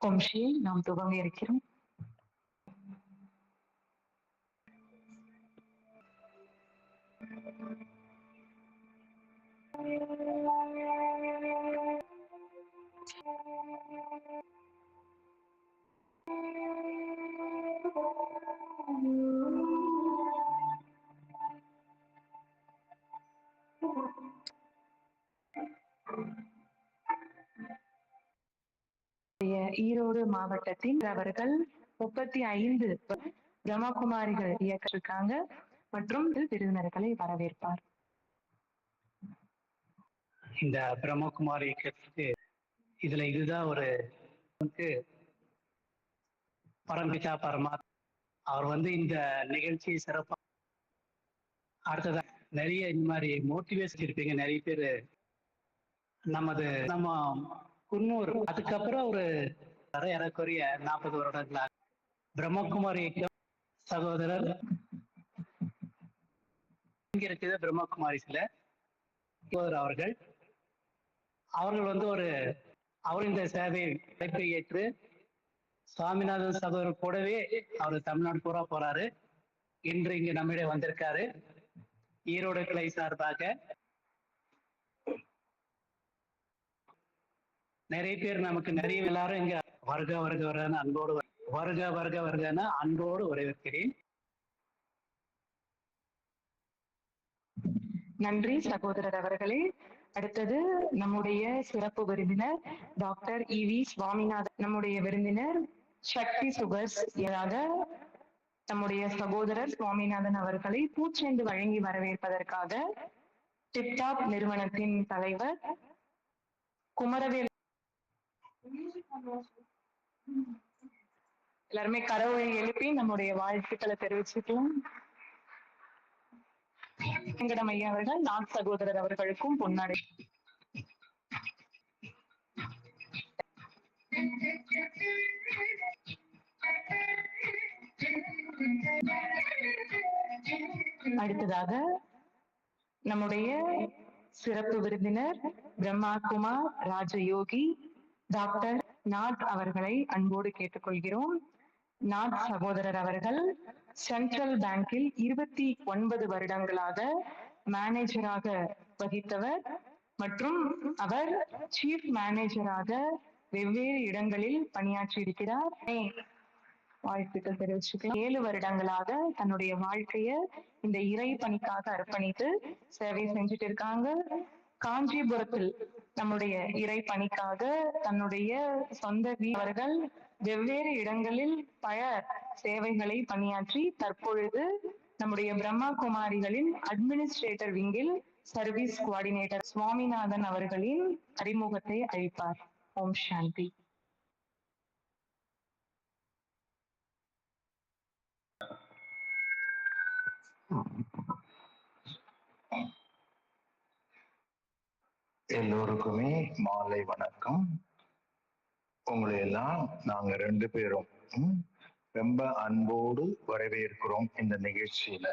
ஓம் ஸ்ரீ. நாம் துவங்க இருக்கிறோம். ஈரோடு மாவட்டத்தின் அவர்கள் 35 பிரம்மகுமாரிகள் இயக்கிருக்காங்க மற்றும் விருந்தினர்களை வரவேற்பார். இந்த பிரம்மகுமாரி இயக்கத்துக்கு இதுதான் ஒரு பரம்பிதா பரமாத்மா அவர் இந்த நிகழ்ச்சி சிறப்பா அடுத்ததா நிறைய இந்த மாதிரி மோட்டிவேஷன் இருப்பீங்க நிறைய பேர் நம்ம குன்னூர் அதுக்கப்புறம் ஒரு ஏறக்குறைய 40 வருடங்களா பிரம்மகுமாரி இயக்கம் சகோதரர் இங்க இருக்குது பிரம்மகுமாரி சில அவர்கள் அவர் இந்த சேவையை அழைப்பை ஏற்று சுவாமிநாதன் சகோதரர் கூடவே அவர் தமிழ்நாடு பூரா போறாரு. இன்று இங்க நம்மிடையே வந்திருக்காரு. ஈரோடு கிளை சார்பாக நிறைய பேர் நமக்கு நிறைய எல்லாரும் இங்க வருக வருக வருகன்னு அன்போடு வருகன்னு அன்போடு வரவேற்கிறேன். நன்றி சகோதரர் அவர்களே. அடுத்தது நம்முடைய சிறப்பு விருந்தினர் டாக்டர் B.K.Swaminathan. நம்முடைய விருந்தினர் சக்தி சுகர்ஸ் நம்முடைய சகோதரர் சுவாமிநாதன் அவர்களை பூச்செண்டு வழங்கி வரவேற்பதற்காக டிப்டாப் நிறுவனத்தின் தலைவர் குமரவேல் எல்லாருமே கரவொலி எழுப்பி நம்முடைய வாழ்த்துக்களை தெரிவிச்சுக்கலாம். வெங்கடம் ஐயா அவர்கள் நாட் சகோதரர் அவர்களுக்கும் பொன்னாடை. அடுத்ததாக நம்முடைய சிறப்பு விருந்தினர் பிரம்மா குமார் ராஜயோகி டாக்டர் நாட் அவர்களை அன்போடு கேட்டுக்கொள்கிறோம். நாட் சகோதரர் அவர்கள் சென்ட்ரல் பேங்கில் 29 வருடங்களாக மேனேஜராக வகித்தவர் மற்றும் அவர் சீஃப் மேனேஜராக வெவ்வேறு இடங்களில் பணியாற்றி இருக்கிறார். வாழ்த்துக்கள் தெரிவிச்சுக்கலாம். 7 வருடங்களாக தன்னுடைய வாழ்க்கைய இந்த இறை பணிக்காக அர்ப்பணித்து சேவை செஞ்சுட்டு இருக்காங்க. காஞ்சிபுரத்தில் நம்முடைய இறை பணிக்காக தன்னுடைய சொந்த அவர்கள் வெவ்வேறு இடங்களில் பல சேவைகளை பணியாற்றி தற்பொழுது நம்முடைய பிரம்மா குமாரிகளின் அட்மினிஸ்ட்ரேட்டர் விங்கில் சர்வீஸ் கோஆர்டினேட்டர் சுவாமிநாதன் அவர்களின் அறிமுகத்தை அளிப்பார். ஓம் சாந்தி. எல்லோருக்குமே மாலை வணக்கம். உங்களை எல்லாம் நாங்க 2 பேரும் ரொம்ப அன்போடு வரவேற்கிறோம். இந்த நிகழ்ச்சியில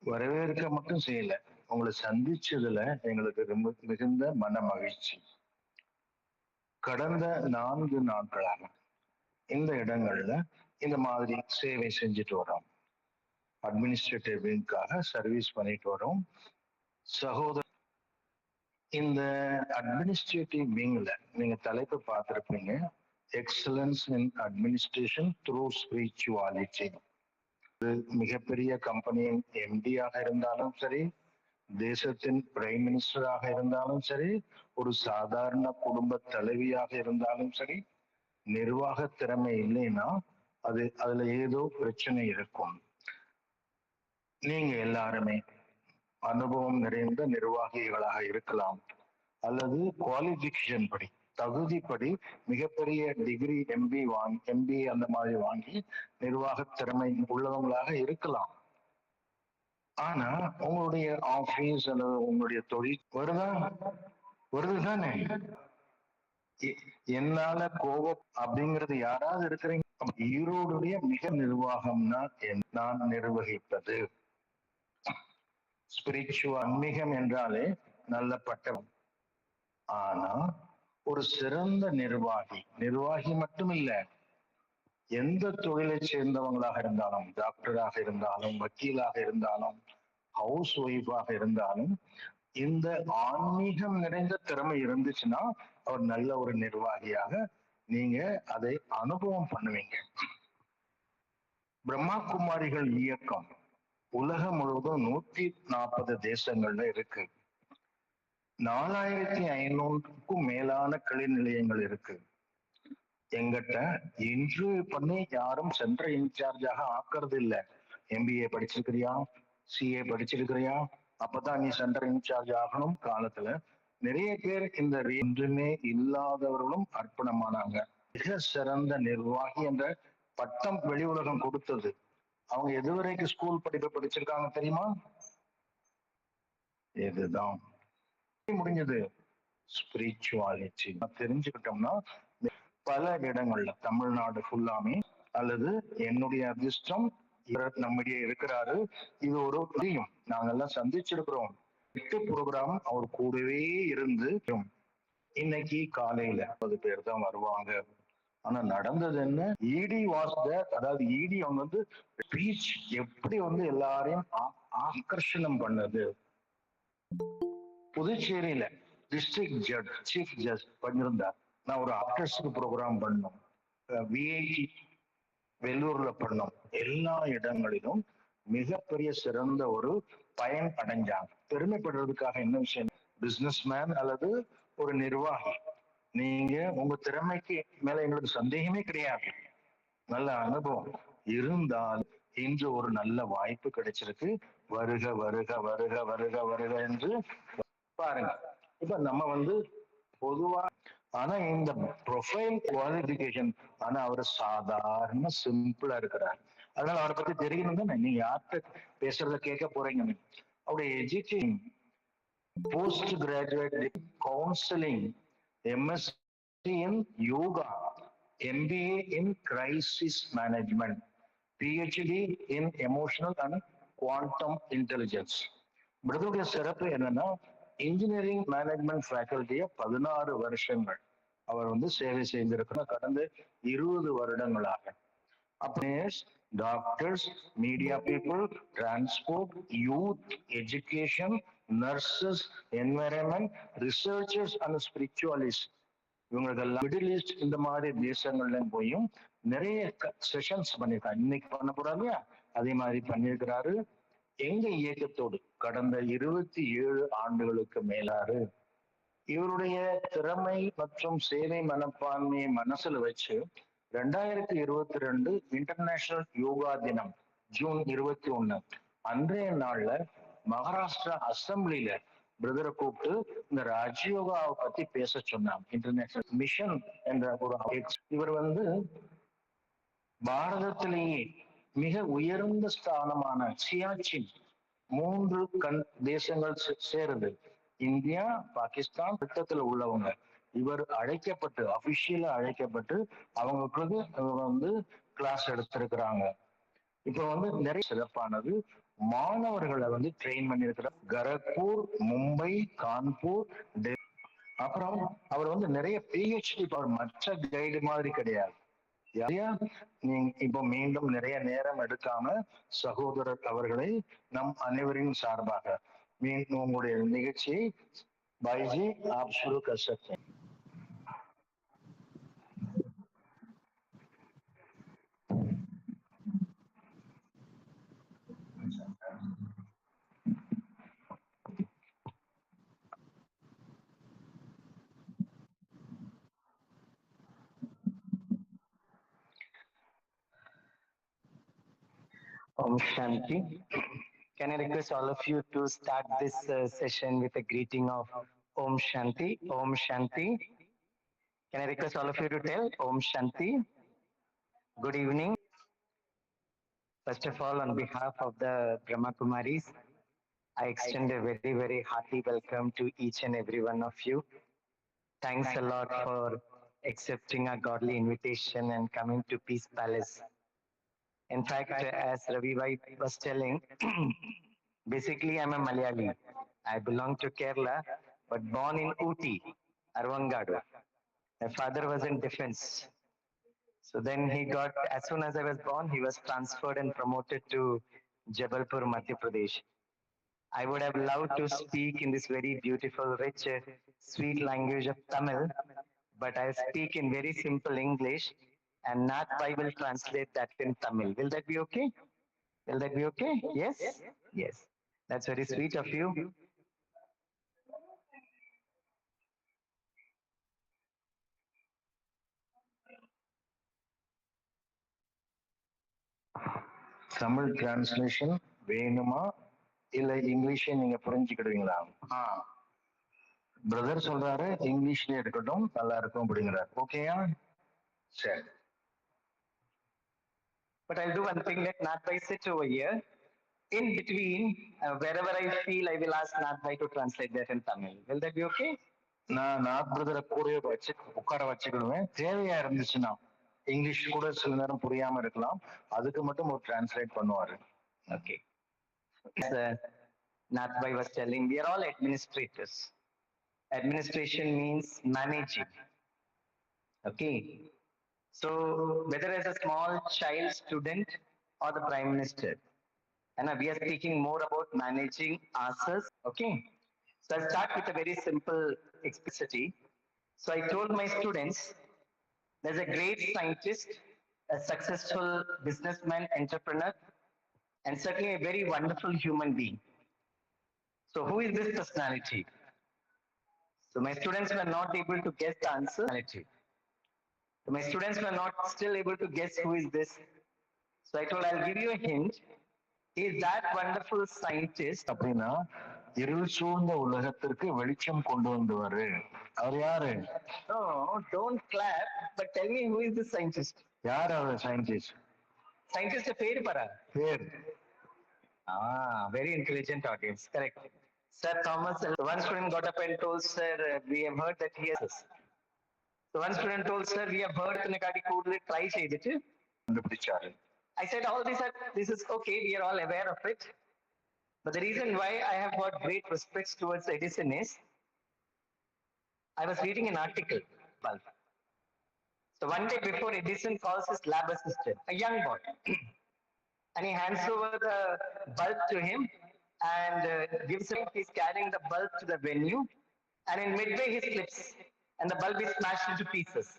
வரவேற்க மட்டும் செய்யல, உங்களை சந்திச்சதுல எங்களுக்கு ரொம்ப மிகுந்த மன மகிழ்ச்சி. கடந்த 4 நாட்களாக இந்த இடங்கள்ல இந்த மாதிரி சேவை செஞ்சுட்டு வரோம். அட்மினிஸ்ட்ரேட்டிவ் விங்காக சர்வீஸ் பண்ணிட்டு வரோம். சகோதர இந்த அட்மினிஸ்ட்ரேட்டிவ் விங்ல நீங்க தலைப்பு பார்த்திருப்பீங்க, எக்ஸலன்ஸ் இன் அட்மினிஸ்ட்ரேஷன் த்ரூ ஸ்பிரிச்சுவாலிட்டி. மிகப்பெரிய கம்பெனியின் எம்டியாக இருந்தாலும் சரி, தேசத்தின் பிரைம் மினிஸ்டராக இருந்தாலும் சரி, ஒரு சாதாரண குடும்ப தலைவியாக இருந்தாலும் சரி, நிர்வாக திறமை இல்லைன்னா அதுல ஏதோ பிரச்சனை இருக்கும். நீங்க எல்லாருமே அனுபவம் நிறைந்த நிர்வாகிகளாக இருக்கலாம், அல்லது குவாலிஃபிகேஷன் படி தகுதிப்படி மிகப்பெரிய டிகிரி எம்பி அந்த மாதிரி வாங்கி நிர்வாக திறமை உள்ளவங்களாக இருக்கலாம். ஆனா உங்களுடைய ஆபீஸ் அல்லது உங்களுடைய தொழில் வருதுதானே. என்னால கோபம் அப்படிங்கிறது யாராவது இருக்கிறீங்க? ஈரோடுடைய மிக நிர்வாகம்னா நான் நிர்வகிப்பது. ஸ்பிரிச்சுவல் ஆன்மீகம் என்றாலே நல்ல பட்டம். ஆனா ஒரு சிறந்த நிர்வாகி மட்டும் இல்ல, எந்த தொழிலை சேர்ந்தவங்களாக இருந்தாலும், டாக்டராக இருந்தாலும், வக்கீலாக இருந்தாலும், ஹவுஸ் ஒய்ஃபாக இருந்தாலும், இந்த ஆன்மீகம் நிறைந்த திறமை இருந்துச்சுன்னா அவர் நல்ல ஒரு நிர்வாகியாக நீங்க அதை அனுபவம் பண்ணுவீங்க. பிரம்மா குமாரிகள் இயக்கம் உலகம் முழுவதும் 140 தேசங்கள்ல இருக்கு. 4500க்கும் மேலான கிளை நிலையங்கள் இருக்கு. எங்கிட்ட இன்டர்வியூ பண்ணி யாரும் சென்ட்ரல் இன்சார்ஜாக ஆக்குறது இல்ல. MBA படிச்சிருக்கிறியா, CA படிச்சிருக்கிறியா, அப்பதான் நீ சென்ட்ரல் இன்சார்ஜ் ஆகணும். காலத்துல நிறைய பேர் இந்த ஒன்றுமே இல்லாதவர்களும் அர்ப்பணமானாங்க. மிக சிறந்த நிர்வாகி என்ற பட்டம் வெளி உலகம் கொடுத்தது. அவங்க எதுவரைக்கும் ஸ்கூல் படிப்பை படிச்சிருக்காங்க தெரியுமா? இதுதான் முடிஞ்சது. ஸ்பிரிச்சுவாலிட்டி தெரிஞ்சுக்கிட்டோம்னா பல இடங்கள்ல, தமிழ்நாடு ஃபுல்லாமே, அல்லது என்னுடைய அதிர்ஷ்டம் நம்மிடையே இருக்கிறாரு, இது ஒரு தெரியும், நாங்கெல்லாம் சந்திச்சிருக்கிறோம். 8 ப்ரோக்ராம் அவர் கூடவே இருந்து, இன்னைக்கு காலையில 50 பேர் தான் வருவாங்க. ஆனா நடந்தது என்ன? இடி வாஸ் தேர். அதாவது இடி அவங்க வந்து ஸ்பீச் எப்படி வந்து எல்லாரையும் ஆகர்ஷணம் பண்ணது. புதுச்சேரியில டிஸ்ட்ரிக்ட் ஜட்ஜ், சீஃப் ஜட்ஜ் பண்ணிருந்தார். நான் ஒரு ஆக்டர்ஸ்க்கு ப்ரோக்ராம் பண்ணோம், விஐடி வெள்ளூர்ல பண்ணோம். எல்லா இடங்களிலும் மிகப்பெரிய சிறந்த ஒரு பயன் அடைஞ்சாங்க. பெருமைப்படுறதுக்காக என்ன விஷயம்? பிசினஸ் மேன் அல்லது ஒரு நிர்வாகி, நீங்க உங்க திறமைக்கு மேல எங்களுக்கு சந்தேகமே கிடையாது, நல்ல அனுபவம் இருந்தால் இன்று ஒரு நல்ல வாய்ப்பு கிடைச்சிருக்கு, வருக வருக வருக வருக வருக என்று பாருங்க. இப்ப நம்ம வந்து பொதுவா, ஆனா இந்த ப்ரொஃபைல் குவாலிபிகேஷன், ஆனா அவர் சாதாரண சிம்பிளா இருக்கிறார். அதனால அவரை பத்தி தெரியணும். நீ யார்கிட்ட பேசுறத கேட்க போறீங்க? அவருடைய education post graduate counselling, MSc in yoga, MBA in crisis management, PhD in emotional and quantum intelligence. பிரதருடைய சிறப்பு என்னன்னா, இன்ஜினியரிங் மேனேஜ்மெண்ட் ஃபேக்கல்ட்டிய 16 வருஷங்கள் அவர் வந்து சேவை செய்திருக்கிறார், கடந்த 20 வருடங்களாக. அப்படியே doctors, media people, transport, youth, education, nurses, environment, researchers and spiritualist, இவங்களுக்கெல்லாம் மிடில் ஈஸ்ட் இந்த மாதிரி தேசங்கள்ல போயும் நிறைய செஷன்ஸ் பண்ணிருக்காங்க. இன்னைக்கு பண்ண போறாங்க, அதே மாதிரி பண்ணியிருக்கிறாரு. எங்க இயக்கத்தோடு கடந்த 27 ஆண்டுகளுக்கு மேலாறு இவருடைய திறமை மற்றும் சேவை மனப்பான்மையை மனசுல வச்சு 2022 இன்டர்நேஷனல் யோகா தினம் ஜூன் 21 அன்றைய நாள்ல மகாராஷ்டிரா அசம்பிளில பிரதரை கூப்பிட்டு இந்த ராஜயோகாவை பத்தி பேச சொன்னாங்க. இன்டர்நேஷனல் மிஷன் என்ற ஒரு இவர் வந்து பாரதத்திலேயே மிக உயர்ந்த ஸ்தானமான சியாச்சின் 3 தேசங்கள் சேருது, இந்தியா, பாகிஸ்தான், திட்டத்துல உள்ளவங்க. இவர் அழைக்கப்பட்டு, அபிஷியலா அழைக்கப்பட்டு அவங்களுக்கு வந்து கிளாஸ் எடுத்திருக்கிறாங்க. இப்ப வந்து நிறைய சிறப்பானது, மாணவர்களை வந்து ட்ரெயின் பண்ணிருக்கிறார். கரக்பூர், மும்பை, கான்பூர், அப்புறம் அவர் வந்து நிறைய PhD, மற்ற கைடு மாதிரி கிடையாது. நீங்க இப்போ மீண்டும் நிறைய நேரம் எடுக்காம சகோதரர் அவர்களை நம் அனைவரின் சார்பாக மீண்டும் உங்களுடைய நிகழ்ச்சியை பாய்ஜி ஆப் शुरू कर सकते हैं. Om Shanti. Can I request all of you to start this session with a greeting of Om Shanti? Om Shanti. Can I request all of you to tell Om Shanti? Good evening. First of all, on behalf of the Brahma Kumaris, I extend a very, very hearty welcome to each and every one of you. Thanks a lot for accepting our godly invitation and coming to Peace Palace. In fact, as Ravi Bhai was telling, basically I'm a Malayali. I belong to Kerala, but born in Ooty, Arvangadu. My father was in defense. So then he got, as soon as I was born, he was transferred and promoted to Jabalpur, Madhya Pradesh. I would have loved to speak in this very beautiful, rich, sweet language of Tamil, but I speak in very simple English, and Nath Bhai will translate that in Tamil. Will that be okay? Will that be okay? Yes? Yes. That's very sweet of you. Tamil translation வேணுமா இல்ல இங்கிலீஷே நீங்க புரிஞ்சுக்கிடுவீங்களா? Brother சொல்றாரு இங்கிலீஷ்லயே இருக்கட்டும், நல்லா இருக்கும் அப்படிங்கிறார். ஓகேயா? சரி. But I'll do one thing, let Nath Bhai sit over here. In between, wherever I feel, I will ask Nath Bhai to translate that in Tamil. Will that be okay? நான் நாத் பிரதரை கூடவே வச்சு உட்கார வச்சுக்கிடுவேன். தேவையா இருந்துச்சுன்னா இங்கிலீஷ் கூட சில நேரம் புரியாம இருக்கலாம், அதுக்கு மட்டும் ஒரு டிரான்ஸ்லேட் பண்ணுவாரு. Okay. As Nath Bhai was telling, we are all administrators. Administration means managing. Okay. So whether as a small child, student, or the Prime Minister, and we are speaking more about managing ourselves. Okay. So I'll start with a very simple explicitity. So I told my students, there's a great scientist, a successful businessman, entrepreneur, and certainly a very wonderful human being. So who is this personality? So my students were not able to guess the answer. So my students were not still able to guess who is this. So I told, I'll give you a hint. He is that wonderful scientist. அப்படின்னா இருள் சூழ்ந்த உலகத்திற்கு வெளிச்சம் கொண்டு வந்தவரு. அவர் யாரு? No, don't clap, but tell me who is this scientist? யார் அவர் scientist? Scientist பேரு பாரா? பேர். Very intelligent audience. Correct. Sir Thomas, one student got up and told, sir, we have heard that he has. So one student told, sir, we have heard that try ചെയ്തിട്ട് கண்டுபிடிச்சாரு. I said, all this is okay, we are all aware of it. But the reason why I have got great respect towards Edison is, I was reading an article. So one day before, Edison calls his lab assistant, a young boy, and he hands over the bulb to him and gives him, he's carrying the bulb to the venue, and in midway he slips, and the bulb is smashed into pieces.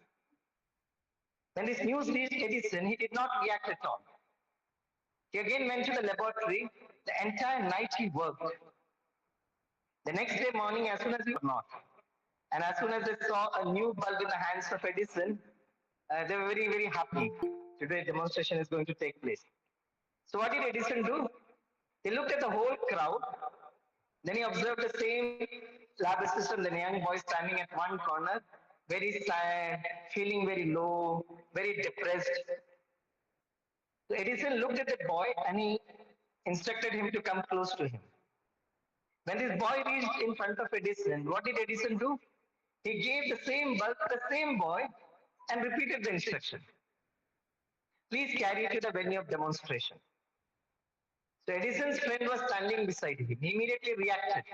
When this news reached Edison, he did not react at all. He again went to the laboratory. The entire night he worked. The next day morning, as soon as he was not, and as soon as they saw a new bulb in the hands of Edison, they were very, very happy. Today, a demonstration is going to take place. So what did Edison do? He looked at the whole crowd. Then he observed the same lab assistant, the young boy standing at one corner, very sad, feeling very low, very depressed. So Edison looked at the boy and he instructed him to come close to him. When this boy reached in front of Edison, what did Edison do? He gave the same bulb to the same boy and repeated the instruction. Please carry it to the venue of demonstration. So Edison's friend was standing beside him. He immediately reacted.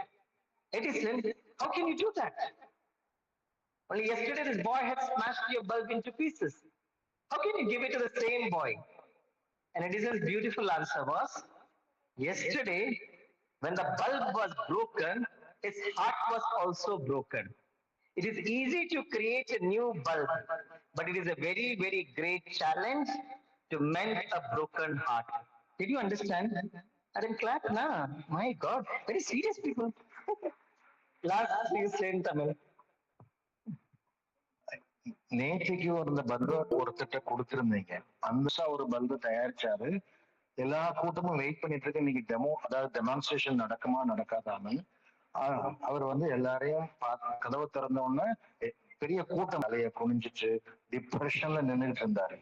Edison, how can you do that? Only yesterday this boy had smashed your bulb into pieces. How can you give it to the same boy? And Edison's beautiful answer was, yesterday, when the bulb was broken, his heart was also broken. It is easy to create a new bulb, but it is a very, very great challenge to mend a broken heart. Did you understand? I didn't clap, nah. My God, very serious people. Last, please say in Tamil. நேற்றுக்கு ஒரு பல்ப ஒருத்தட்ட கொடுத்திருந்தீங்க. அந்த ஒரு bulb தயாரிச்சாரு. எல்லா கூட்டமும் wait பண்ணிட்டு இருக்கு இன்னைக்கு டெமோ, அதாவது டெமான்ஸ்ட்ரேஷன் நடக்குமா நடக்காதான்னு. அவர் எல்லாரையும் கதவை திறந்த உடனே பெரிய கூட்டம் தலைய குனிஞ்சிச்சு டிப்ரெஷன்ல நின்றுட்டு இருந்தாரு.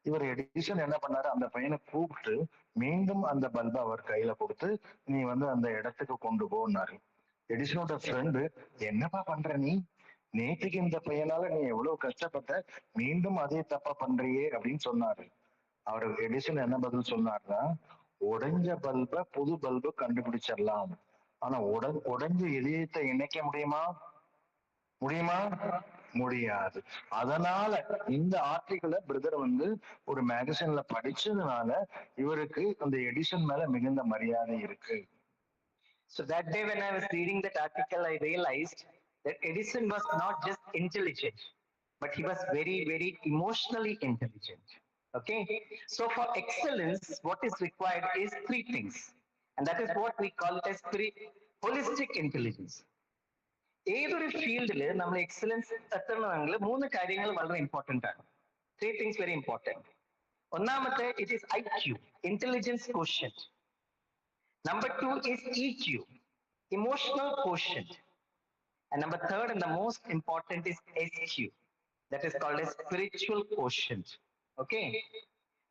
இவர் எடிசன் என்ன பண்ணாரு, அந்த பையனை கூப்பிட்டு மீண்டும் அந்த பல்பை அவர் கையில கொடுத்து, நீ அந்த இடத்துக்கு கொண்டு போனாரு. எடிசனோட ஃப்ரெண்டு, என்னப்பா பண்ற நீ, நேற்றுக்கு இந்த பையனால நீ எவ்வளவு கஷ்டப்பட்ட, மீண்டும் அதே தப்பா பண்றியே அப்படின்னு சொன்னாரு. அவர் எடிசன் என்ன பதில் சொன்னார்னா, உடைஞ்ச பல்ப புது பல்பு கண்டுபிடிச்சிடலாம், ஆனா உடைஞ்ச இதயத்தை இணைக்க முடியுமா? முடியாது. அதனால இந்த ஆர்டிகிள பிரதர் வந்து ஒரு மேகசின்ல படிச்சதுனால இவருக்கு அந்த எடிசன் மேல மிகுந்த மரியாதை இருக்கு. So that day when I was reading that article, I realized that Edison was not just intelligent, but he was very, very emotionally intelligent. Okay. So for excellence, what is required is three things. And that is what we call it as holistic intelligence. ഏതൊരു ഫീൽഡില് നമ്മൾ excellence എത്തണമെങ്കിൽ മൂന്ന് കാര്യങ്ങൾ വളരെ important ആണ്. Three things very important. ഒന്നാമത്തെ it is IQ, intelligence quotient. Number two is EQ, emotional quotient. And number third and the most important is SQ, that is called as spiritual quotient. Okay.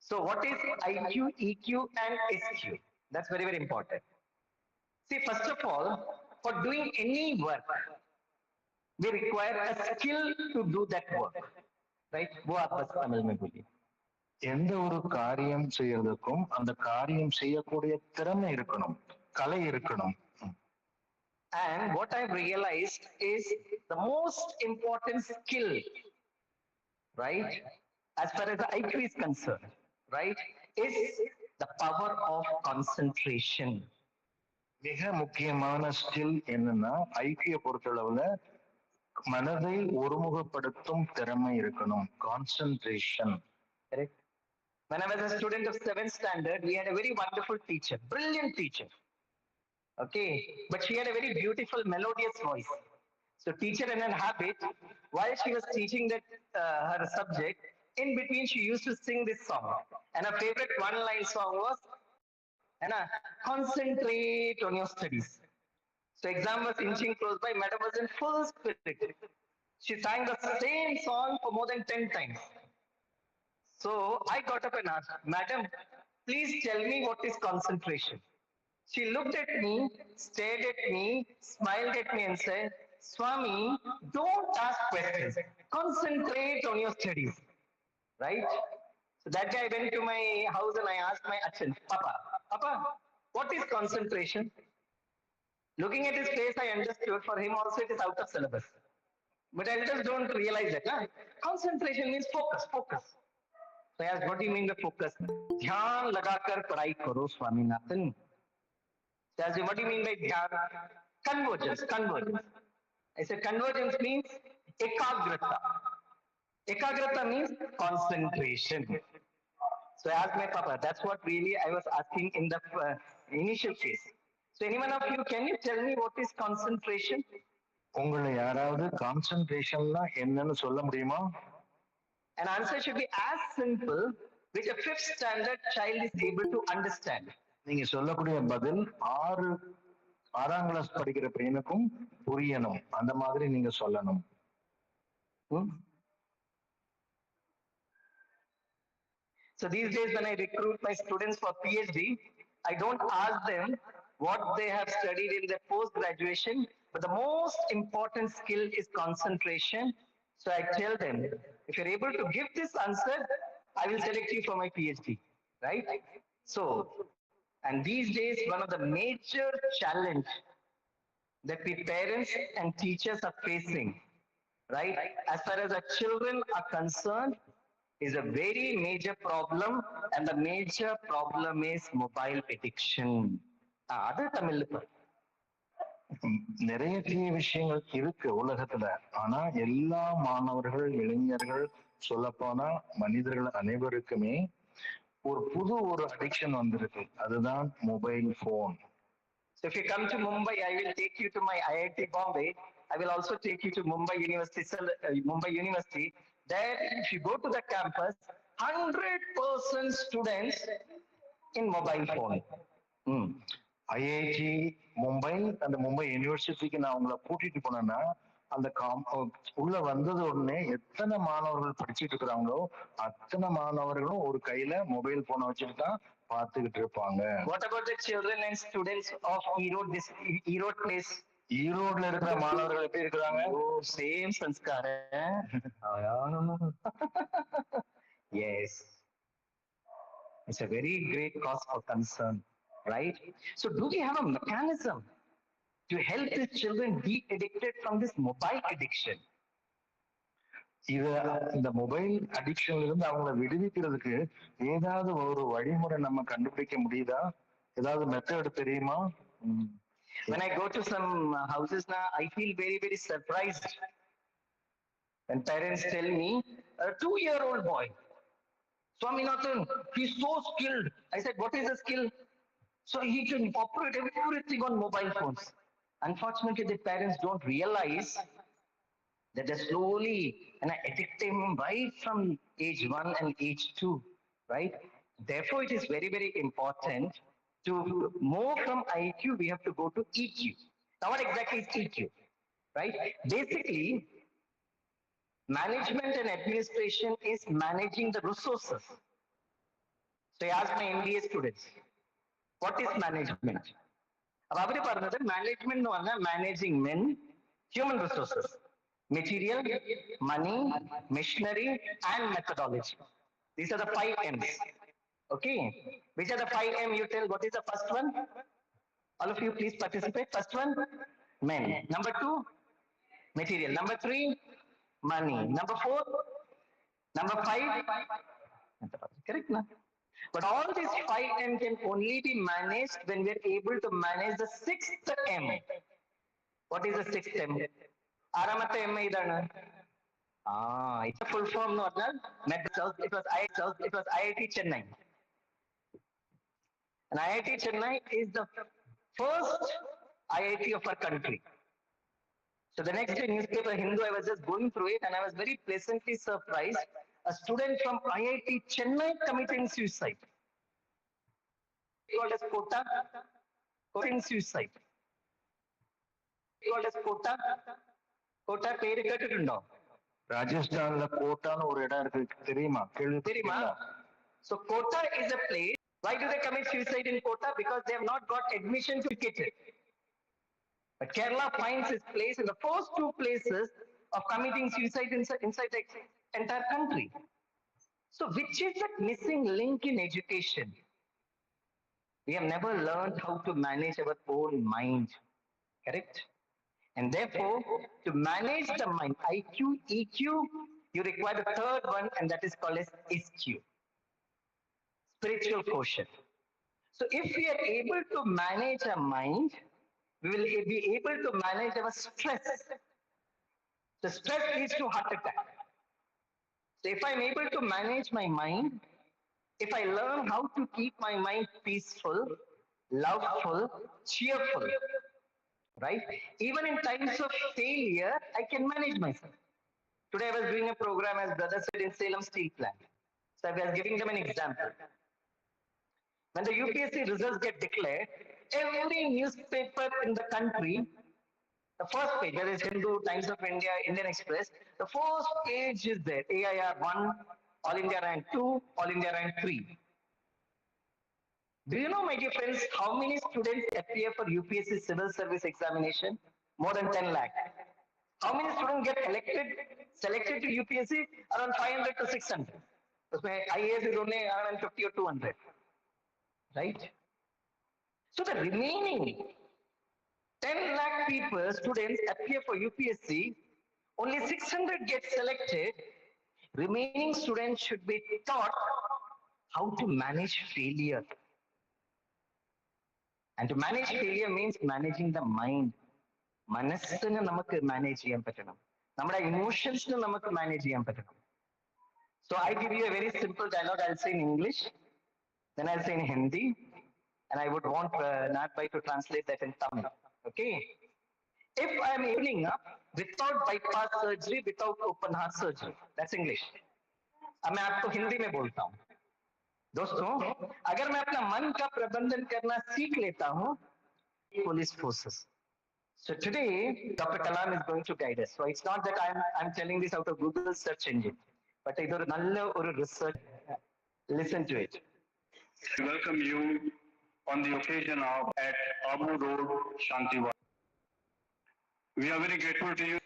So what is IQ, EQ and SQ? That's very, very important. See, first of all, for doing any work, we require a skill to do that work. Right? वो आप बस तमिल में बोलिए. எந்த ஒரு காரியம் செய்யறதுக்கும் அந்த காரியம் செய்யக்கூடிய திறமை இருக்கணும், கலை இருக்கணும். And what I've realized is the most important skill, right, as far as the IQ is concerned, right, is the power of concentration. மிக முக்கியமான ஸ்கில் என்னன்னா ஐக்கிய பொறுத்தளவுல மனதை ஒருமுகப்படுத்தும் திறமை இருக்கணும், concentration. Correct. When I was a student of 7th standard, we had a very wonderful teacher, brilliant teacher. Okay, but she had a very beautiful melodious voice. So teacher in her habit, while she was teaching that her subject, in between she used to sing this song. And her favorite one-line song was, concentrate on your studies. So exam was inching close by, madam was in full spirit. She sang the same song for more than 10 times. So I got up and asked, madam, please tell me what is concentration. She looked at me, stared at me, smiled at me and said, Swami, don't ask questions. Concentrate on your studies. Right? So that day I went to my house and I asked my Achan, Papa, what is concentration? Looking at his face, I understood for him also it is out of syllabus. But elders don't realize that. Huh? Concentration means focus. So I asked, what do you mean by focus? Dhyan lagakar padhai karo, Swaminathan. So I asked, what do you mean by dhyan? Convergence. I said, convergence means ekagrata. Ekagrata means concentration. So I asked my papa, that's what really I was asking in the initial phase. So anyone of you, can you tell me what is concentration? உங்களை யாராவது கான்சென்ட்ரேஷன்னா என்னன்னு சொல்ல முடியுமா? An answer should be as simple which a 5th standard child is able to understand. நீங்க சொல்லக்கூடிய பதில் ஆறாம் class படிக்கிற பையனுக்கும் புரியணும், அந்த மாதிரி நீங்க சொல்லணும். So these days when I recruit my students for PhD, I don't ask them what they have studied in their post-graduation, but the most important skill is concentration. So I tell them, if you're able to give this answer, I will select you for my PhD, right? So, and these days, one of the major challenge that we parents and teachers are facing, right, as far as our children are concerned, is a very major problem, and the major problem is mobile addiction. Other Tamil. நிறைய தீய விஷயங்கள் இருக்கு உலகத்துல. ஆனா எல்லா மாணவர்கள், இளைஞர்கள், சொல்லப்போனா மனிதர்கள் அனைவருக்குமே ஒரு அடிக்ஷன் வந்திருக்கு. அதுதான் mobile phone. So if you come to Mumbai, I will take you to my IIT Bombay. I will also take you to Mumbai University. There, if you go to the campus, 100% students in mobile phone. IIT Mumbai, அந்த மும்பை யூனிவர்சிட்டிக்கு நான் உங்களை கூட்டிட்டு போனேன்னா அந்த உள்ள வந்தது உடனே எத்தனை மாணவர்கள் படிச்சுட்டு இருக்கிறாங்களோ அத்தனை மாணவர்களும் ஒரு கையில மொபைல் போனை வச்சுட்டு தான் பார்த்துக்கிட்டு இருப்பாங்க. What about the children and students of Erode place? ஈரோட்ல இருக்கிற மாணவர்கள் எப்படி இருக்கிறாங்க? Same சன்ஸ்கார. Yes, it's a very great cause for concern, right? So do we have a mechanism to help these children be addicted from this mobile addiction? இத இந்த mobile அடிக்ஷன்ல இருந்து அவங்களை விடுவிக்கிறதுக்கு ஏதாவது ஒரு வழிமுறை நம்ம கண்டுபிடிக்க முடியுதா? ஏதாவது மெத்தட் தெரியுமா? When I go to some houses now, I feel very, very surprised when parents tell me, a 2-year-old boy, Swaminathan, he's so skilled. I said, what is the skill? So he can operate everything on mobile phones. Unfortunately, the parents don't realize that they're slowly addicting him right from age 1 and age 2, right? Therefore, it is very, very important to move from IQ, we have to go to EQ. Now, what exactly is EQ, right? Basically, management and administration is managing the resources. So I asked my MBA students, what is management? അവര് പറഞ്ഞത് management എന്ന് പറഞ്ഞാൽ managing men, human resources, material, money, machinery, and methodology. These are the 5 M's. Okay. Which are the 5 M? You tell what is the first one? All of you please participate. First one, men. Number 2, material. Number 3, money. Number 4, number 5. Correct, na? But all these 5 M can only be managed when we are able to manage the 6th M. What is the 6th M? ആറാമത്തെ M ഇതാണ്. It's a full form എന്ന് പറഞ്ഞാൽ it was IIT Chennai. And IIT Chennai is the first IIT of our country. So the next day newspaper Hindu, I was just going through it and I was very pleasantly surprised. A student from IIT Chennai committing suicide. Called as Kota, committing suicide. Called as Kota. Kota பேரு கேட்டுட்டோம். ராஜஸ்தான்ல கோட்டான்னு ஒரு இடம் இருக்கு, தெரியுமா? தெரியுமா? So Kota is a place. Why do they commit suicide in Kota? Because they have not got admission to it. But Kerala finds its place in the first 2 places of committing suicide inside the entire country. So which is that missing link in education? We have never learned how to manage our own mind. Correct? And therefore, to manage the mind, IQ, EQ, you require the third one, and that is called as SQ, spiritual quotient. So if we are able to manage our mind, we will be able to manage our stress. The stress leads to heart attack. So if I'm able to manage my mind, if I learn how to keep my mind peaceful, loveful, cheerful, right? Even in times of failure, I can manage myself. Today I was doing a program, as brother said, in Salem Steel Plant. So I was giving them an example. When the UPSC results get declared, every newspaper in the country, the first page, whether it's Hindu, Times of India, Indian Express, the first page is there. AIR 1, All India Rank 2, All India Rank 3. Do you know, my dear friends, how many students appear for UPSC civil service examination? More than 10 lakh. How many students get selected to UPSC? Around 500 to 600. IAS is only around 50 or 200. Right? So the remaining 10 lakh people, students appear for UPSC, only 600 get selected. Remaining students should be taught how to manage failure. And to manage failure means managing the mind. മനസ്സിനെ നമുക്ക് manage ചെയ്യാൻ പറ്റണം, നമ്മുടെ ഇമോഷൻസിനെ നമുക്ക് manage ചെയ്യാൻ പറ്റണം. So I give you a very simple dialogue. I'll say in English, then I'll say in Hindi, and I would want Natbhai to translate that in Tamil. Okay? If I am opening up without bypass surgery, without open heart surgery, that's English. अब मैं आपको हिंदी में बोलता हूँ. दोस्तों, अगर मैं अपना मन का प्रबंधन करना सीख लेता हूँ, police forces. So today, Dr. Kalam is going to guide us. So it's not that I'm telling this out of Google search engine, but it's a nalla or research. Listen to it. We welcome you on the occasion of at Abu Road, Shantiwala. We are very grateful to you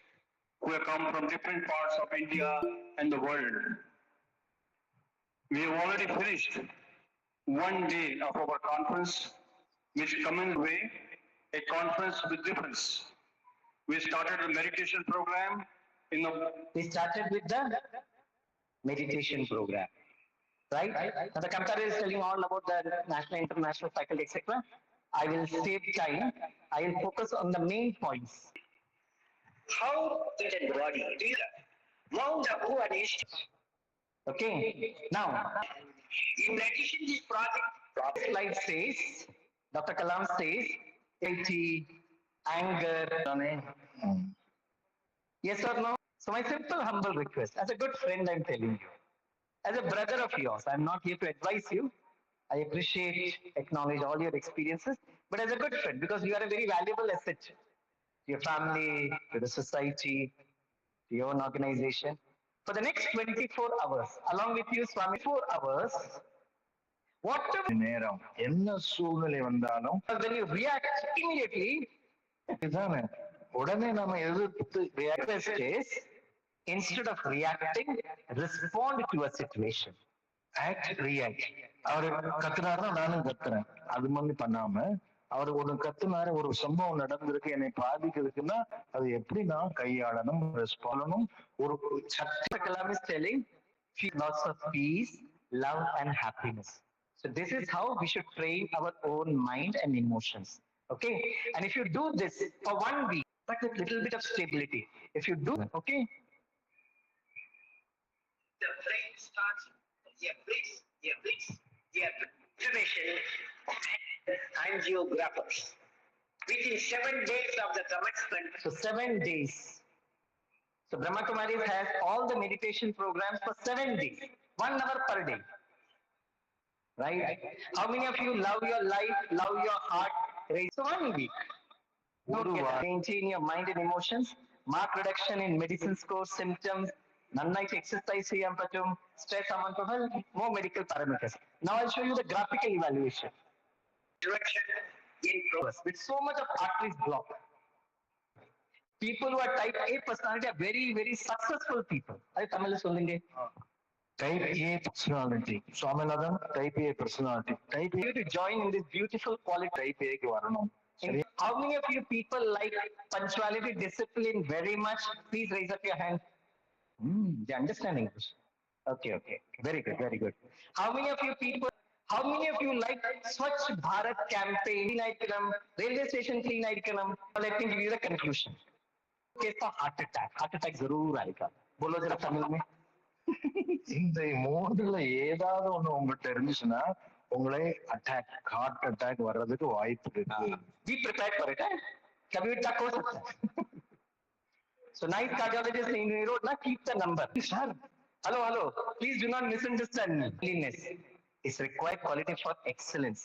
who have come from different parts of India and the world. We have already finished one day of our conference, which commenced with a conference with difference. We started a meditation program in the We started with the meditation program, right? Now the Kamtar is telling all about the national, international faculty, etc. I will save time. I will focus on the main points. How the body, do you Mount Abu and East. Okay. Now, In addition, this project slide says, Dr. Kalam says, anxiety, anger. ம். Yes or no? So my simple, humble request, as a good friend, I'm telling you, as a brother of yours, I'm not here to advise you. I appreciate, acknowledge all your experiences, but as a good friend, because you are a very valuable asset to your family, to the society, to your own organization. For the next 24 hours, along with you, Swami, 4 hours, whatever, நேரம் என்ன சூழ்நிலை வந்தாலும் when you react immediately, இதுதானே உடனே நம்ம எதிர்த்து react request is, instead of reacting, respond to a situation. act react. அவரு கத்துனாருன்னா நானும் கத்துறேன். அது மாதிரி பண்ணாம அவர் ஒரு கத்துனாரு, ஒரு சம்பவம் நடந்திருக்கு, என்னை பாதிக்கிறதுக்குன்னா அது எப்படி நான் கையாளணும், ரெஸ்பாண்டனும் ஒரு Dr. Kalam is telling, feel lots of peace, love, and happiness. So this is how we should train our own mind and emotions. Okay, and if you do this for 1 week, but with little bit of stability, if you do, okay, the brain starts, information and angiographers. Within 7 days of the commencement, so 7 days. So Brahma Kumaris has all the meditation programs for 7 days, 1 hour per day. Right? How many of you love your life, love your heart? Raise so 1 week. Don't get maintain your mind and emotions. Mark reduction in medicine score, symptoms. Nannite exercise ചെയ്യാൻ പറ്റും. Stress amount, more medical parameters. Now I'll show you the graphical evaluation. direction in progress. With so much of arteries blocked. People who are type A personality are very, very successful people. அது தமிழ்ல சொல்லுங்க. Type A personality. Swaminathan type A personality. Type You to join in this beautiful quality. Type ஏக்கு வரணும். How many of you people like punctuality, discipline very much? Please raise up your hand. They understand English. Okay, okay. Very good, very good. How many of you people, how many of you like Swachh Bharat campaign? Clean Aitkanam, railway station clean Aitkanam. Let me give you the conclusion. Case of heart attack. Heart attack जरूर आएगा. बोलो जरा तमिल में. இந்த மூன்றுல ஏதாவது ஒண்ணு உங்ககிட்ட இருந்துச்சுன்னா உங்களை அட்டாக், ஹார்ட் அட்டாக் வர்றதுக்கு வாய்ப்பு இருக்கு. Be prepared for it. कभी भी अटैक हो सकता है. So nice cardiologist in Erode, na keep the number. Sir, hello. Please do not misunderstand me. Cleanliness is required quality for excellence.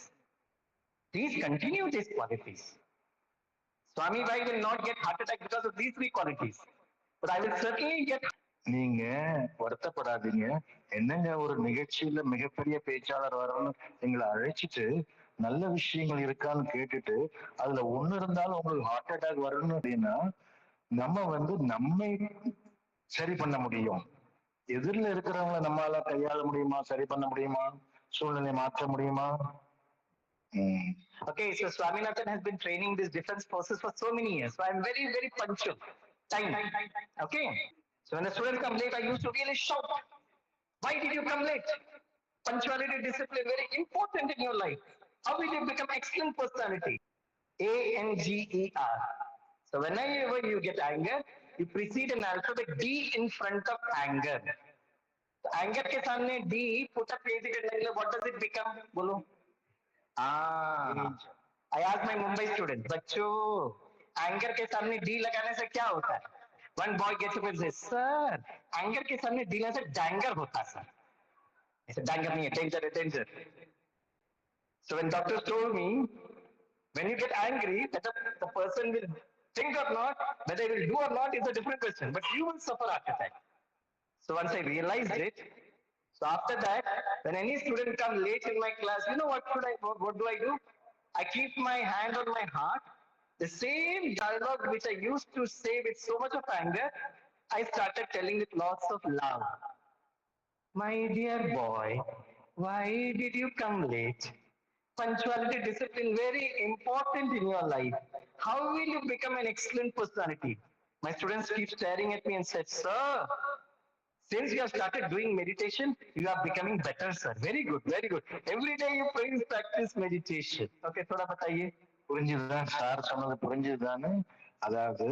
Please continue these qualities. Swami Bhai will not get heart attack because of these 3 qualities. But I will certainly get. நீங்க வருத்தப்படாதீங்க. என்னங்க ஒரு நிகழ்ச்சியில மிகப்பெரிய பேச்சாளர் வரணும்னு எங்களை அழைச்சிட்டு நல்ல விஷயங்கள் இருக்கான்னு கேட்டுட்டு அதுல ஒண்ணு இருந்தாலும் உங்களுக்கு ஹார்ட் அட்டாக் வரணும் அப்படின்னா நம்ம நம்மை சரி பண்ண முடியும். எதிரில இருக்கிறவங்கள நம்மளால கையாள முடியுமா, சரி பண்ண முடியுமா, சூழ்நிலை மாற்ற முடியுமா? Okay, so Swaminathan has been training these defense forces for so many years. So I'm very, very punctual. Time. Okay. So when a student comes late, I used to really shout. Why did you come late? Punctuality, discipline, very important in your life. How will you become excellent personality? ANGER. So whenever you get anger, you precede an alphabet D in front of anger. So anger के सामने D put a place it and what does it become? बोलो. I asked my Mumbai students, बच्चों, anger के सामने D लगाने से क्या होता है? One boy gets up and says, sir, anger के सामने D लगाने से danger होता है, sir. I said, danger नहीं है, danger. So when doctors told me, when you get angry, whether the person will think or not, whether he will do or not is a different question, but you will suffer heart attack. So once I realized it, so after that, when any student comes late in my class, you know what do I do? I keep my hand on my heart. The same dialogue which I used to say with so much of anger, I started telling with lots of love. My dear boy, why did you come late? Punctuality, discipline, very important in your life. How will you become an excellent personality? My students keep staring at me and said, "Sir, since you have started doing meditation, you are becoming better, sir. Very good, very good. Every day you please practice meditation." Okay, thoda bataiye. புரிஞ்சுதுதான் sir சொன்னது புரிஞ்சுதுதானு. அதாவது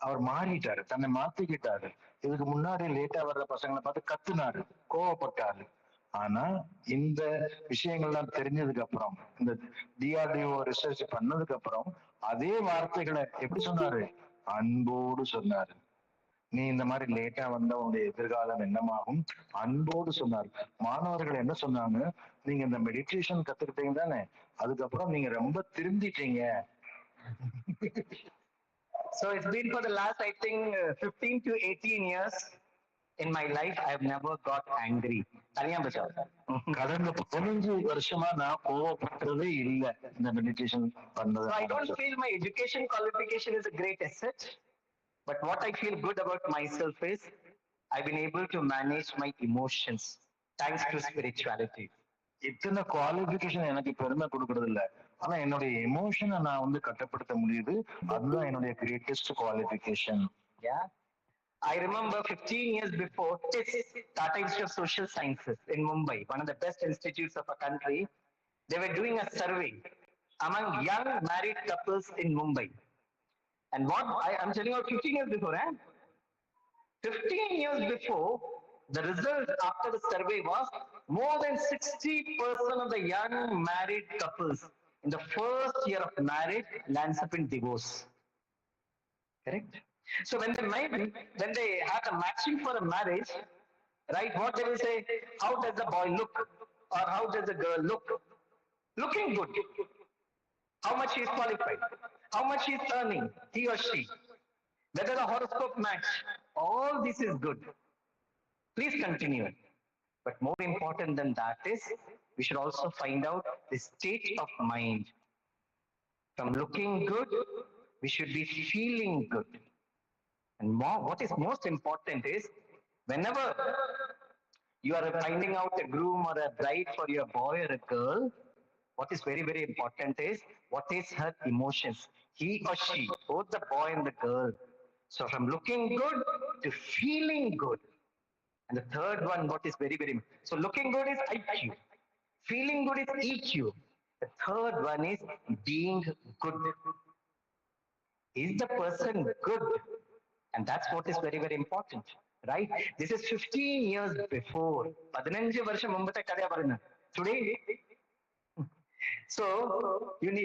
அவர் மாறிட்டாரு, தன்னை மாத்திக்கிட்டாரு. இதுக்கு முன்னாடி லேட்டா வர்ற பசங்களை பார்த்து கத்துனாரு, கோவப்பட்டாரு. ஆனா இந்த விஷயங்கள்லாம் தெரிஞ்சதுக்கு அப்புறம், இந்த டிஆர்டிஓ ரிசர்ச் பண்ணதுக்கு அப்புறம் அதே வார்த்தைகளை எப்படி சொன்னாரு? அன்போடு சொன்னாரு. நீ இந்த மாதிரி லேட்டா வந்தா உன்னுடைய எதிர்காலம் என்னமாகும்? அன்போடு சொன்னார். மாணவர்கள் என்ன சொன்னாங்க? நீங்க இந்த மெடிடேஷன் கத்துக்கிட்டீங்க தானே, அதுக்கப்புறம் நீங்க ரொம்ப திருந்திட்டீங்க. So it's been for the last, I think, 15 to 18 years in my life, I have never got angry. தனியா பச்சா. கடந்த 15 வருஷமா நான் கோவப்பட்டதே இல்லை இந்த மெடிடேஷன் பண்ணது. So I don't feel my education qualification is a great asset. But what I feel good about myself is I've been able to manage my emotions thanks to spirituality. இத்தனை qualification எனக்கு பெருமை கொடுக்கறது இல்ல, ஆனா என்னுடைய எமோஷனை நான் வந்து கட்டுப்படுத்த முடியுது. அதுதான் என்னுடைய greatest qualification. Yeah. I remember 15 years before, Tata Institute of Social Sciences in Mumbai, one of the best institutes of a country, they were doing a survey among young married couples in Mumbai. And what I'm telling you, 15 years before, 15 years before, the result after the survey was more than 60% of the young married couples in the first year of marriage lands up in divorce. Correct? So when they have a matching for a marriage, right, what they will say, how does the boy look or how does the girl look? Looking good. How much he is qualified, how much he is earning, he or she, whether the horoscope match, all this is good. Please continue. But more important than that is, we should also find out the state of mind. From looking good, we should be feeling good. And more, what is most important is, whenever you are finding out a groom or a bride for your boy or a girl, what is very, very important is, what is her emotions? He or she, both the boy and the girl. So from looking good to feeling good. And the third one, what is very, very, so looking good is IQ. Feeling good is EQ. The third one is being good. Is the person good? And that's what is very, very important. Right? This is 15 years before. 15 வருஷம் முன்பത്തെ கதையா பாருங்க. Today, so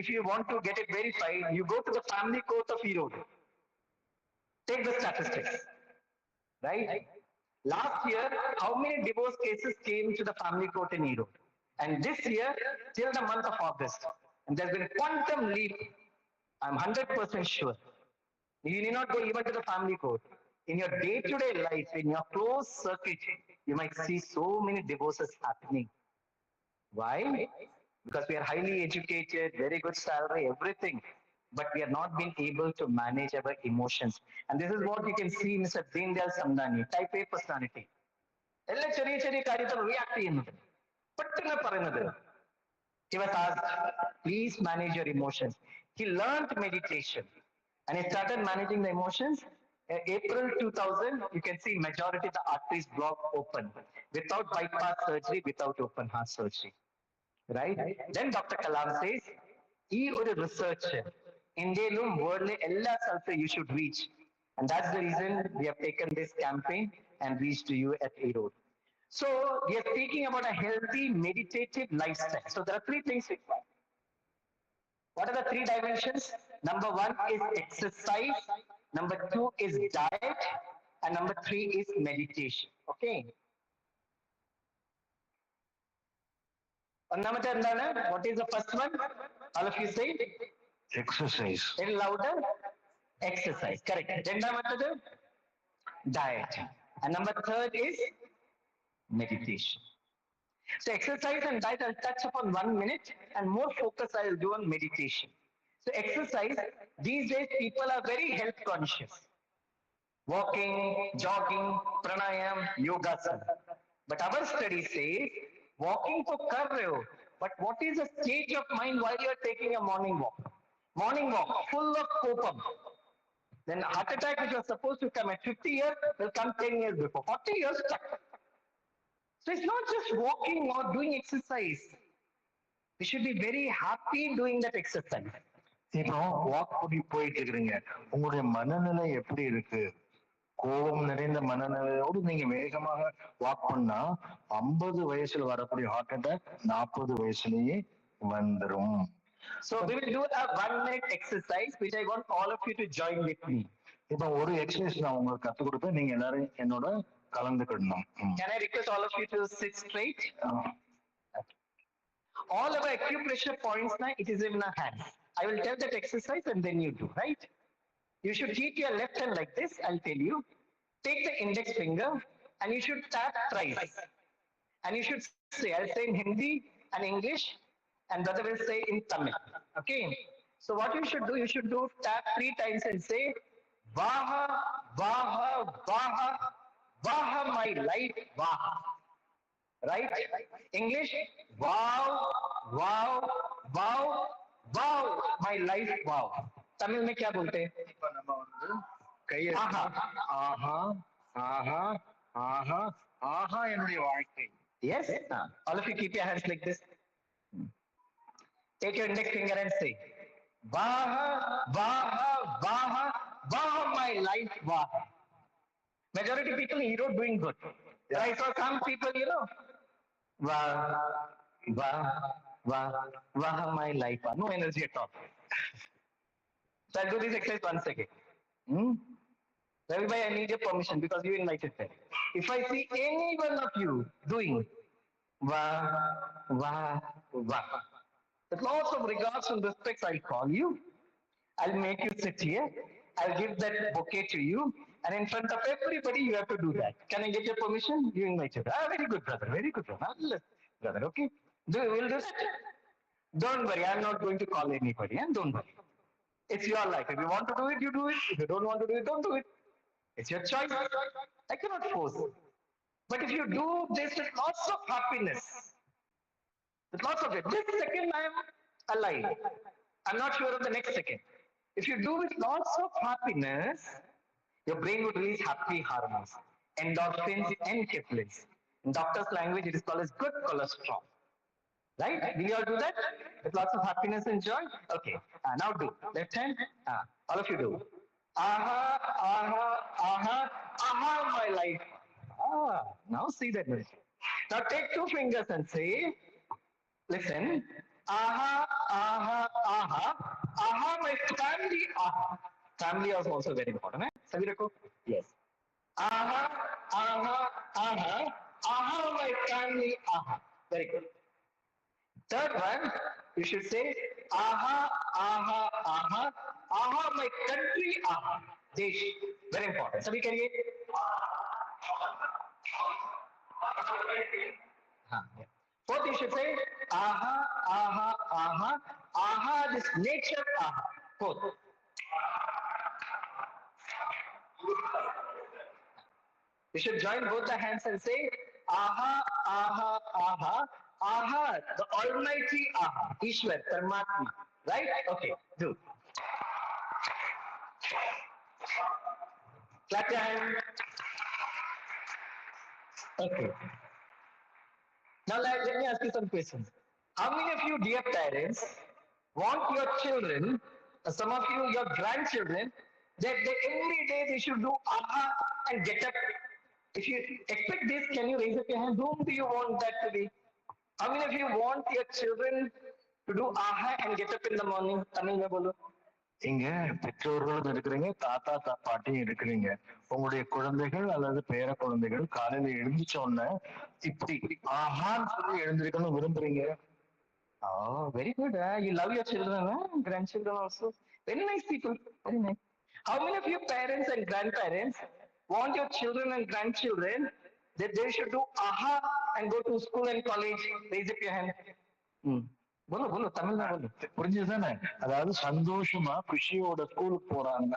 if you want to get it verified, you go to the family court of Erode. Take the statistics. Right? Last year, how many divorce cases came to the family court in Erode? And this year, till the month of August, and there's been quantum leap. I'm 100% sure. You need not go even to the family court. In your day-to-day life, in your close circuit, you might see so many divorces happening. Why? Because we are highly educated, very good salary, everything, but we are not being able to manage our emotions. And this is what you can see in Mr. Deendayal Samdani, type A personality. എല്ലാ ചെറിയ ചെറിയ കാര്യത്തിൽ react ചെയ്യുന്നത്, പെട്ടെന്ന് പറയുന്നത്. He was asked, please manage your emotions. He learned meditation and he started managing the emotions. April 2000, you can see majority of the arteries blocked open without bypass surgery, without open heart surgery. Right? Then Dr. Kalam says, he is a researcher. Indialum, worldly, ella salsa you should reach. And that's the reason we have taken this campaign and reached to you at Erode. So we are speaking about a healthy, meditative lifestyle. So there are three things required. What are the three dimensions? Number one is exercise. Number two is diet. And number three is meditation. Okay. What is the first one? All of you say? Exercise. A little louder. Exercise. Correct. Diet. And number third is meditation. So exercise and diet I'll touch upon 1 minute, and more focus I'll do on meditation. So exercise, these days people are very health conscious. Walking, jogging, pranayam, yoga. But our study says, walking to kar rahe ho, but what is the state of mind while you are taking a morning walk? Morning walk, full of copam. Then heart attack, which was supposed to come at 50 years, will come 10 years before. 40 years stuck. So it's not just walking or doing exercise. We should be very happy doing that exercise. இப்போ walk பண்ணி போயிட்டு இருக்கிறீங்க, உங்களுடைய மனநிலை எப்படி இருக்கு? கோபம் நிறைந்த மனநிலையோடு நீங்க வேகமாக வாக் பண்ணா 50 வயசுல வரக்கூடிய ஹார்ட் அட்டாக் 40 வயசுலயே வந்துரும். So we will do a 1-minute exercise which I want all of you to join with me. இப்போ ஒரு எக்ஸசைஸ் நான் உங்களுக்கு கத்து கொடுப்பேன், நீங்க எல்லாரும் என்னோட கலந்துக்கணும். Can I request all of you to sit straight? All our acupressure points now, it is in our hands. I will tell that exercise and then you do, right? You should keep your left hand like this, I'll tell you. Take the index finger and you should tap thrice. And you should say, I'll say in Hindi and English and brother will say in Tamil. Okay? So what you should do tap 3 times and say, Vaha, Vaha, Vaha, Vaha my life, Vaha. Right? English, wow, wow, wow, wow, my life, wow. Tamil में क्या बोलते हैं? கையை ஆஹா ஆஹா ஆஹா ஆஹா என்னுடைய வாழ்க்கை. Yes? All of you keep your hands like this. Take your index finger and say, Vaha, Vaha, Vaha, Vaha my life, Vaha. Majority people in Erode doing good. Yeah. I saw some people, Vaha, Vaha, Vaha, Vaha my life, no energy at all. So I'll do this exercise once again. Everybody, I need your permission because you invited them. If I see any one of you doing Vaha, Vaha, Vaha, with lots of regards and respects, I'll call you. I'll make you sit here. I'll give that bouquet to you. And in front of everybody, you have to do that. Can I get your permission? You invited. Very good, brother. Very good, brother. Okay? We'll do that. Don't worry. I'm not going to call anybody. Don't worry. It's your life. If you want to do it, you do it. If you don't want to do it, don't do it. It's your choice. I cannot force it. But if you do this with lots of happiness, with lots of it, this second I am alive. I'm not sure of the next second. If you do with lots of happiness, your brain would release happy hormones, endorphins and keflins. In doctor's language, it is called as good cholesterol. Right? Will you all do that? With lots of happiness and joy? Okay. Now do. Left hand. All of you do. Aha, aha, aha, aha, my life. Now see that. Now take 2 fingers and say, listen. Aha, aha, aha, aha, my family, aha. Family is also very important. Sabhi rakho? Yes. Aha, aha, aha, aha, my family, aha. Very good. Third one, you should say, aha, aha, aha, aha, my country, aha. Desh. Very important. Sabhi kariye. Fourth, you should say, aha, aha, aha, aha, this nature, aha. Fourth. You should join both the hands and say, aha, aha, aha, aha, the Almighty aha, Ishwar, Paramatma. Right? Okay, do. Clap your hand. Okay. Now let me ask you some questions. How many of you, dear parents, want your children, some of you, your grandchildren, that every day they should do aha and get up? If you expect this, can you raise up your hand? Whom do you want that to be? How many of you want your children to do aha and get up in the morning? Tamil mein bolo. இங்க பெற்றோர்களும் இருக்கிறீங்க, தாத்தா பாட்டியும் இருக்கிறீங்க. உங்களுடைய குழந்தைகள் அல்லது பேர குழந்தைகள் காலையில எழுந்திச்ச உடனே இப்படி ஆஹான்னு சொல்லி எழுந்திருக்கணும் விரும்புறீங்க? Oh, very good. You love your children, grandchildren also. Very nice people. Very nice. How many of you parents and grandparents want your children and grandchildren that they should do aha and go to school and college? Raise up your hand. Bolo, Tamil na bolo. புரிஞ்சுதானே? அதாவது சந்தோஷமா குஷியோட ஸ்கூலுக்கு போறாங்க.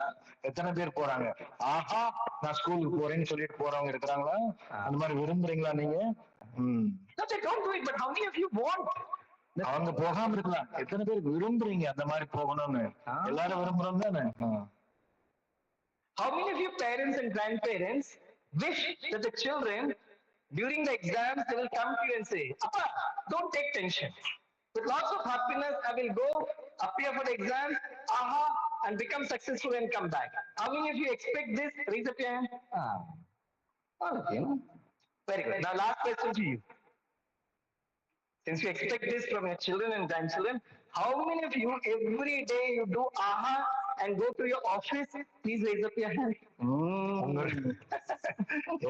எத்தனை பேர் போறாங்க? ஆஹா நான் ஸ்கூலுக்கு போறேன்னு சொல்லிட்டு போறவங்க இருக்கிறாங்களா? அந்த மாதிரி விரும்புறீங்களா நீங்க? No, they don't do it, but how many of you want? அவங்க போகாம இருக்கலாம். எத்தனை பேர் விரும்புறீங்க அந்த மாதிரி போகணும்னு? எல்லாரும் விரும்புறோம் தானே? How many of you parents and grandparents wish that the children during the exams they will come to you and say, Appa, don't take tension. With lots of happiness, I will go appear for the exams, aha, and become successful and come back. How many of you expect this? Raise up your hand. All of you. Very good. Now, last question to you. Since you expect this from your children and grandchildren, how many of you every day you do aha and go to your office? Please raise up your hand.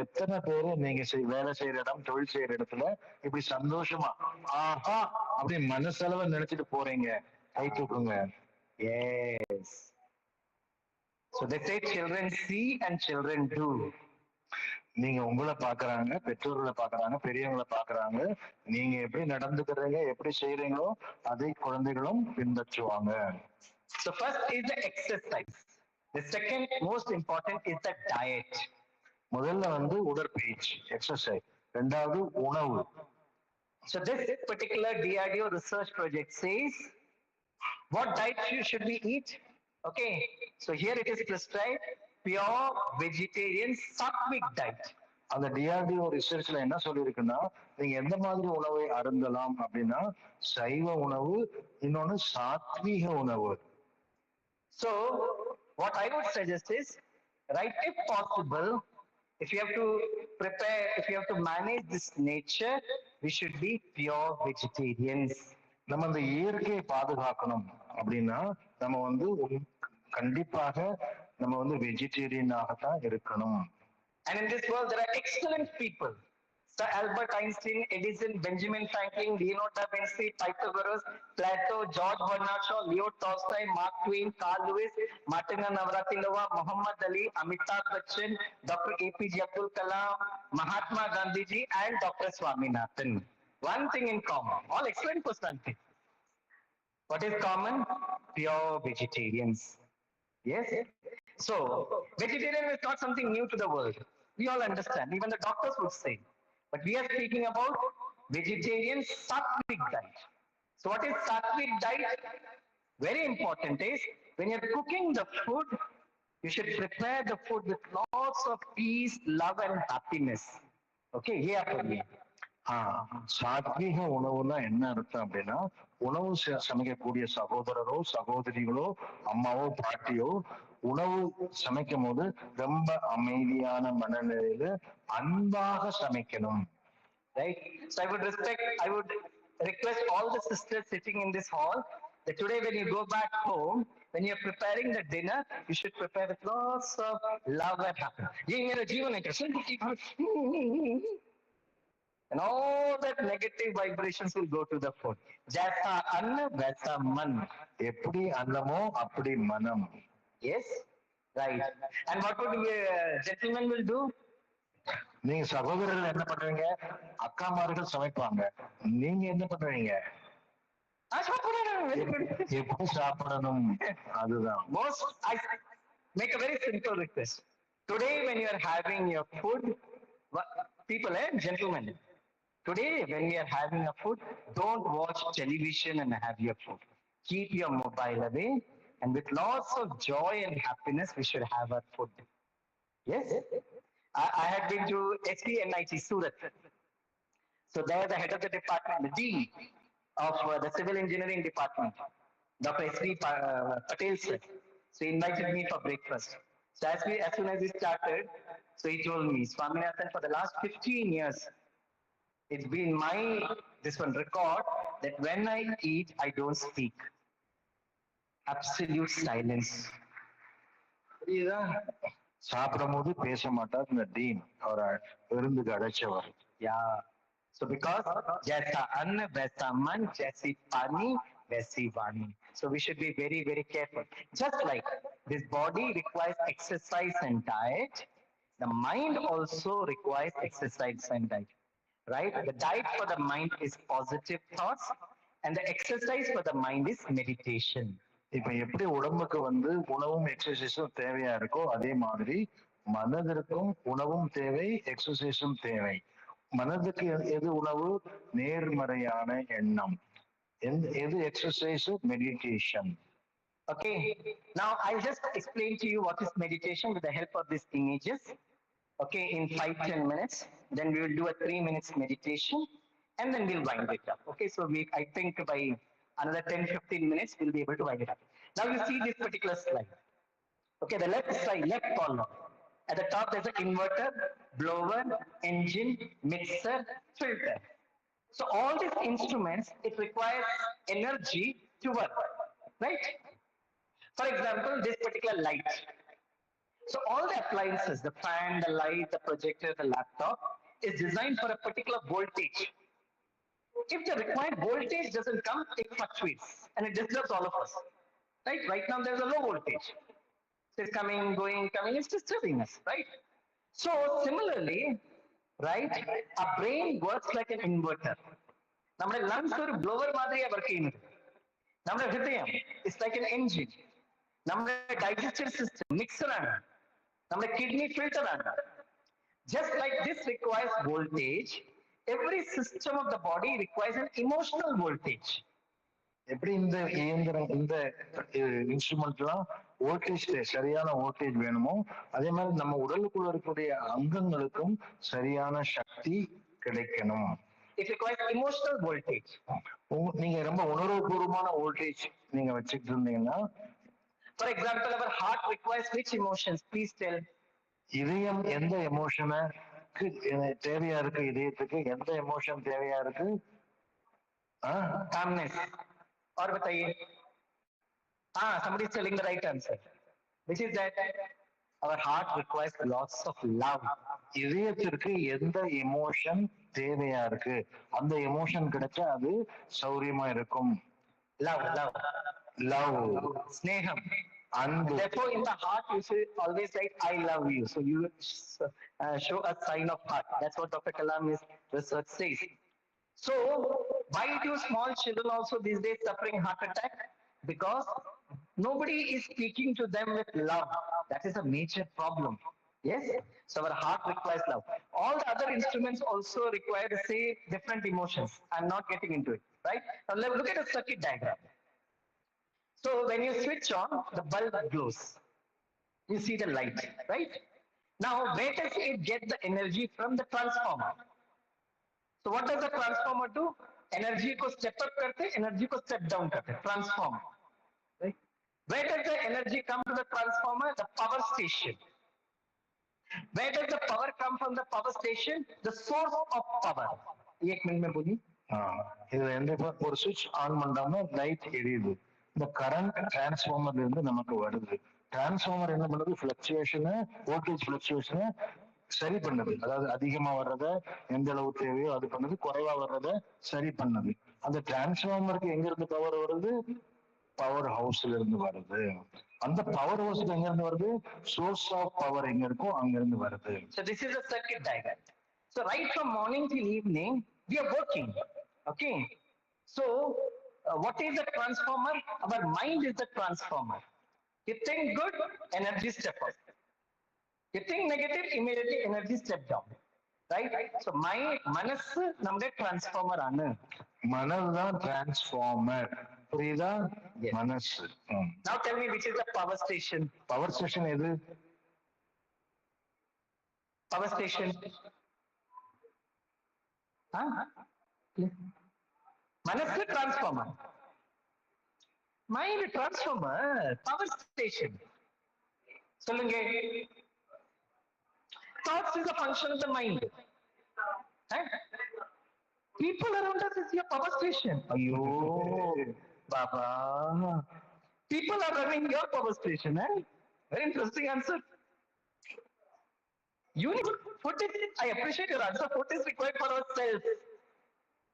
எத்தனை பேரு நீங்க வேலை செய்யற இடம், தொழில் செய்யற இடத்துல இப்படி சந்தோஷமா ஆஹா அப்படி மனசளவு நினைச்சிட்டு போறீங்க? கை தூக்குங்க. Yes. So they say children see and children do. நீங்க உங்களை பாக்குறாங்க, பெற்றோர்களை பாக்குறாங்க, பெரியவங்களை பாக்குறாங்க. நீங்க எப்படி நடந்துக்கிறீங்க, எப்படி செய்யறீங்களோ அதை குழந்தைகளும் பின்பற்றுவாங்க. So first is the exercise. The second most important is the diet. முதல்ல உடற்பயிற்சி, எக்ஸசைஸ். ரெண்டாவது உணவு. So this particular DRDO research project says what diet should we eat? Okay, so here it is prescribed pure vegetarian sattvic diet. அந்த DRDO ரிசர்ச்ல என்ன சொல்லியிருக்குன்னா, நீங்க எந்த மாதிரி உணவை அருந்தலாம் அப்படின்னா, சைவ உணவு, இன்னொன்னு சாத்வீக உணவு. So what I would suggest is, right, if possible, if you have to prepare, if you have to manage this nature, we should be pure vegetarians. நம்ம இந்த இயற்கையை பாதுகாக்கணும் அப்படின்னா நம்ம கண்டிப்பாக நம்ம வெஜிடேரியனாகத்தான் இருக்கணும். And in this world there are excellent people. Sir Albert Einstein, Edison, Benjamin Franklin, Leonardo da Vinci, Pythagoras, Plato, George Bernard Shaw, Leo Tolstoy, Mark Twain, Carl Lewis, Martina Navratilova, Muhammad Ali, Amitabh Bachchan, Dr. APJ Abdul Kalam, Mahatma Gandhi ji, and Dr. Swaminathan. One thing in common, all excellent personalities. What is common? Pure vegetarians. Yes? So, vegetarian is not something new to the world. We all understand. Even the doctors would say. But we are speaking about vegetarian sattvic diet. So, what is sattvic diet? Very important is, when you're cooking the food, you should prepare the food with lots of peace, love and happiness. Okay, here for me. சாத்வீக உணவுன்னா என்ன அர்த்தம் அப்படின்னா, உணவு சமைக்கக்கூடிய சகோதரரோ சகோதரிகளோ அம்மாவோ பாட்டியோ உணவு சமைக்கும் போது ரொம்ப அமைதியான மனநிலையில அன்பாக சமைக்கணும். Right? So I would request all the sisters sitting in this hall that today when you go back home, when you're preparing the dinner, you should prepare with lots of love and happiness. And all that negative vibrations will go to the food. Jaisa anna, vaisa man. எப்படி அன்னமோ அப்படி மனம். Yes? Right. And what would gentlemen will do? நீங்க சகோதரர்கள் என்ன பண்ணுவீங்க? அக்காமார்கள் சமைப்பாங்க. நீங்க என்ன பண்ணுவீங்க? எப்படி சாப்பிடணும்? அதுதான். I make a very simple request. Today when you are having your food, people, gentlemen, today when we are having a food, don't watch television and have your food. Keep your mobile away, and with lots of joy and happiness, we should have our food. Yes? I had been to SPNIT Surat. So there the head of the department, the dean of the civil engineering department, Dr. S.V. Patel sir. So he invited me for breakfast. So as soon as we started, so he told me, Swaminathan, for the last 15 years, it's been my record that when I eat, I don't speak. Absolute silence. சாப்பிடும் போது பேச மாட்டார் இந்த dean, அவரை விருந்துக்கு அழைச்சவர். Yeah. So because jaisa anna vaisa man, jaisi pani vaisi vani. So we should be very, very careful. Just like this body requires exercise and diet, the mind also requires exercise and diet. Right? The diet for the mind is positive thoughts, and the exercise for the mind is meditation. இப்ப எப்படி உடம்புக்கு உணவும் எக்ஸசைஸும் தேவையா இருக்கோ, அதே மாதிரி மனதிற்கும் உணவும் தேவை, எக்ஸசைஸும் தேவை. மனதுக்கு எது உணவு? நேர்மறையான எண்ணம். எது exercise? Meditation. Okay, now I'll just explain to you what is meditation with the help of these images. Okay, in 5-10 minutes. Then we will do a 3 minutes meditation and then we'll wind it up. Okay, so I think by another 10-15 minutes, we'll be able to wind it up. Now you see this particular slide. Okay, the left side, left column. At the top, there's an inverter, blower, engine, mixer, filter. So all these instruments, it requires energy to work, right? For example, this particular light. So all the appliances, the fan, the light, the projector, the laptop, is designed for a particular voltage. If the required voltage doesn't come, it fluctuates and it disturbs all of us. Right now there's a low voltage. So it's coming, going, coming, it's disturbing us, right? So similarly, right, our brain works like an inverter. നമ്മുടെ lungs ഒരു blower മാതിരിയാ work ചെയ്യുന്നത്. നമ്മുടെ ഹൃദയം is like an engine. നമ്മുടെ digestive system mixer ആണ്. നമ്മുടെ kidney filter ആണ്. Just like this requires voltage, every system of the body requires an emotional voltage. எப்படி இந்த இயந்திரம் இந்த இன்ஸ்ட்ருமெண்ட்லாம் வோல்டேஜ் சரியான வோல்டேஜ் வேணுமோ அதே மாதிரி நம்ம உடலுக்குள்ள இருக்கக்கூடிய அங்கங்களுக்கும் சரியான சக்தி கிடைக்கணும். It requires emotional voltage. நீங்க ரொம்ப உணர்வுபூர்வமான வோல்டேஜ் நீங்க வச்சுட்டு இருந்தீங்கன்னா, for example, our heart requires which emotions? Please tell. இதயம் எந்த எமோஷனுக்கு தேவையா இருக்கு? இதயத்துக்கு எந்த எமோஷன் தேவையா இருக்கு? Calmness. और बताइए. Somebody is telling the right answer. Which is that our heart requires lots of love. இதயத்திற்கு எந்த எமோஷன் தேவையா இருக்கு? அந்த எமோஷன் கிடைச்சா அது சௌரியமா இருக்கும். Love, love, love, sneham. And therefore, in the heart, you should always write "I love you." So you show a sign of heart. That's what Dr. Kalam's research says. So why do small children also these days suffering heart attack? Because nobody is speaking to them with love. That is a major problem. Yes. So our heart requires love. All the other instruments also require, say, different emotions. I'm not getting into it, right? Now look at a circuit diagram. So when you switch on, the bulb glows. You see the light, right? Now, where does it get the energy from? The transformer. So what does the transformer do? Energy ko step up karte, energy ko step down karte. Transformer. Right? Where does the energy come to the transformer? The power station. Where does the power come from? The power station? The source of power. एक minute में बोलिए. இது எந்த ஒரு சுவிட்ச் on பண்ணாம light எரியுது. இந்த கரண்ட் டிரான்ஸ்ஃபார்மர்ல இருந்து நமக்கு வருது. டிரான்ஸ்ஃபார்மர் என்ன பண்ணுது? பிளக்சுவேஷன், வோல்டேஜ் பிளக்சுவேஷன் சரி பண்ணுது. அதாவது அதிகமா வர்றத எந்த அளவு தேவையோ அது பண்ணுது, குறைவா வர்றத சரி பண்ணுது. அந்த டிரான்ஸ்ஃபார்மருக்கு எங்க இருந்து பவர் வருது? பவர் ஹவுஸ்ல இருந்து வருது. அந்த பவர் ஹவுஸ்ல எங்க இருந்து வருது? சோர்ஸ் ஆஃப் பவர் எங்க இருக்கோ அங்க இருந்து வருது. So this is a circuit diagram. So right from morning till evening we are working. Okay. So what is the transformer? Our mind is the transformer. You think good, energy step up. You think negative, immediately energy step down. Right? So my manassu nammude transformer aanu. மனதுதான் transformer. புரியுதா? மனசு. Now tell me which is the power station? Power station எது? Power station. Manassu transformer. Mind transformer. Power station. சொல்லுங்க. Thoughts is a function of the mind. People around us is your power station. ஐயோ Baba. People are running your power station. Very interesting answer. You need food is, I appreciate your answer. Food is required for ourselves.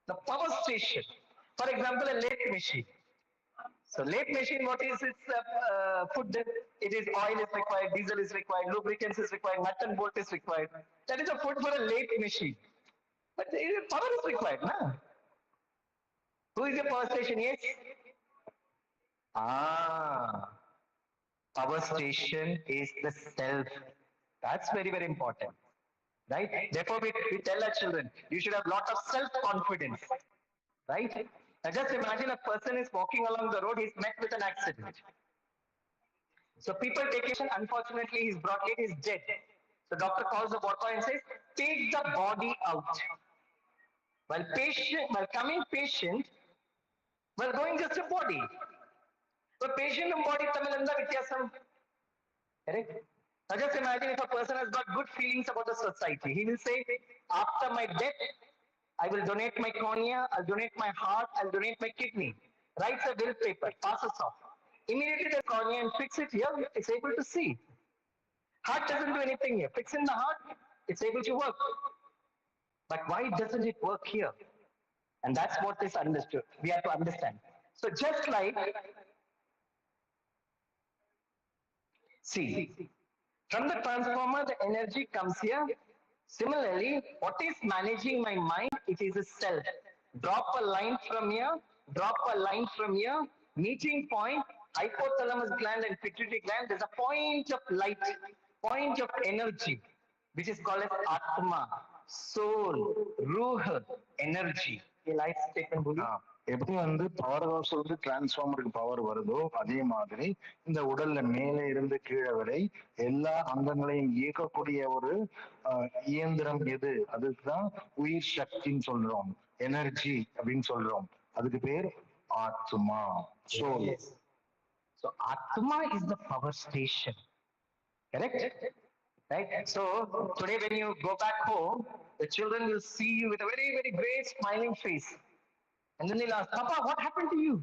The power station. For example, a lathe machine. So lathe machine, what is its food? It is oil is required, diesel is required, lubricants is required, nut and bolt is required. That is a food for a lathe machine. But power is required, na? Who is the power station? Yes. Power station is the self. That's very, very important. Right? Therefore, we tell our children, you should have a lot of self-confidence. Right? Now just imagine a person is walking along the road, he's met with an accident. So people take it, unfortunately, he's brought it, he's dead. So doctor calls the water and says, take the body out. While coming patient, while going just a body. But patient and body tamil enda vyathyasam. Correct? Now just imagine if a person has got good feelings about the society. He will say, after my death, I will donate my cornea, I'll donate my heart, I'll donate my kidney. Writes a will paper, passes off. Immediately the cornea and fix it here, it's able to see. Heart doesn't do anything here. Fix in the heart, it's able to work. But why doesn't it work here? And that's what is understood. We have to understand. So just like, see, from the transformer, the energy comes here. Similarly, what is managing my mind? It is a self. Drop a line from here, drop a line from here, meeting point, hypothalamus gland and pituitary gland, there's a point of light, point of energy, which is called as Atma, soul, Ruh, energy. A life statement, Budi. எப்படி வந்து power house வந்து டிரான்ஸ்ஃபார்மருக்கு power வருதோ அதே மாதிரி இந்த உடல்ல மேலே இருந்து கீழே வரை எல்லா அங்கங்களையும் இயக்கக்கூடிய ஒரு இயந்திரம் எது? அதுதான் உயிர் சக்தின்னு சொல்றோம், எனர்ஜி அப்படின்னு சொல்றோம். அதுக்கு பேர் ஆத்மா, soul. So Atma is the power station. Correct? Right? So today when you go back home, the children will see you with a very, very great smiling face. And then they'll ask, Papa, what happened to you?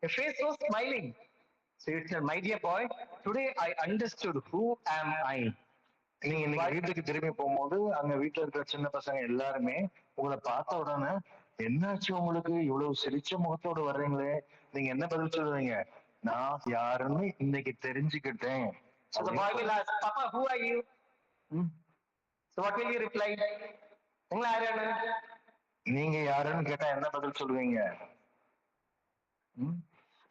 Your face was smiling. So you tell, my dear boy, today I understood who am I. நீங்க இன்னைக்கு வீட்டுக்கு திரும்பி போகும்போது அங்க வீட்டுல இருக்கிற சின்ன பசங்க எல்லாருமே உங்களை பார்த்த உடனே என்னாச்சு உங்களுக்கு இவ்வளவு சிரிச்ச முகத்தோடு வர்றீங்களே, நீங்க என்ன பதில் சொல்லுவீங்க? நான் யாருன்னு இன்னைக்கு தெரிஞ்சுக்கிட்டேன். So the boy will ask, Papa, who are you? So what will you reply? நீங்க யாருன்னு கேட்டா என்ன பதில் சொல்லுவீங்க?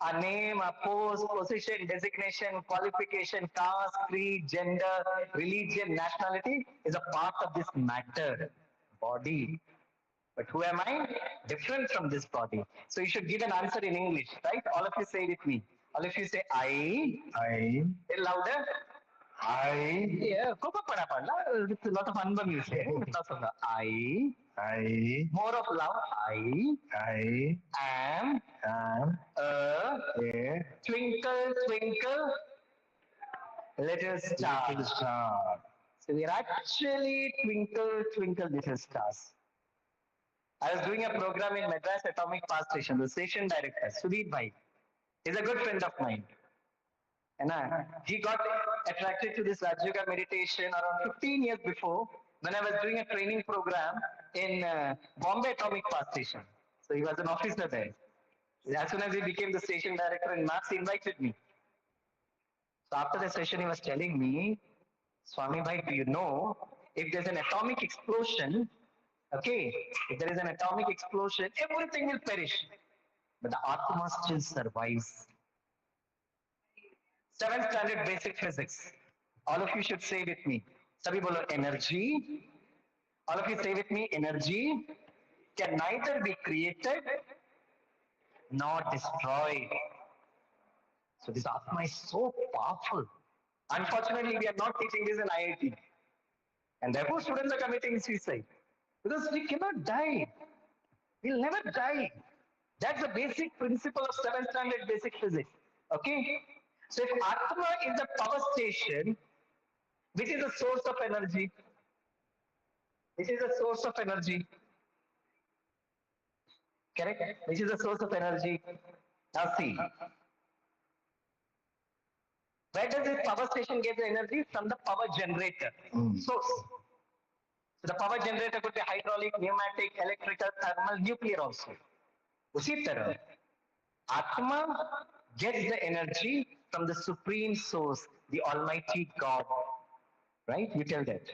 A name, a post, position, designation, qualification, caste, creed, gender, religion, nationality is a part of this matter, body. But who am I? Different from this body. So you should give an answer in English, right? All of you say it with me. All of you say I. A louder. Yeah, with a lot of anbam you say. I. More of love. I am a twinkle, twinkle, little star. So we are actually twinkle, twinkle, little stars. I was doing a program in Madras Atomic Power Station. The station director, Sudhir Bhai, is a good friend of mine. And he got attracted to this Rajyoga meditation around 15 years before when I was doing a training program in Bombay Atomic Power Station. So he was an officer there. As soon as he became the station director in Maths, he invited me. So after the session, he was telling me, Swami Bhai, do you know, if there's an atomic explosion, okay, if there is an atomic explosion, everything will perish. But the Atma still survives. 7th standard basic physics. All of you should say with me. Sabhi bolo energy. All of you say with me, energy can neither be created nor destroyed. So this Atma is so powerful. Unfortunately, we are not teaching this in IIT. And therefore students are committing suicide. Because we cannot die. We'll never die. That's the basic principle of 7th standard basic physics. Okay? So if Atma is the power station, which is the source of energy? Which is the source of energy? Correct? Which is the source of energy? Now see. Where does this power station get the energy? From the power generator. Source. So the power generator could be hydraulic, pneumatic, electrical, thermal, nuclear also. उसी तरह Atma gets the energy from the supreme source, the Almighty God. Right? You tell that.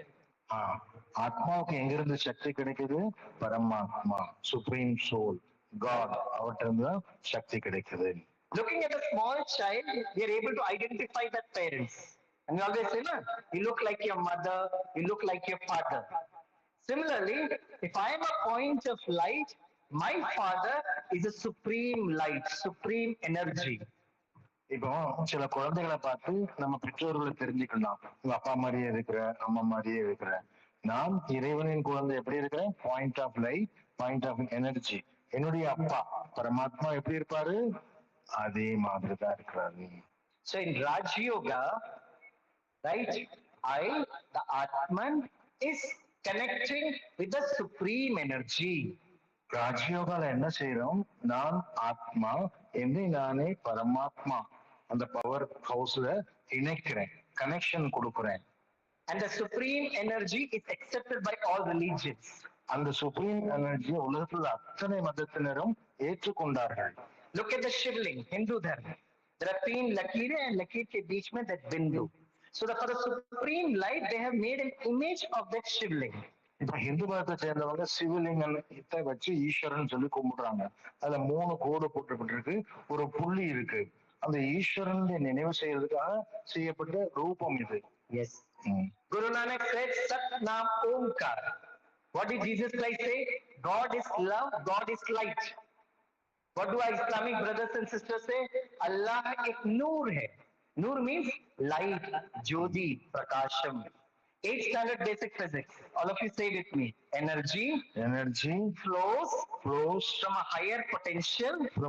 ஆத்மாவுக்கு எங்கிருந்து சக்தி கிடைக்குது? பரமாத்மா, supreme soul, God, அவர்கிட்ட இருந்து தான் சக்தி கிடைக்குது. Looking at a small child, we are able to identify the parents. And we always say, no, you look like your mother, you look like your father. Similarly, if I am a point of light, my father is a supreme light, supreme energy. இப்போ சில குழந்தைகளை பார்த்து நம்ம பெற்றோர்களை தெரிஞ்சுக்கலாம். உங்க அப்பா மாதிரியே இருக்கிற, அம்மா மாதிரியே இருக்கிற. நான் இறைவனின் குழந்தை எப்படி இருக்கிறேன்? Point of light, point of energy. என்னுடைய அப்பா பரமாத்மா எப்படி இருப்பாரு? அதே மாதிரி தான் இருக்கிறாரு. So in Raj Yoga, right, the Atman, is connecting with the supreme energy. ராஜயோகால என்ன செய்யறோம்? நான் ஆத்மா, என்னை நானே பரமாத்மா அந்த பவர் ஹவுஸ்ல இணைக்கிறேன், கனெக்ஷன் கொடுக்கிறேன். And the supreme energy is accepted by all religions. அந்த சுப்ரீம் எனர்ஜி உலகத்துல அத்தனை மதத்தினரும் ஏற்றுக்கொண்டார்கள். Look at the Shivling, Hindu dharma. There are 3 lakeer and lakeer ke beech mein that bindu. So for the supreme light, they have made an image of that Shivling. இப்ப ஹிந்து மதத்தை சேர்ந்தவங்க சிவலிங்கத்தை வச்சு ஈஸ்வரன் சொல்லி கும்பிடுறாங்க. அதுல 3 கோடு போட்டுப்பட்டிருக்கு, ஒரு புள்ளி இருக்கு. அந்த ஈஸ்வரன் நினைவு செய்யறதுக்காக செய்யப்பட்ட ரூபம் இது. Yes. Guru Nanak said, Sat Nam Omkar. What did Jesus Christ say? God is love, God is light. What do our Islamic brothers and sisters say? Allah ek noor hai. Noor means light, jyoti, prakasham. 8th standard basic physics. All of you say with me. Energy flows from a higher potential to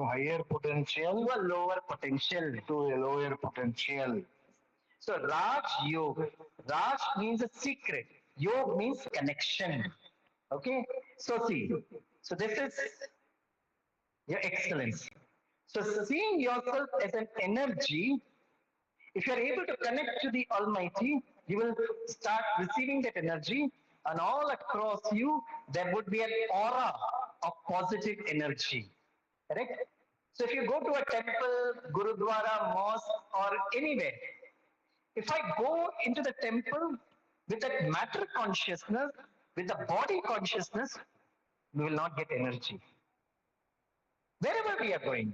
a lower potential. So Raj Yoga. Raj means a secret. Yoga means connection. Okay. So see. So this is your excellence. So seeing yourself as an energy, if you are able to connect to the Almighty, you will start receiving that energy, and all across you there would be an aura of positive energy. Correct? So if you go to a temple, Gurudwara, mosque, or anywhere, if I go into the temple with that matter consciousness, with the body consciousness, we will not get energy. Wherever we are going,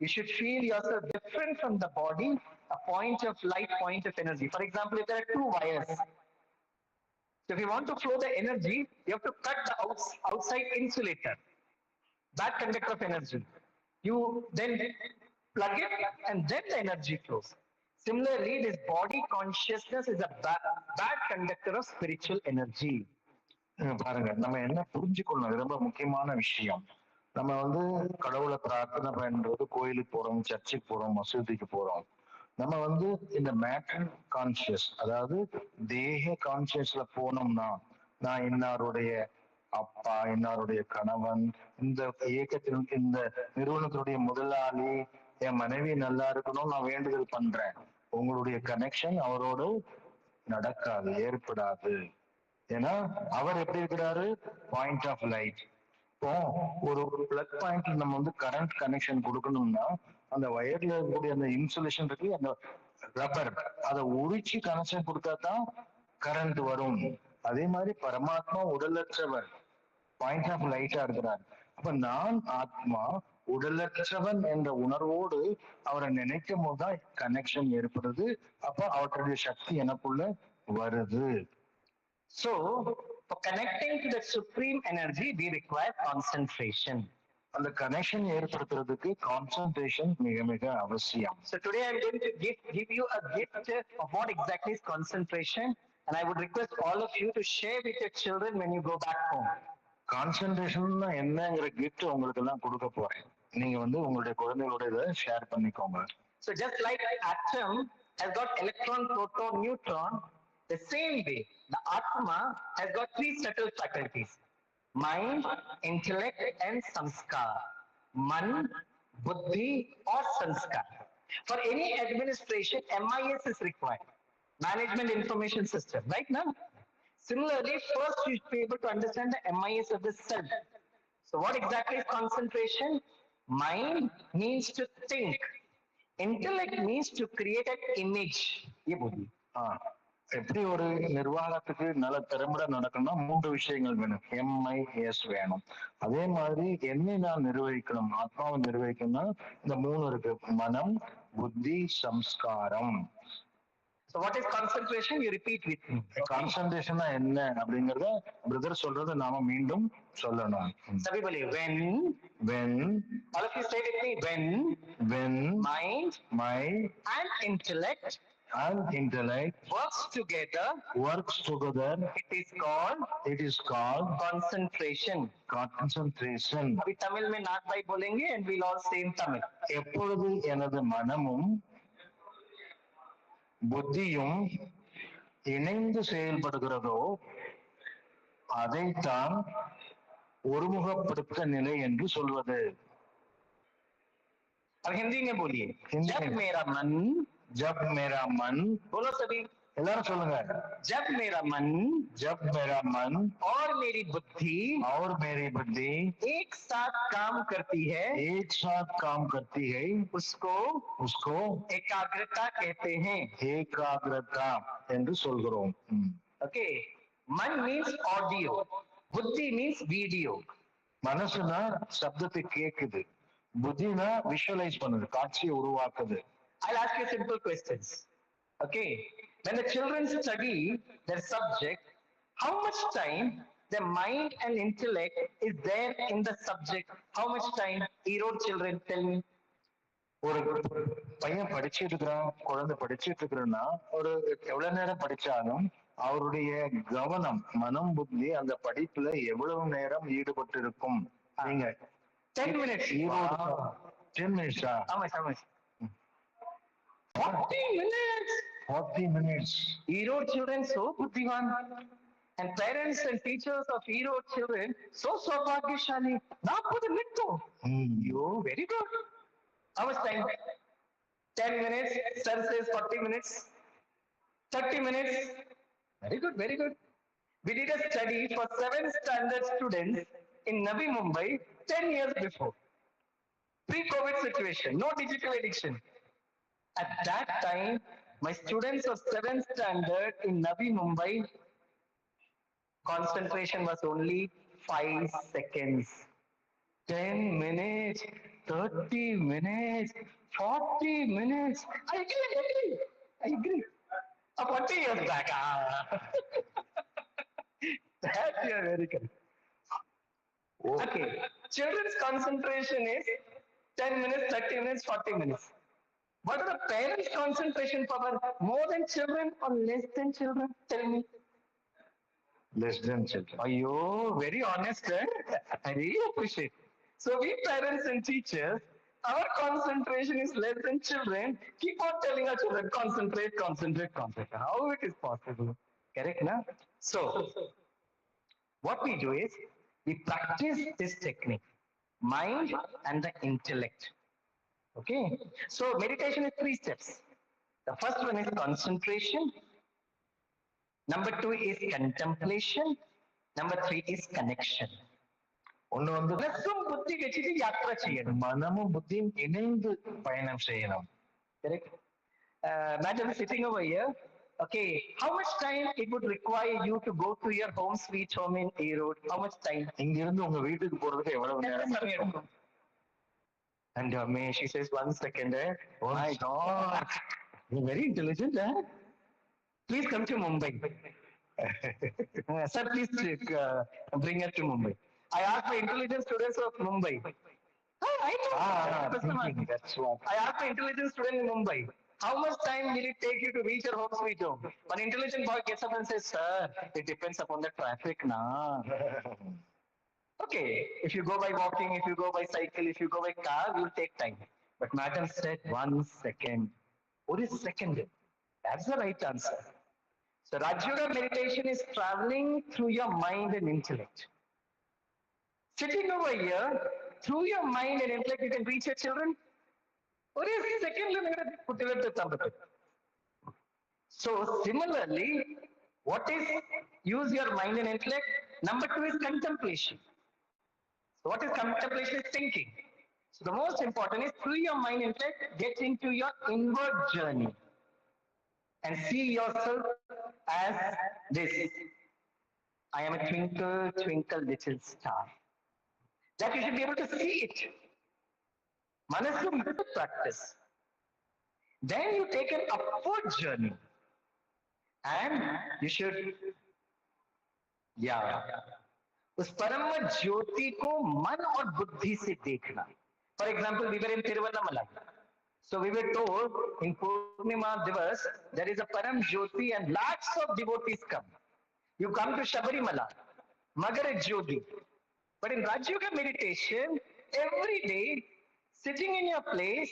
you should feel yourself different from the body, a point of light, point of energy. For example, if there are 2 wires, so if you want to flow the energy, you have to cut the outside insulator, that conductor of energy. You then plug it and then the energy flows. Similarly, this body consciousness is a bad conductor of spiritual energy. பாருங்க, நம்ம என்ன புரிஞ்சுக்கணும், ரொம்ப முக்கியமான விஷயம். நம்ம கடவுளை பிரார்த்தனை பண்றது, கோயிலுக்கு போறோம், சர்ச்சுக்கு போறோம், மசூதிக்கு போறோம். நம்ம இந்த மேட்டர் கான்சியஸ், அதாவது தேக கான்சியஸ்ல போனோம்னா, நான் இன்னாருடைய அப்பா, இன்னாருடைய கணவன், இந்த இயக்கத்தின் இந்த நிறுவனத்தினுடைய முதலாளி, என் மனைவி நல்லா இருக்கணும் நான் வேண்டுதல் பண்றேன். உங்களுடைய கனெக்ஷன் அவரோடு நடக்காது, ஏற்படாது. ஏன்னா அவர் எப்படி இருக்கிறாரு? Point of light. இப்போ ஒரு பிளக் பாயிண்ட்ல நம்ம கரண்ட் கனெக்ஷன் கொடுக்கணும்னா, அந்த வயர்ல இருக்கக்கூடிய அந்த இன்சுலேஷன் இருக்கு, அந்த ரப்பர், அதை உரிச்சு கனெக்ஷன் கொடுத்தா தான் கரண்ட் வரும். அதே மாதிரி பரமாத்மா உடலற்றவர், பாயிண்ட் ஆஃப் லைட்டா இருக்கிறார். அப்ப நான் ஆத்மா உடலற்றவன் என்ற உணர்வோடு அவரை நினைக்கும் போதுதான் கனெக்ஷன் ஏற்படுது. அப்ப அவருடைய சக்தி எனக்குள்ள வருது. So, for connecting to the supreme energy, we require concentration. அந்த கனெக்ஷன் ஏற்படுத்துறதுக்கு கான்சென்ட்ரேஷன் மிக மிக அவசியம். So today I am going to give you a gift of what exactly is concentration, and I would request all of you to share with your children when you go back home. Concentration என்னங்கிற gift உங்களுக்கு எல்லாம் கொடுக்க போறேன். நீங்க உங்களுடைய குழந்தைகளோட இதை share பண்ணிக்கோங்க. So just like atom has got electron, proton, neutron, the same way the Atma has got 3 subtle faculties: mind, intellect, and samskar. Man, buddhi, or sanskar. For any administration, MIS is required. Management Information System, right now? Similarly, first you should be able to understand the MIS of the self. So what exactly is concentration? Mind means to think. Intellect means to create an image. Ye buddhi. எப்படி ஒரு நிர்வாகத்துக்கு நல்ல திறம்பட நடக்கணும்னா 3 விஷயங்கள் வேணும். MIS வேணும். அதே மாதிரி என்னை நான் நிர்வகிக்கணும், ஆத்மாவை நிர்வகிக்கணும்னா இந்த 3 இருக்கு: மனம், புத்தி, சம்ஸ்காரம். So So what is concentration? You repeat with me. Concentration என்ன அப்படிங்கறத பிரதர் சொல்றத நாம மீண்டும் சொல்லணும். सभी बोलिए when when all of you say with me when mind and intellect works together it is called concentration. अभी तमिल में नाथ भाई बोलेंगे and we'll all say in Tamil. எப்பொழுது எனது மனமும் புத்தியும் இணைந்து செயல்படுகிறதோ அதைத்தான் ஒருமுகப்படுத்த நிலை என்று சொல்வது. अब हिंदी में बोलिए जब मेरा मन बोलो सभी எல்லாரும் சொல்லுங்க. जब मेरा मन और मेरी बुद्धि एक साथ काम करती है उसको एकाग्रता कहते हैं. ஏகாகிரதா என்று சொல்கிறோம். Okay, मन means audio, बुद्धि means video. மனசுனா சப்தத்தை கேக்குது, புத்தினா விஷுவலைஸ் பண்ணுது, காட்சியை உருவாக்குது. I'll ask you simple questions. Okay, when the children study their subject, how much time their mind and intellect is there in the subject? How much time? Erode children, tell me. ஒரு பையன் படிச்சிட்டு இருக்கிறான், குழந்தை படிச்சிட்டு இருக்கிறன்னா ஒரு எவ்வளவு நேரம் படிச்சாலும் அவருடைய கவனம், மனம், புத்தி அந்த படிப்புல எவ்வளவு நேரம் ஈடுபட்டு இருக்கும்? நீங்க 10 minutes. 10 minutes. How much? 40 minutes. 40 minutes. Erode children so buddhiman, and parents and teachers of Erode children so saubhagyashali. 40 minutes. You very good. How much time? 10 minutes. Sir says 40 minutes. 30 minutes. Very good, very good. We did a study for 7th standard students in Navi Mumbai 10 years before. Pre-COVID situation, no digital addiction. At that time, my students of 7th standard in Navi Mumbai, concentration was only 5 seconds. 10 minutes, 30 minutes, 40 minutes. I agree. 40 years back. That you are very correct. Okay. Children's concentration is 10 minutes, 30 minutes, 40 minutes. What are the parents' concentration power? More than children or less than children? Tell me. Less than children. Ayyo, very honest. I really appreciate. So we parents and teachers, our concentration is less than children. Keep on telling our children, concentrate. How it is possible? Correct, na? So, what we do is, we practice this technique, mind and the intellect. Okay? So, meditation is 3 steps. The first one is concentration. Number 2 is contemplation. Number 3 is connection. ஒண்ணு வந்து மனமும் புத்தியும் இணைந்து பயணம் செய்யணும். Correct? Madam sitting over here, okay, how much time it would require you to go to your home sweet home in Erode? How much time? இங்க இருந்து உங்க வீட்டுக்கு போறதுக்கு எவ்வளவு நேரம்? And May, she says 1 second. Oh my God, you're very intelligent. Please come to Mumbai. Sir, please bring her to Mumbai. I asked the intelligent students of Mumbai. I know. That's what. I asked the intelligent student in Mumbai, how much time will it take you to reach your home sweet home? One intelligent boy gets up and says, sir, it depends upon the traffic, na. Okay, if you go by walking, if you go by cycle, if you go by car, you'll take time. But madam said 1 second. What is second? That's the right answer. So Rajyoga meditation is traveling through your mind and intellect. Sitting over here, through your mind and intellect, you can reach your children. What is second? So similarly, what is use your mind and intellect? Number 2 is contemplation. So what is contemplation? Is thinking. So the most important is through your mind and intellect, get into your inward journey and see yourself as this. I am a twinkle, twinkle little star. That you should be able to see it. Manasam practice. Then you take an upward journey. and you should, yeah, उस परम ज्योति को मन और बुद्धि से देखना. For example, we were in Tiruvannamalai. So we were told in Purnima Divas there is a Param Jyoti and lots of devotees come. You come to Shabarimala, Magar Jyoti. But in Rajyoga meditation, every day, sitting in your place,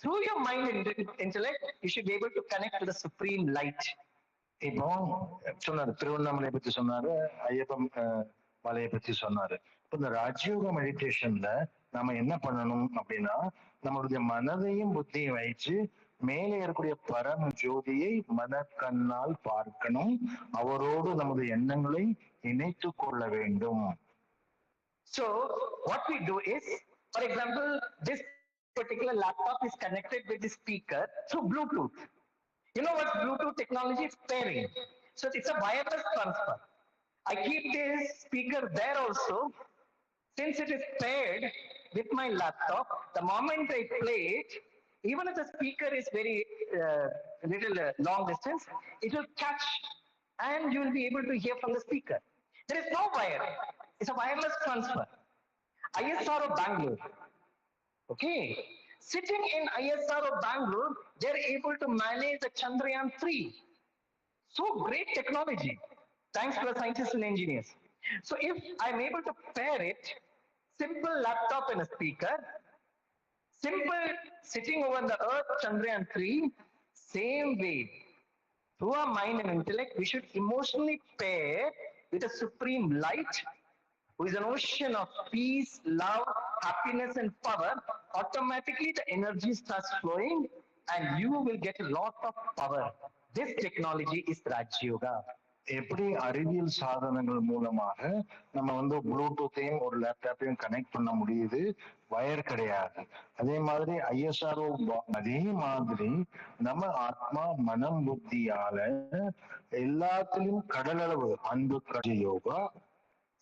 through your mind and intellect, you should be able to connect to the supreme light. இப்போ சொன்னாரு திருவண்ணாமலையை பத்தி சொன்னாரு, ஐயப்பன் மலையை பத்தி சொன்னாரு. இப்ப இந்த ராஜயோக மெடிடேஷன்ல நம்ம என்ன பண்ணணும் அப்படின்னா, நம்மளுடைய மனதையும் புத்தியும் வச்சு மேலே இருக்கக்கூடிய பரம் ஜோதியை மனக்கண்ணால் பார்க்கணும், அவரோடு நமது எண்ணங்களை இணைத்து கொள்ள வேண்டும். So what we do is, for example, this particular laptop is connected with the speaker through Bluetooth. You know what Bluetooth technology is? Pairing. So it's a wireless transfer. I keep this speaker there also. Since it is paired with my laptop, the moment I play it, even if the speaker is very long distance, it will catch and you will be able to hear from the speaker. There is no wire. It's a wireless transfer. ISRO Bangalore. Okay. Sitting in ISRO Bangalore, they're able to manage the Chandrayaan 3. So great technology, thanks to the scientists and engineers. So if I'm able to pair it, simple laptop and a speaker, simple sitting over the earth, Chandrayaan 3, same way. Through our mind and intellect, we should emotionally pair with a supreme light, who is an ocean of peace, love, happiness, and power. Automatically the energy starts flowing and you will get a lot of power. This technology is Raj Yoga. எப்படி அறிவியல் சாதனங்கள் மூலமாக நம்ம ப்ளூடூத்தையும் ஒரு லேப்டாப்பையும் connect பண்ண முடியுது, wire கிடையாது. அதே மாதிரி ஐஎஸ்ஆர்ஓ, அதே மாதிரி நம்ம ஆத்மா மனம் புத்தியால எல்லாத்திலும் கடலளவு அன்பு yoga.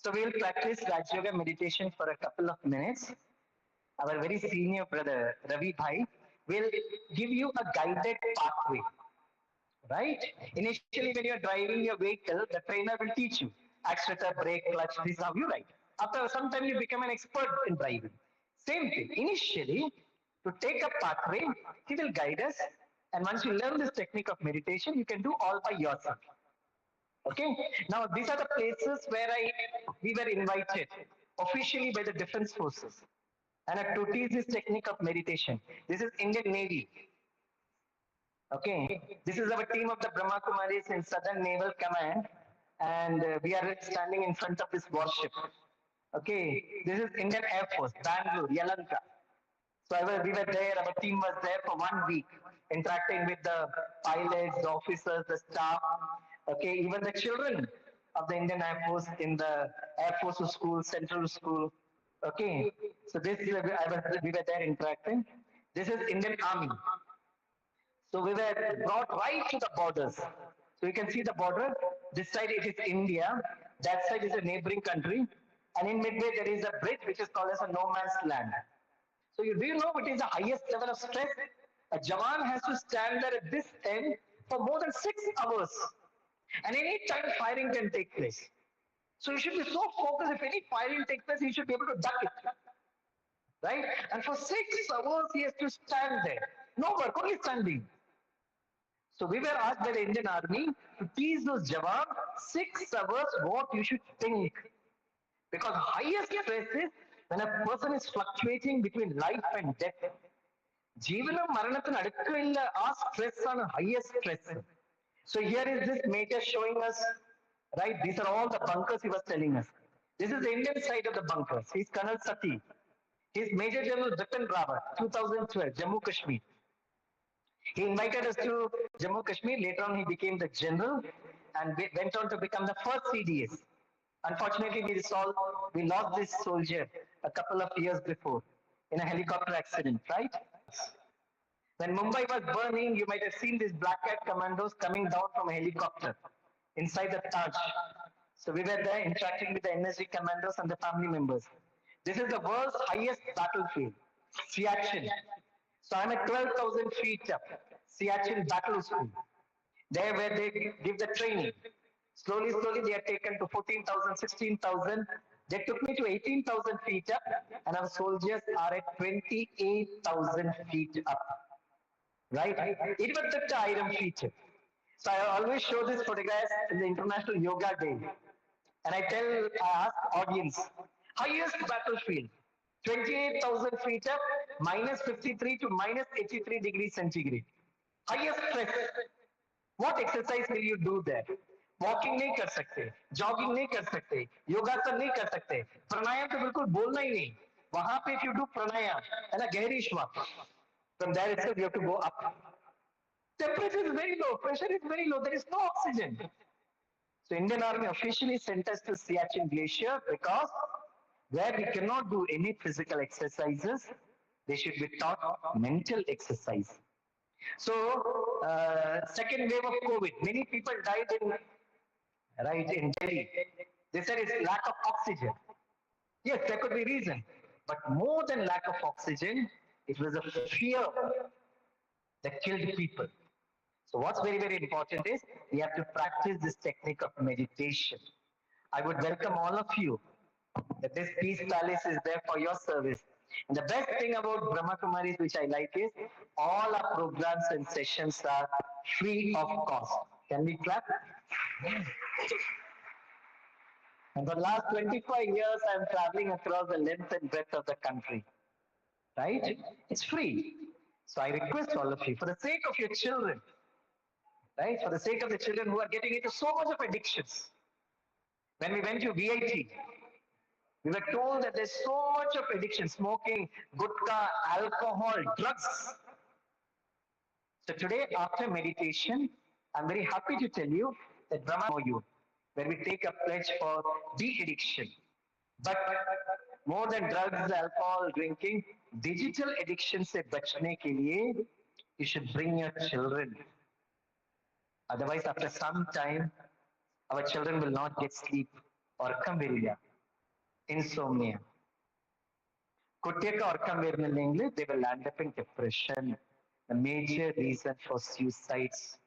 So we will practice Raj Yoga meditation for a couple of minutes. Our very senior brother Ravi Bhai will give you a guided pathway. Right? Initially, when you are driving your vehicle, the trainer will teach you accelerator, brake, clutch. This is how you ride. After some time, you become an expert in driving. Same thing. Initially, to take a pathway, he will guide us. And once you learn this technique of meditation, you can do all by yourself. Okay. Now, these are the places where we were invited officially by the defense forces, and to teach this technique of meditation. This is Indian Navy. Okay, this is our team of the Brahma Kumaris in Southern Naval Command, and we are standing in front of this warship. Okay, this is Indian Air Force, Bangalore, Yalanka. So we were there, our team was there for 1 week, interacting with the pilots, the officers, the staff, okay, even the children of the Indian Air Force in the Air Force School, Central School. Okay, so we were there interacting. This is Indian Army. So we were brought right to the borders. So you can see the border. This side it is India. That side is a neighboring country. And in midway there is a bridge which is called as a no man's land. So do you know what is the highest level of stress? A Jawan has to stand there at this end for more than 6 hours. And any time firing can take place. So you should be so focused. If any firing takes place, you should be able to duck it. Right? And for 6 hours he has to stand there. No work, only standing. So we were asked by the Indian Army to teach those Jawans 6 hours what you should think. Because highest stress is when a person is fluctuating between life and death. Jeevana Maranathana adukilla are stress on highest stress. So here is this major showing us, right? These are all the bunkers he was telling us. This is the Indian side of the bunkers. He's Colonel Sati. He's Major General Bipin Rawat, 2012, Jammu Kashmir. He invited us to Jammu Kashmir. Later on, he became the general and went on to become the first CDS. Unfortunately, we lost this soldier a couple of years before in a helicopter accident, right? When Mumbai was burning, you might have seen these black hat commandos coming down from a helicopter inside the Taj. So we were there interacting with the NSG commandos and the family members. This is the world's highest battlefield, Siachen. So I'm at 12,000 feet up, Siachen Battle School. There where they give the training. Slowly, slowly they are taken to 14,000, 16,000. They took me to 18,000 feet up, and our soldiers are at 28,000 feet up. Right? 28,000 feet. So I always show this photograph in the International Yoga Day. And I ask audience, highest battlefield, 28,000 feet up, minus 53 to minus 83 degrees centigrade. Highest stress. What exercise will you do there? Walking नहीं कर सकते, jogging नहीं कर सकते, योगासन नहीं कर सकते, प्राणायाम तो बिल्कुल बोलना ही नहीं. वहां पे if you do pranayam है ना, गहरी श्वास, from there itself you have to go up. Temperature is very low, pressure is very low, there is no oxygen. So Indian Army officially sent us to Siachen Glacier because where we cannot do any physical exercises, they should be taught mental exercise. So second wave of COVID, many people died in Delhi. They said it's lack of oxygen. Yes, there could be reason, but more than lack of oxygen, it was a fear that killed people. So what's very, very important is we have to practice this technique of meditation. I would welcome all of you that this Peace Palace is there for your service. And the best thing about Brahma Kumaris, which I like, is all our programs and sessions are free of cost. Can we clap? And for the last 25 years, I'm traveling across the length and breadth of the country. Right? It's free. So I request all of you, for the sake of your children, right? For the sake of the children who are getting into so much of addictions. When we went to VIT, we were told that there's so much of addiction, smoking, gutka, alcohol, drugs. So today, after meditation, I'm very happy to tell you that Brahma know you, where we take a pledge for de-addiction. But more than drugs, alcohol, drinking, digital addiction se bachne ke liye, you should bring your children. Otherwise, after some time, our children will not get sleep or kamvirya, insomnia. Kutyaka or kamvirya, they will land up in depression. The major reason for suicides,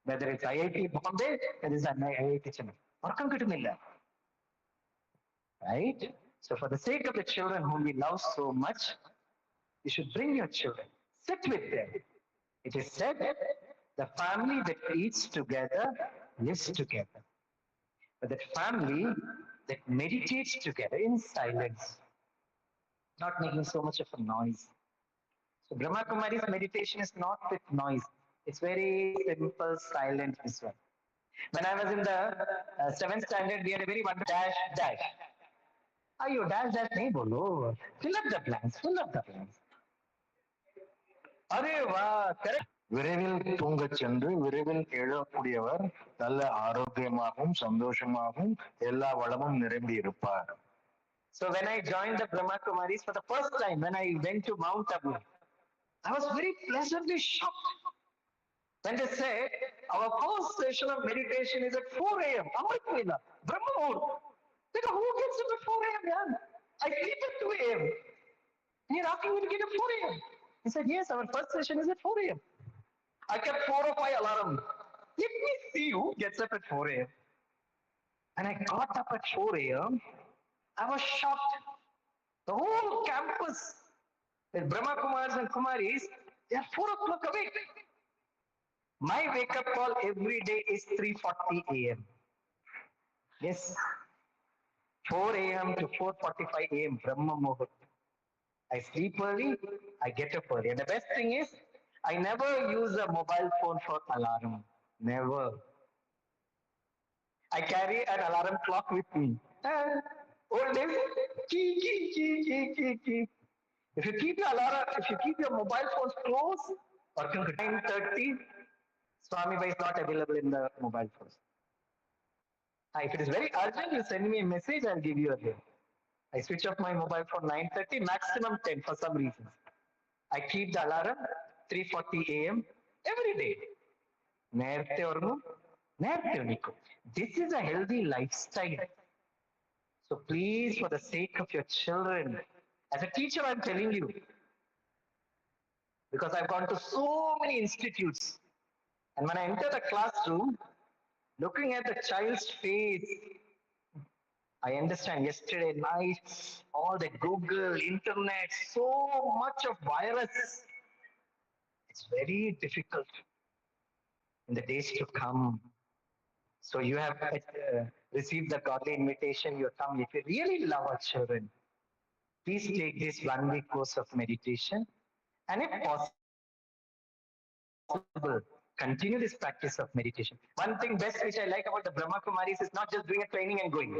whether it's IIT Bombay, whether it's IIT Chennai, or kamvirya. Right? So for the sake of the children whom we love so much, you should bring your children. Sit with them. It is said, the family that eats together lives together. But that family that meditates together in silence, not making so much of a noise. So Brahma Kumari's meditation is not with noise. It's very simple, silent visual. When I was in the 7th standard, we had a very wonderful dash. Ayo, dash nahi bolo. Fill up the blanks, fill up the blanks. Arey wah, correct. விரைவில் தூங்கச் சென்று விரைவில் எழக்கூடியவர் நல்ல ஆரோக்கியமாகவும் சந்தோஷமாகவும் எல்லா வளமும் நிரம்பி இருப்பார். So when I joined the Brahma Kumaris for the first time, when I went to Mount Abu, I was very pleasantly shocked when they said our first session of meditation is at 4 a.m. Amrit Vela, Brahma Muhurt. Who gets up at 4 a.m. Yeah? I sleep at 2 a.m. And you're asking me to get at 4 a.m. He said, yes, our first session is at 4 a.m. I kept 4 or 5 alarms. Let me see who gets up at 4 a.m. And I got up at 4 a.m. I was shocked. The whole campus, with Brahma Kumaris and Kumaris, they are 4 o'clock awake. My wake-up call every day is 3:40 a.m. Yes. 4 a.m. to 4:45 a.m. Brahma Muhurt. I sleep early, I get up early. And the best thing is, I never use a mobile phone for alarm. Never. I carry an alarm clock with me. Old days, key. If you keep your alarm, if you keep your mobile phones close, or 9:30, Swami Bhai is not available in the mobile phones. If it is very urgent, you send me a message, I'll give you a link. I switch off my mobile phone 9:30, maximum 10 for some reasons. I keep the alarm 3:40 a.m. every day. Nerte ornu, nerte unico. This is a healthy lifestyle. So please, for the sake of your children, as a teacher, I'm telling you, because I've gone to so many institutes, And when I enter the classroom, looking at the child's face, I understand yesterday night, all the Google, internet, so much of virus. It's very difficult in the days to come. So you have received the godly invitation, you come. If you really love our children, please take this 1 week course of meditation. And if possible, continue this practice of meditation. One thing best which I like about the Brahma Kumaris is not just doing a training and going.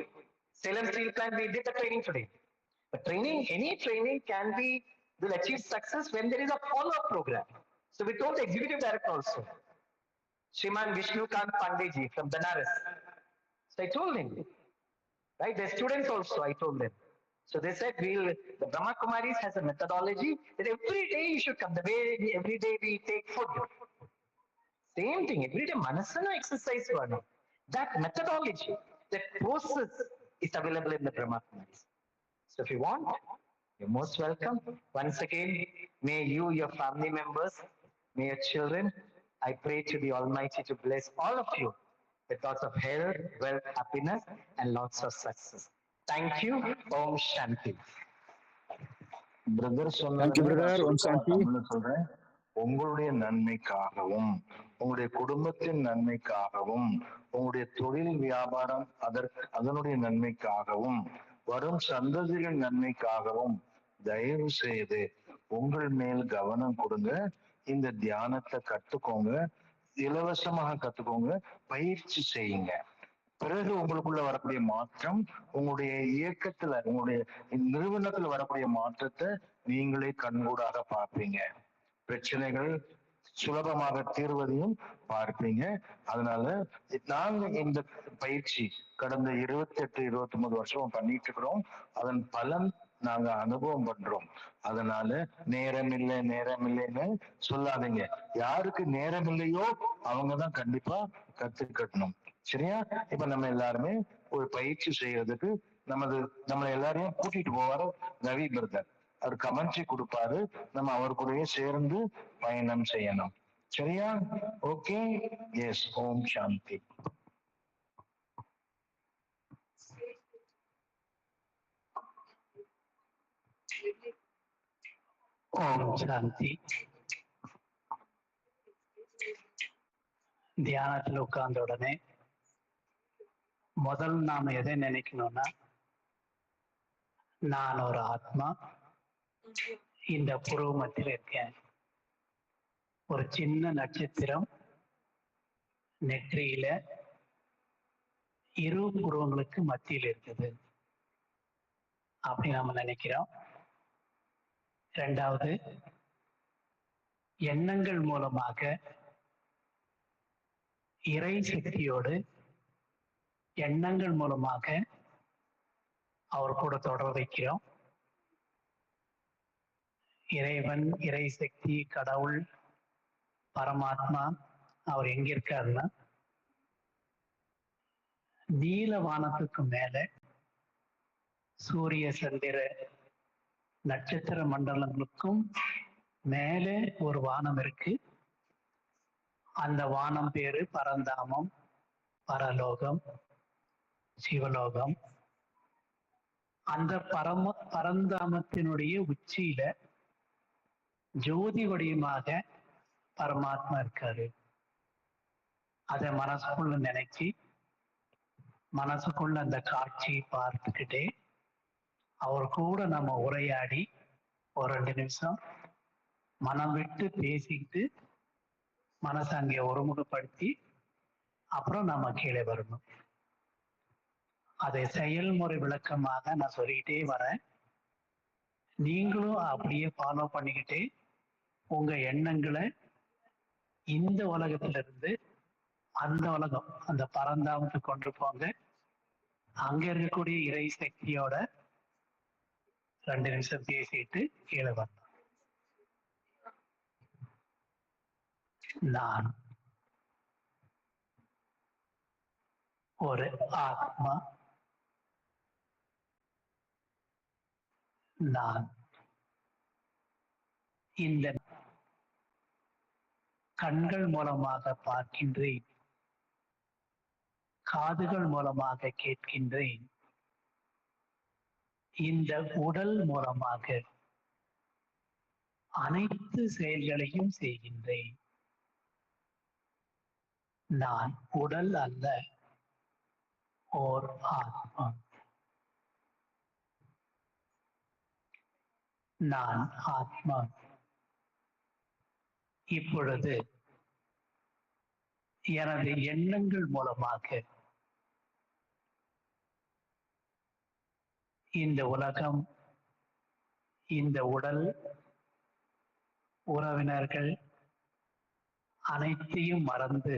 Salem Steel Plant, we did the training today. But training, any training will achieve success when there is a follow-up program. So we told the executive director also, Shriman Vishnukant Pandeyji from Banaras. So I told him, right? The students also, I told them. So they said, the Brahma Kumaris has a methodology that every day you should come. The way every day we take food. Same thing, every day manasana exercise varna. That methodology, that process is available in the Brahma Kumaris. So if you want, you're most welcome. Once again, may you, your family members, may your children, I pray to the Almighty to bless all of you with lots of health, wealth, happiness, and lots of success. Thank you. Om Shanti. Brother Thank you, சொன்னதை brother. நான் Om சுருக்கமா Shanti. தமிழ்ல சொல்றேன். உங்களுடைய நன்மைக்காகவும் உங்களுடைய குடும்பத்தின் நன்மைக்காகவும் உங்களுடைய தொழில் வியாபாரம் அதனுடைய நன்மைக்காகவும் வரும் சந்ததிகளின் நன்மைக்காகவும் தயவு செய்து உங்கள் மேல் கவனம் கொடுங்க. இந்த தியானத்தை கத்துக்கோங்க, இலவசமாக கத்துக்கோங்க, பயிற்சி செய்யுங்க. பிறகு உங்களுக்குள்ள வரக்கூடிய மாற்றம், உங்களுடைய இயக்கத்துல, உங்களுடைய நிறுவனத்துல வரக்கூடிய மாற்றத்தை நீங்களே கண்கூடாக பார்ப்பீங்க. பிரச்சனைகள் சுலபமாக தீர்வதையும் பார்ப்பீங்க. அதனால நாங்க இந்த பயிற்சி கடந்த 28, 29 வருஷம் பண்ணிட்டு இருக்கிறோம். அதன் பலன் நாங்க அனுபவம் பண்றோம். அதனால நேரம் இல்லைன்னு சொல்லாதீங்க. யாருக்கு நேரம் இல்லையோ அவங்கதான் கண்டிப்பா கத்துக்கட்டணும். சரியா? இப்ப நம்ம எல்லாருமே ஒரு பயிற்சி செய்யறதுக்கு நம்மளை எல்லாரையும் கூட்டிட்டு போவாரு ரவி பிரதர். அவர் கமெண்ட்ரி கொடுப்பாரு, நம்ம அவர் கூடயே சேர்ந்து பயணம் செய்யணும். சரியா? ஓகே. எஸ். ஓம் சாந்தி. ஓம் சாந்தி. தியானத்தில் உட்கார்ந்த உடனே முதல் நாம எதை நினைக்கணும்னா, நான் ஒரு ஆத்மா, இந்த புருவமத்தில் இருக்கேன். ஒரு சின்ன நட்சத்திரம் நெற்றியில இரு புருவங்களுக்கு மத்தியில் இருக்குது அப்படி நாம நினைக்கிறோம். இரண்டாவது, எண்ணங்கள் மூலமாக இறை சக்தியோடு எண்ணங்கள் மூலமாக அவர் கூட தொடர்பு வைக்கிறோம். இறைவன், இறை சக்தி, கடவுள், பரமாத்மா அவர் எங்க இருக்காருன்னா நீல வானத்துக்கு மேல சூரிய சந்திர நட்சத்திர மண்டலங்களுக்கும் மேலே ஒரு வானம் இருக்கு. அந்த வானம் பேரு பரந்தாமம், பரலோகம், சிவலோகம். அந்த பரந்தாமத்தினுடைய உச்சியில ஜோதி வடிவமாக பரமாத்மா இருக்காரு. அதை மனசுக்குள்ள நினைச்சு மனசுக்குள்ள அந்த காட்சி பார்த்துக்கிட்டே அவர் கூட நம்ம உரையாடி ஒரு 2 நிமிஷம் மனம் விட்டு பேசிக்கிட்டு மனசை அங்கே ஒருமுகப்படுத்தி அப்புறம் நம்ம கீழே வரணும். அதை செயல்முறை விளக்கமாக நான் சொல்லிக்கிட்டே வரேன். நீங்களும் அப்படியே ஃபாலோ பண்ணிக்கிட்டே உங்க எண்ணங்களை இந்த உலகத்துல இருந்து அந்த உலகம், அந்த பரந்தாமத்துக்கு கொண்டு போங்க. அங்க இருக்கக்கூடிய இறை சக்தியோட 2 நிமிஷம் பேசிட்டு கீழே வரணும். நான் ஒரு ஆத்மா, நான் இந்த கண்கள் மூலமாக பார்க்கின்றேன், காதுகள் மூலமாக கேட்கின்றேன், இந்த உடல் மூலமாக அனைத்து செயல்களையும் செய்கின்றேன். நான் உடல் அல்ல, ஓர் ஆத்மா. நான் ஆத்மா. இப்பொழுது எனது எண்ணங்கள் மூலமாக இந்த உலகம், இந்த உடல், உறவினர்கள் அனைத்தையும் மறந்து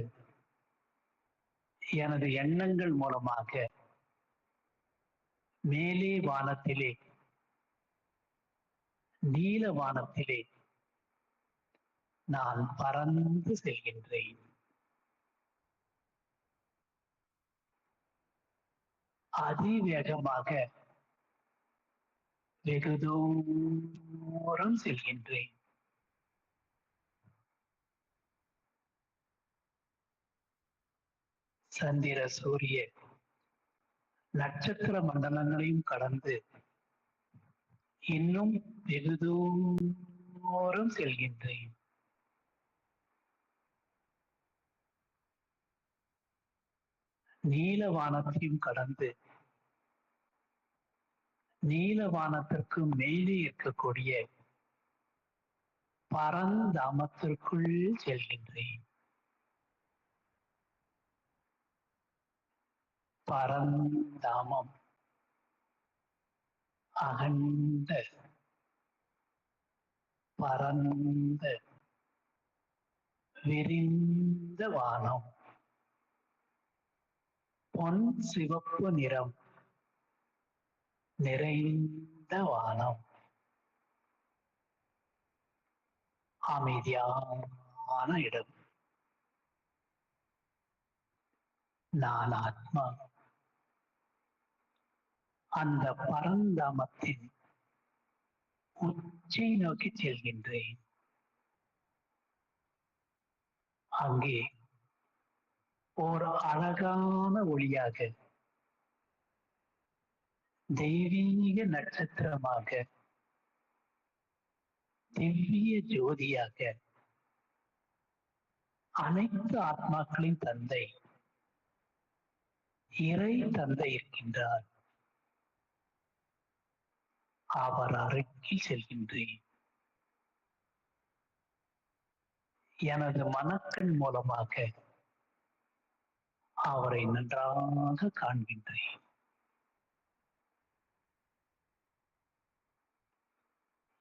எனது எண்ணங்கள் மூலமாக மேலே வானத்திலே, நீல வானத்திலே நான் பறந்து செல்கின்றேன். அதிவேகமாக வெகு தூரம் செல்கின்றேன். சந்திர சூரிய நட்சத்திர மண்டலங்களையும் கடந்து இன்னும் வெகு தூரம் செல்கின்றேன். நீல வானத்தையும் கடந்து நீல வானத்திற்கு மேலே இருக்கக்கூடிய பரந்தாமத்திற்குள் செல்கின்றேன். பரந்தாமம் அகண்ட பரந்த விரிந்த வானம், பொன் சிவப்பு நிறம் நிறைந்த வானம், அமைதியான இடம். நான் ஆத்மா. அந்த பரந்தாமத்தின் உச்சி நோக்கி செல்கின்றேன். அங்கே ஓர் அழகான ஒளியாக, தெய்வீக நட்சத்திரமாக, திவ்ய ஜோதியாக அனைத்து ஆத்மாக்களின் தந்தை, இறை தந்தை இருக்கின்றார். அவர் அருகில் செல்கின்றேன். எனது மனக்கண் மூலமாக அவரை நன்றாக காண்கின்றேன்.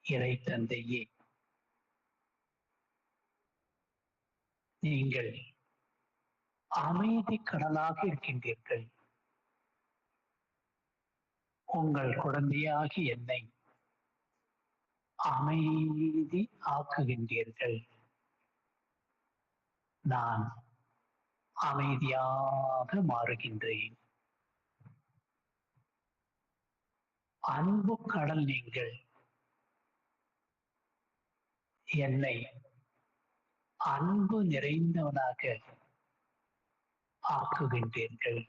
இறை தந்தையே, நீங்கள் அமைதி கடலாக இருக்கின்றீர்கள். உங்கள் குழந்தையாகி என்னை அமைதி ஆக்குகின்றீர்கள். நான் அமைதியாக மாறுகின்றேன். அன்பு கடல் நீங்கள் என்னை அன்பு நிறைந்தவனாக ஆக்குகின்றீர்கள்.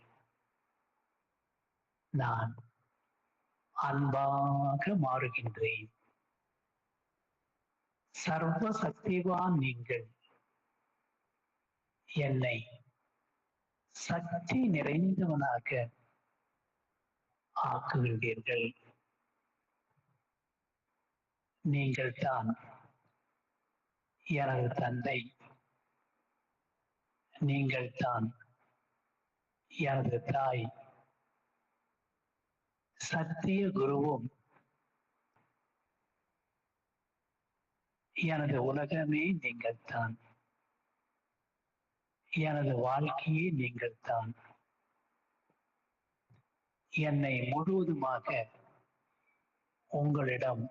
நான் அன்பாக மாறுகின்றேன். சர்வ சக்திவான் நீங்கள் என்னை சக்தி நிறைந்தவனாக ஆக்குகின்றீர்கள். நீங்கள் தான் எனது தந்தை. நீங்கள் தான் எனது தாய். சத்திய குருவும் எனது உலகமே நீங்கள் தான். எனது வாழ்க்கையே நீங்கள் தான். என்னை முழுவதுமாக உங்களிடம்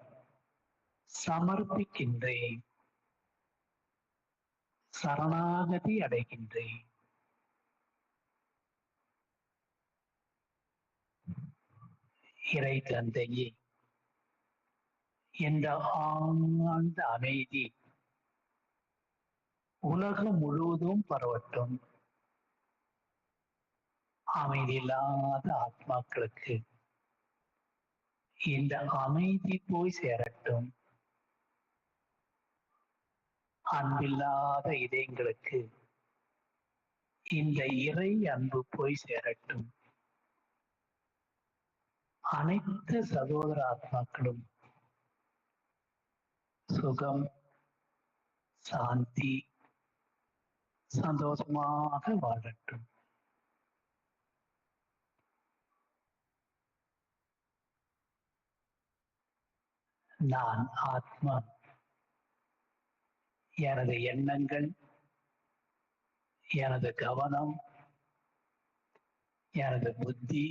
சமர்ப்பிக்கின்றேன். சரணாகதி அடைகின்றேன். இறை தந்தையே, இந்த ஆழ்ந்த அமைதி உலகம் முழுவதும் பரவட்டும். அமைதியில்லாத ஆத்மாக்களுக்கு இந்த அமைதி போய் சேரட்டும். அன்பில்லாத இதயங்களுக்கு இந்த இறை அன்பு போய் சேரட்டும். அனைத்து சகோதர ஆத்மாக்களும் சுகம், சாந்தி, சந்தோஷமாக வாழட்டும். நான் ஆத்மா. எனது எண்ணங்கள், எனது கவனம், எனது புத்தி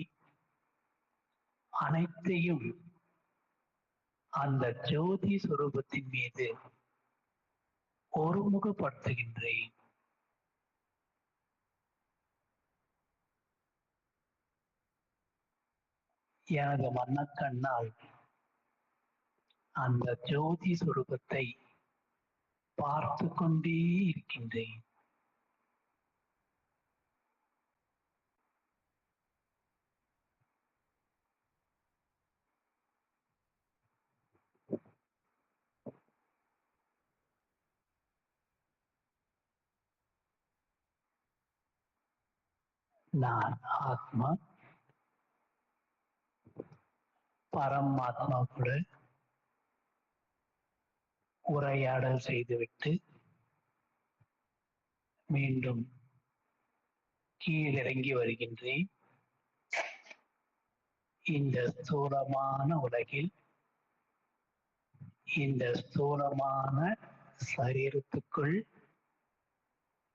அனைத்தையும் அந்த ஜோதி சுரூபத்தின் மீது ஒருமுகப்படுத்துகின்றேன். எனது மனக்கண்ணால் அந்த ஜோதி சுரூபத்தை பார்த்து கொண்டே இருக்கின்றேன். நான் ஆத்மா. பரமாத்மா கூட உரையாடல் செய்துவிட்டு மீண்டும் கீழிறங்கி வருகின்றேன். இந்த ஸ்தூலமான உலகில் இந்த ஸ்தூலமான சரீரத்துக்குள்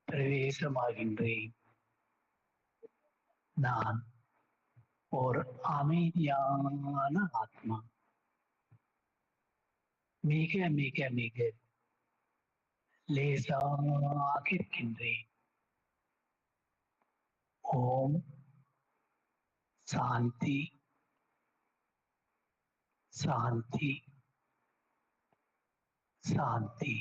பிரவேசமாகின்றேன். நான் ஒரு அமைதியான ஆத்மா. மிக மிக மிக லேசாக இருக்கின்றேன். ஓம் சாந்தி சாந்தி சாந்தி.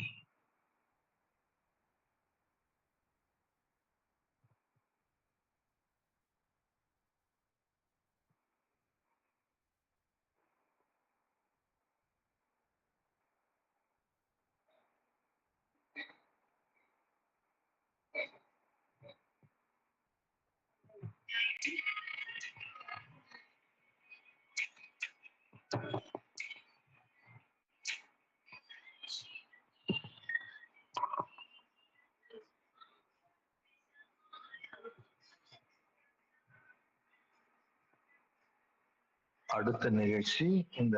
அடுத்த நிகழ்ச்சி இந்த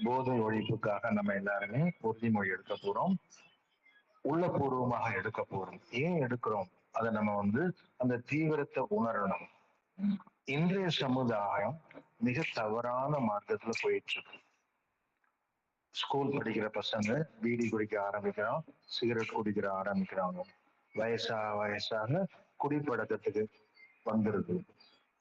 போதை ஒழிப்புக்காக நம்ம எல்லாருமே உறுதிமொழி எடுக்க போறோம். உள்ளபூர்வமாக எடுக்க போறோம். ஏன் எடுக்கிறோம்? அதை நம்ம அந்த தீவிரத்தை உணரணும். இன்றைய சமுதாயம் மிக தவறான மார்க்கத்துல போயிட்டு இருக்கு. ஸ்கூல் படிக்கிற பசங்க பீடி குடிக்க ஆரம்பிக்கிறான், சிகரெட் குடிக்கிற ஆரம்பிக்கிறாங்க. வயசாக குடிப்பழக்கத்துக்கு வந்துருது.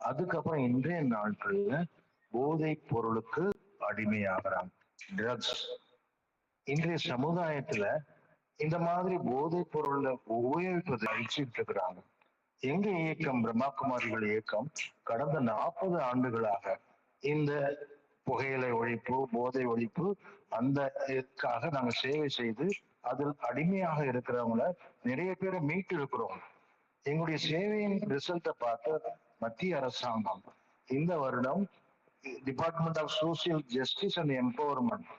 அதுக்கப்புறம் இன்றைய நாட்கள்ல போதை பொருளுக்கு அடிமையாகிறாங்க, ட்ரக்ஸ். இன்றைய சமுதாயத்துல இந்த மாதிரி போதை பொருளை உபயோகிப்பதை அழிச்சிட்டு இருக்கிறாங்க. எங்க இயக்கம், பிரம்மா குமாரிகள் இயக்கம் கடந்த 40 ஆண்டுகளாக இந்த புகையிலை ஒழிப்பு, போதை ஒழிப்பு அந்த இதுக்காக நாங்க சேவை செய்து அதில் அடிமையாக இருக்கிறவங்கள நிறைய பேரை மீட்டு இருக்கிறோம். எங்களுடைய சேவையின் ரிசல்ட்டை பார்த்து மத்திய அரசாங்கம் இந்த வருடம் department of social justice and empowerment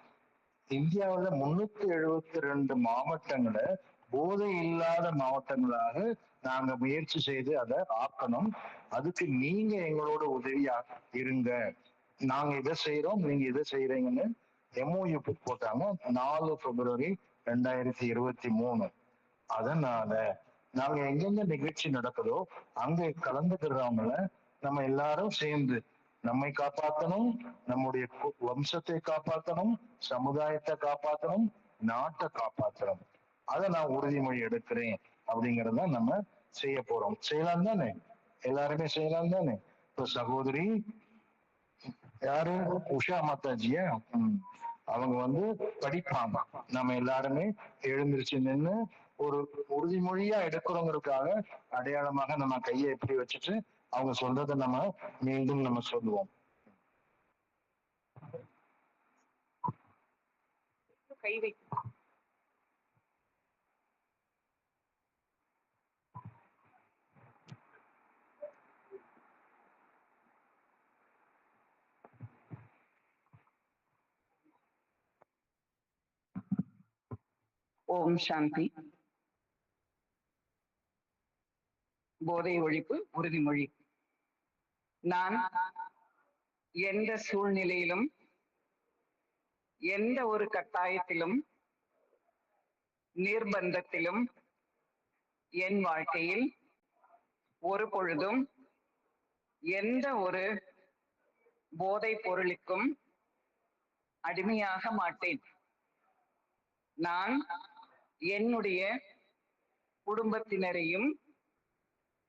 இந்தியாவில் 372 மாவட்டங்களை போதை இல்லாத மாவட்டங்களாக நாங்க முயற்சி செய்து அதை ஆக்கணும். அதுக்கு நீங்க எங்களோட உதவியா இருங்க. நாங்க இதை செய்யறோம், நீங்க இதை செய்யறீங்கன்னு MOU போட்டாங்க 4 பிப்ரவரி 2023. அதனால நாங்க எங்கெங்க நிகழ்ச்சி நடக்குதோ அங்க கலந்துக்கிறவங்கள நம்ம எல்லாரும் சேர்ந்து நம்மை காப்பாற்றணும், நம்முடைய வம்சத்தை காப்பாற்றணும், சமுதாயத்தை காப்பாற்றணும், நாட்டை காப்பாற்றணும். அதை நான் உறுதிமொழி எடுக்கிறேன் அப்படிங்கறத நம்ம செய்ய போறோம். செய்யலாம் தானே? எல்லாருமே செய்யலாம் தானே? இப்ப சகோதரி யாரு, உஷா மாதாஜியா, அவங்க படிப்பாங்க. நம்ம எல்லாருமே எழுந்திருச்சு நின்று ஒரு உறுதிமொழியா எடுக்கிறோங்கிறதுக்காக அடையாளமாக நம்ம கையை எப்படி வச்சுட்டு அவங்க சொல்றதை நம்ம மீண்டும் நம்ம சொல்லுவோம். கை வை. ஓம் சாந்தி. போதை ஒழிப்பு உறுதிமொழி. நான் எந்த சூழ்நிலையிலும் எந்த ஒரு கட்டாயத்திலும் நிர்பந்தத்திலும் என் வாழ்க்கையில் ஒரு பொழுதும் எந்த ஒரு போதைப் பொருளுக்கும் அடிமையாக மாட்டேன். நான் என்னுடைய குடும்பத்தினரையும்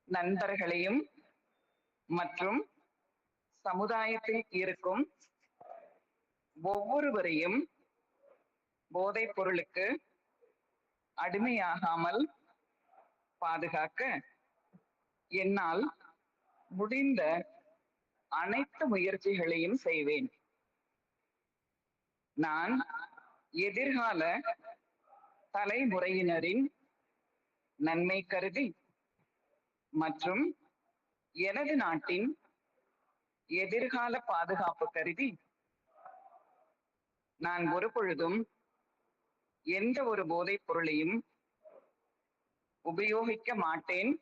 நண்பர்களையும் மற்றும் சமுதாயத்தில் இருக்கும் ஒவ்வொருவரையும் போதைப் பொருளுக்கு அடிமையாகாமல் பாதுகாக்க என்னால் முடிந்த அனைத்து முயற்சிகளையும் செய்வேன். நான் எதிர்கால தலைமுறையினரின் நன்மை கருதி மற்றும் எனது நாட்டின் எதிர்கால பாதுகாப்பு கருதி நான் ஒரு பொழுதும் எந்த ஒரு போதைப் பொருளையும் உபயோகிக்க மாட்டேன்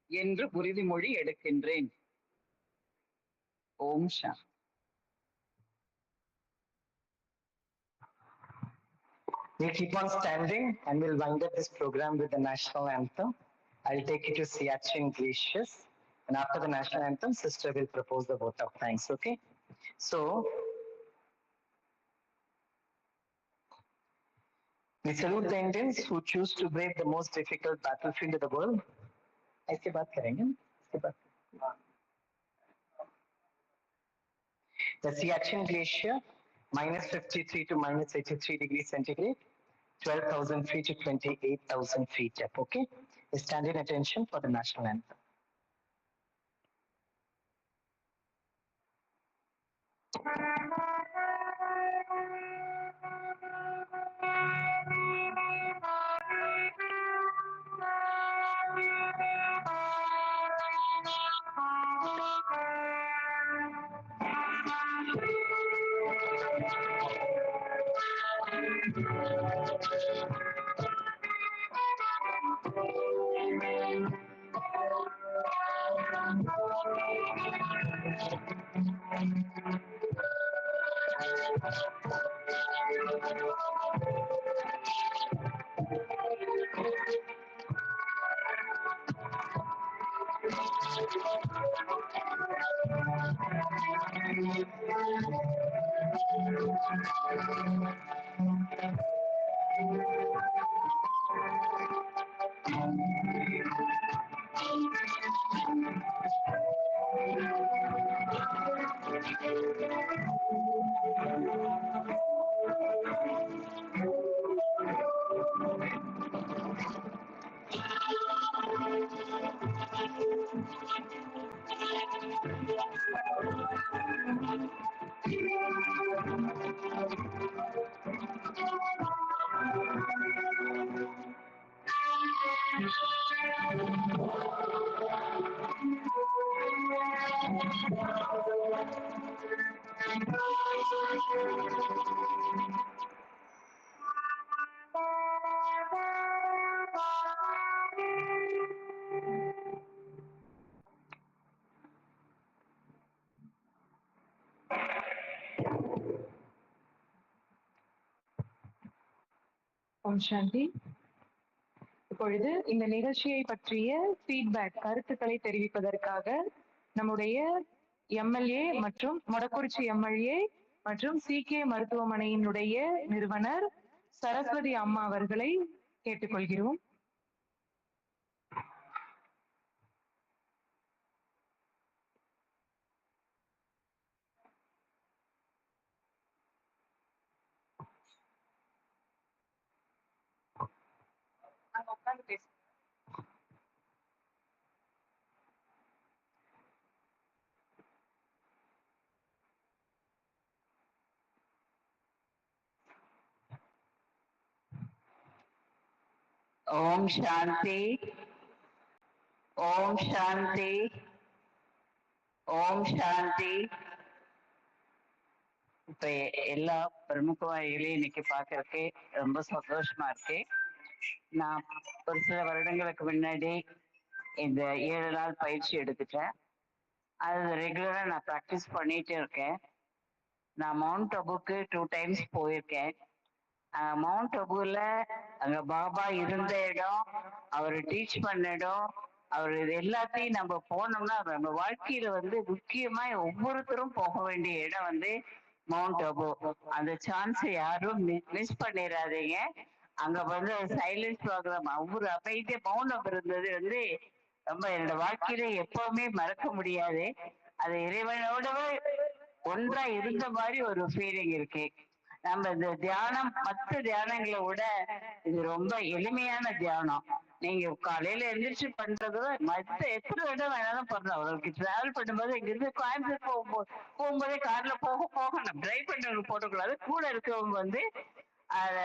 என்று உறுதிமொழி எடுக்கின்றேன். ஓம் சாந்தி. We'll keep on standing and we'll wind up this program with the national anthem. I'll take you to Siachen Glaciers, and after the national anthem, sister will propose the vote of thanks, okay? So, we salute the Indians who choose to brave the most difficult battlefield of the world. ऐसे बात करेंगे, ऐसे बात. The Siachen Glacier, minus 53 to minus 83 degrees centigrade, 12,000 feet to 28,000 feet up, okay? Stand in attention for the national anthem. ஓம் சாந்தி. இப்பொழுது இந்த நிகழ்ச்சியை பற்றிய feedback கருத்துக்களை தெரிவிப்பதற்காக நம்முடைய எம்எல்ஏ மற்றும் மொடக்குறிச்சி எம்எல்ஏ மற்றும் CK மருத்துவமனையினுடைய நிறுவனர் சரஸ்வதி அம்மா அவர்களை கேட்டுக்கொள்கிறோம். ஓம் சாந்தி, ஓம் சாந்தி, ஓம் சாந்தி. இப்ப எல்லா பிரமுகவாதிகளையும் இன்னைக்கு பாக்குறதுக்கு ரொம்ப சந்தோஷமா இருக்கு. நான் ஒரு சில வருடங்களுக்கு முன்னாடி இந்த 7 நாள் பயிற்சி எடுத்துட்டேன். அது ரெகுலரா நான் ப்ராக்டிஸ் பண்ணிட்டு இருக்கேன். நான் மவுண்ட் அபுக்கு 2 டைம்ஸ் போயிருக்கேன். மவுண்ட் அபுல அங்க பாபா இருந்த இடம், அவரு டீச் பண்ண இடம், அவர் இது எல்லாத்தையும் நம்ம போனோம்னா நம்ம வாழ்க்கையில முக்கியமா ஒவ்வொருத்தரும் போக வேண்டிய இடம் மவுண்ட் அபு. அந்த சான்ஸ் யாரும் மிஸ் பண்ணிடாதீங்க. அங்க சைலன்ஸ் ப்ரோக்ராம் ஒவ்வொரு அமைதிய மௌனம் இருந்தது ரொம்ப என்னோட வாழ்க்கையில எப்பவுமே மறக்க முடியாது. அது இறைவனோடவே ஒன்றா இருந்த மாதிரி ஒரு ஃபீலிங் இருக்கு. நம்ம இந்த தியானம் மற்ற தியானங்களை விட இது ரொம்ப எளிமையான தியானம். நீங்க காலையில எந்திரிச்சு பண்றது மற்ற எத்தனை இடம் வேணாலும் பண்ணலாம். அவங்களுக்கு டிராவல் பண்ணும்போது இங்க இருந்து கோயம்புத்தூர் போகும்போதே கார்ல போக நம்ம டிரைவ் பண்றவங்க போட்டக்கூடாது. கூட இருக்கவங்க அத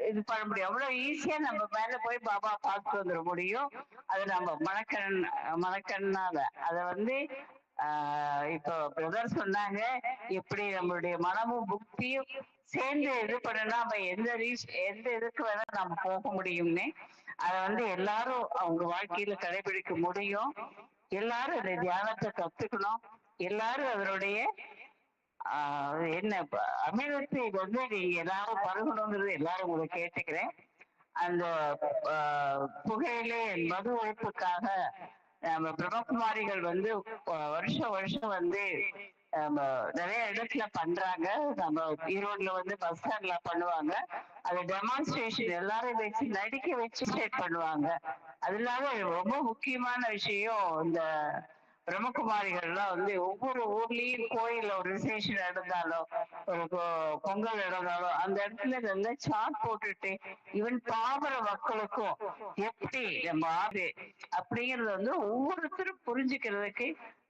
இது பண்ண முடியும். அவ்வளவு ஈஸியா நம்ம மேல போய் பாபா பார்த்து வந்துட முடியும். அது நம்ம மனக்கண்ணால அத இப்போ பிரதர் சொன்னாங்க, எப்படி நம்மளுடைய மனமும் புக்தியும் சேர்ந்து இது பண்ணனா நம்ம எந்த இதுக்கு வேணா நம்ம போக முடியும்னு. அத எல்லாரும் அவங்க வாழ்க்கையில கடைபிடிக்க முடியும். எல்லாரும் இந்த தியானத்தை கத்துக்கணும். எல்லாரும் அதனுடைய என்ன அமிர்தத்தை நீங்க எல்லாரும் பருகணுங்கிறது எல்லாரும் உங்களுக்கு கேட்டுக்கிறேன். அந்த புகையிலே மது ஒழிப்புக்காக நம்ம பிரம்மகுமாரிகள் வருஷம் நிறைய இடத்துல பண்றாங்க. நம்ம ஈரோட்ல பஸ் ஸ்டாண்ட்ல பண்ணுவாங்க. அதை டெமான்ஸ்ட்ரேஷன் எல்லாரும் வச்சு நடிக்க வச்சு ஸ்டேட் பண்ணுவாங்க. அது இல்லாம ரொம்ப முக்கியமான விஷயம், இந்த பிரம்மகுமாரிகள்லாம் ஒவ்வொரு ஊர்லயும் கோயில்ல ஒரு விசேஷம் நடந்தாலும் ஒரு பொங்கல் நடந்தாலும் அந்த இடத்துல நல்லா சாட் போட்டுட்டு ஈவன் பாமர மக்களுக்கும் எப்படி நம்ம அப்படிங்கறது ஒவ்வொருத்தரும் புரிஞ்சுக்கிறதுக்கு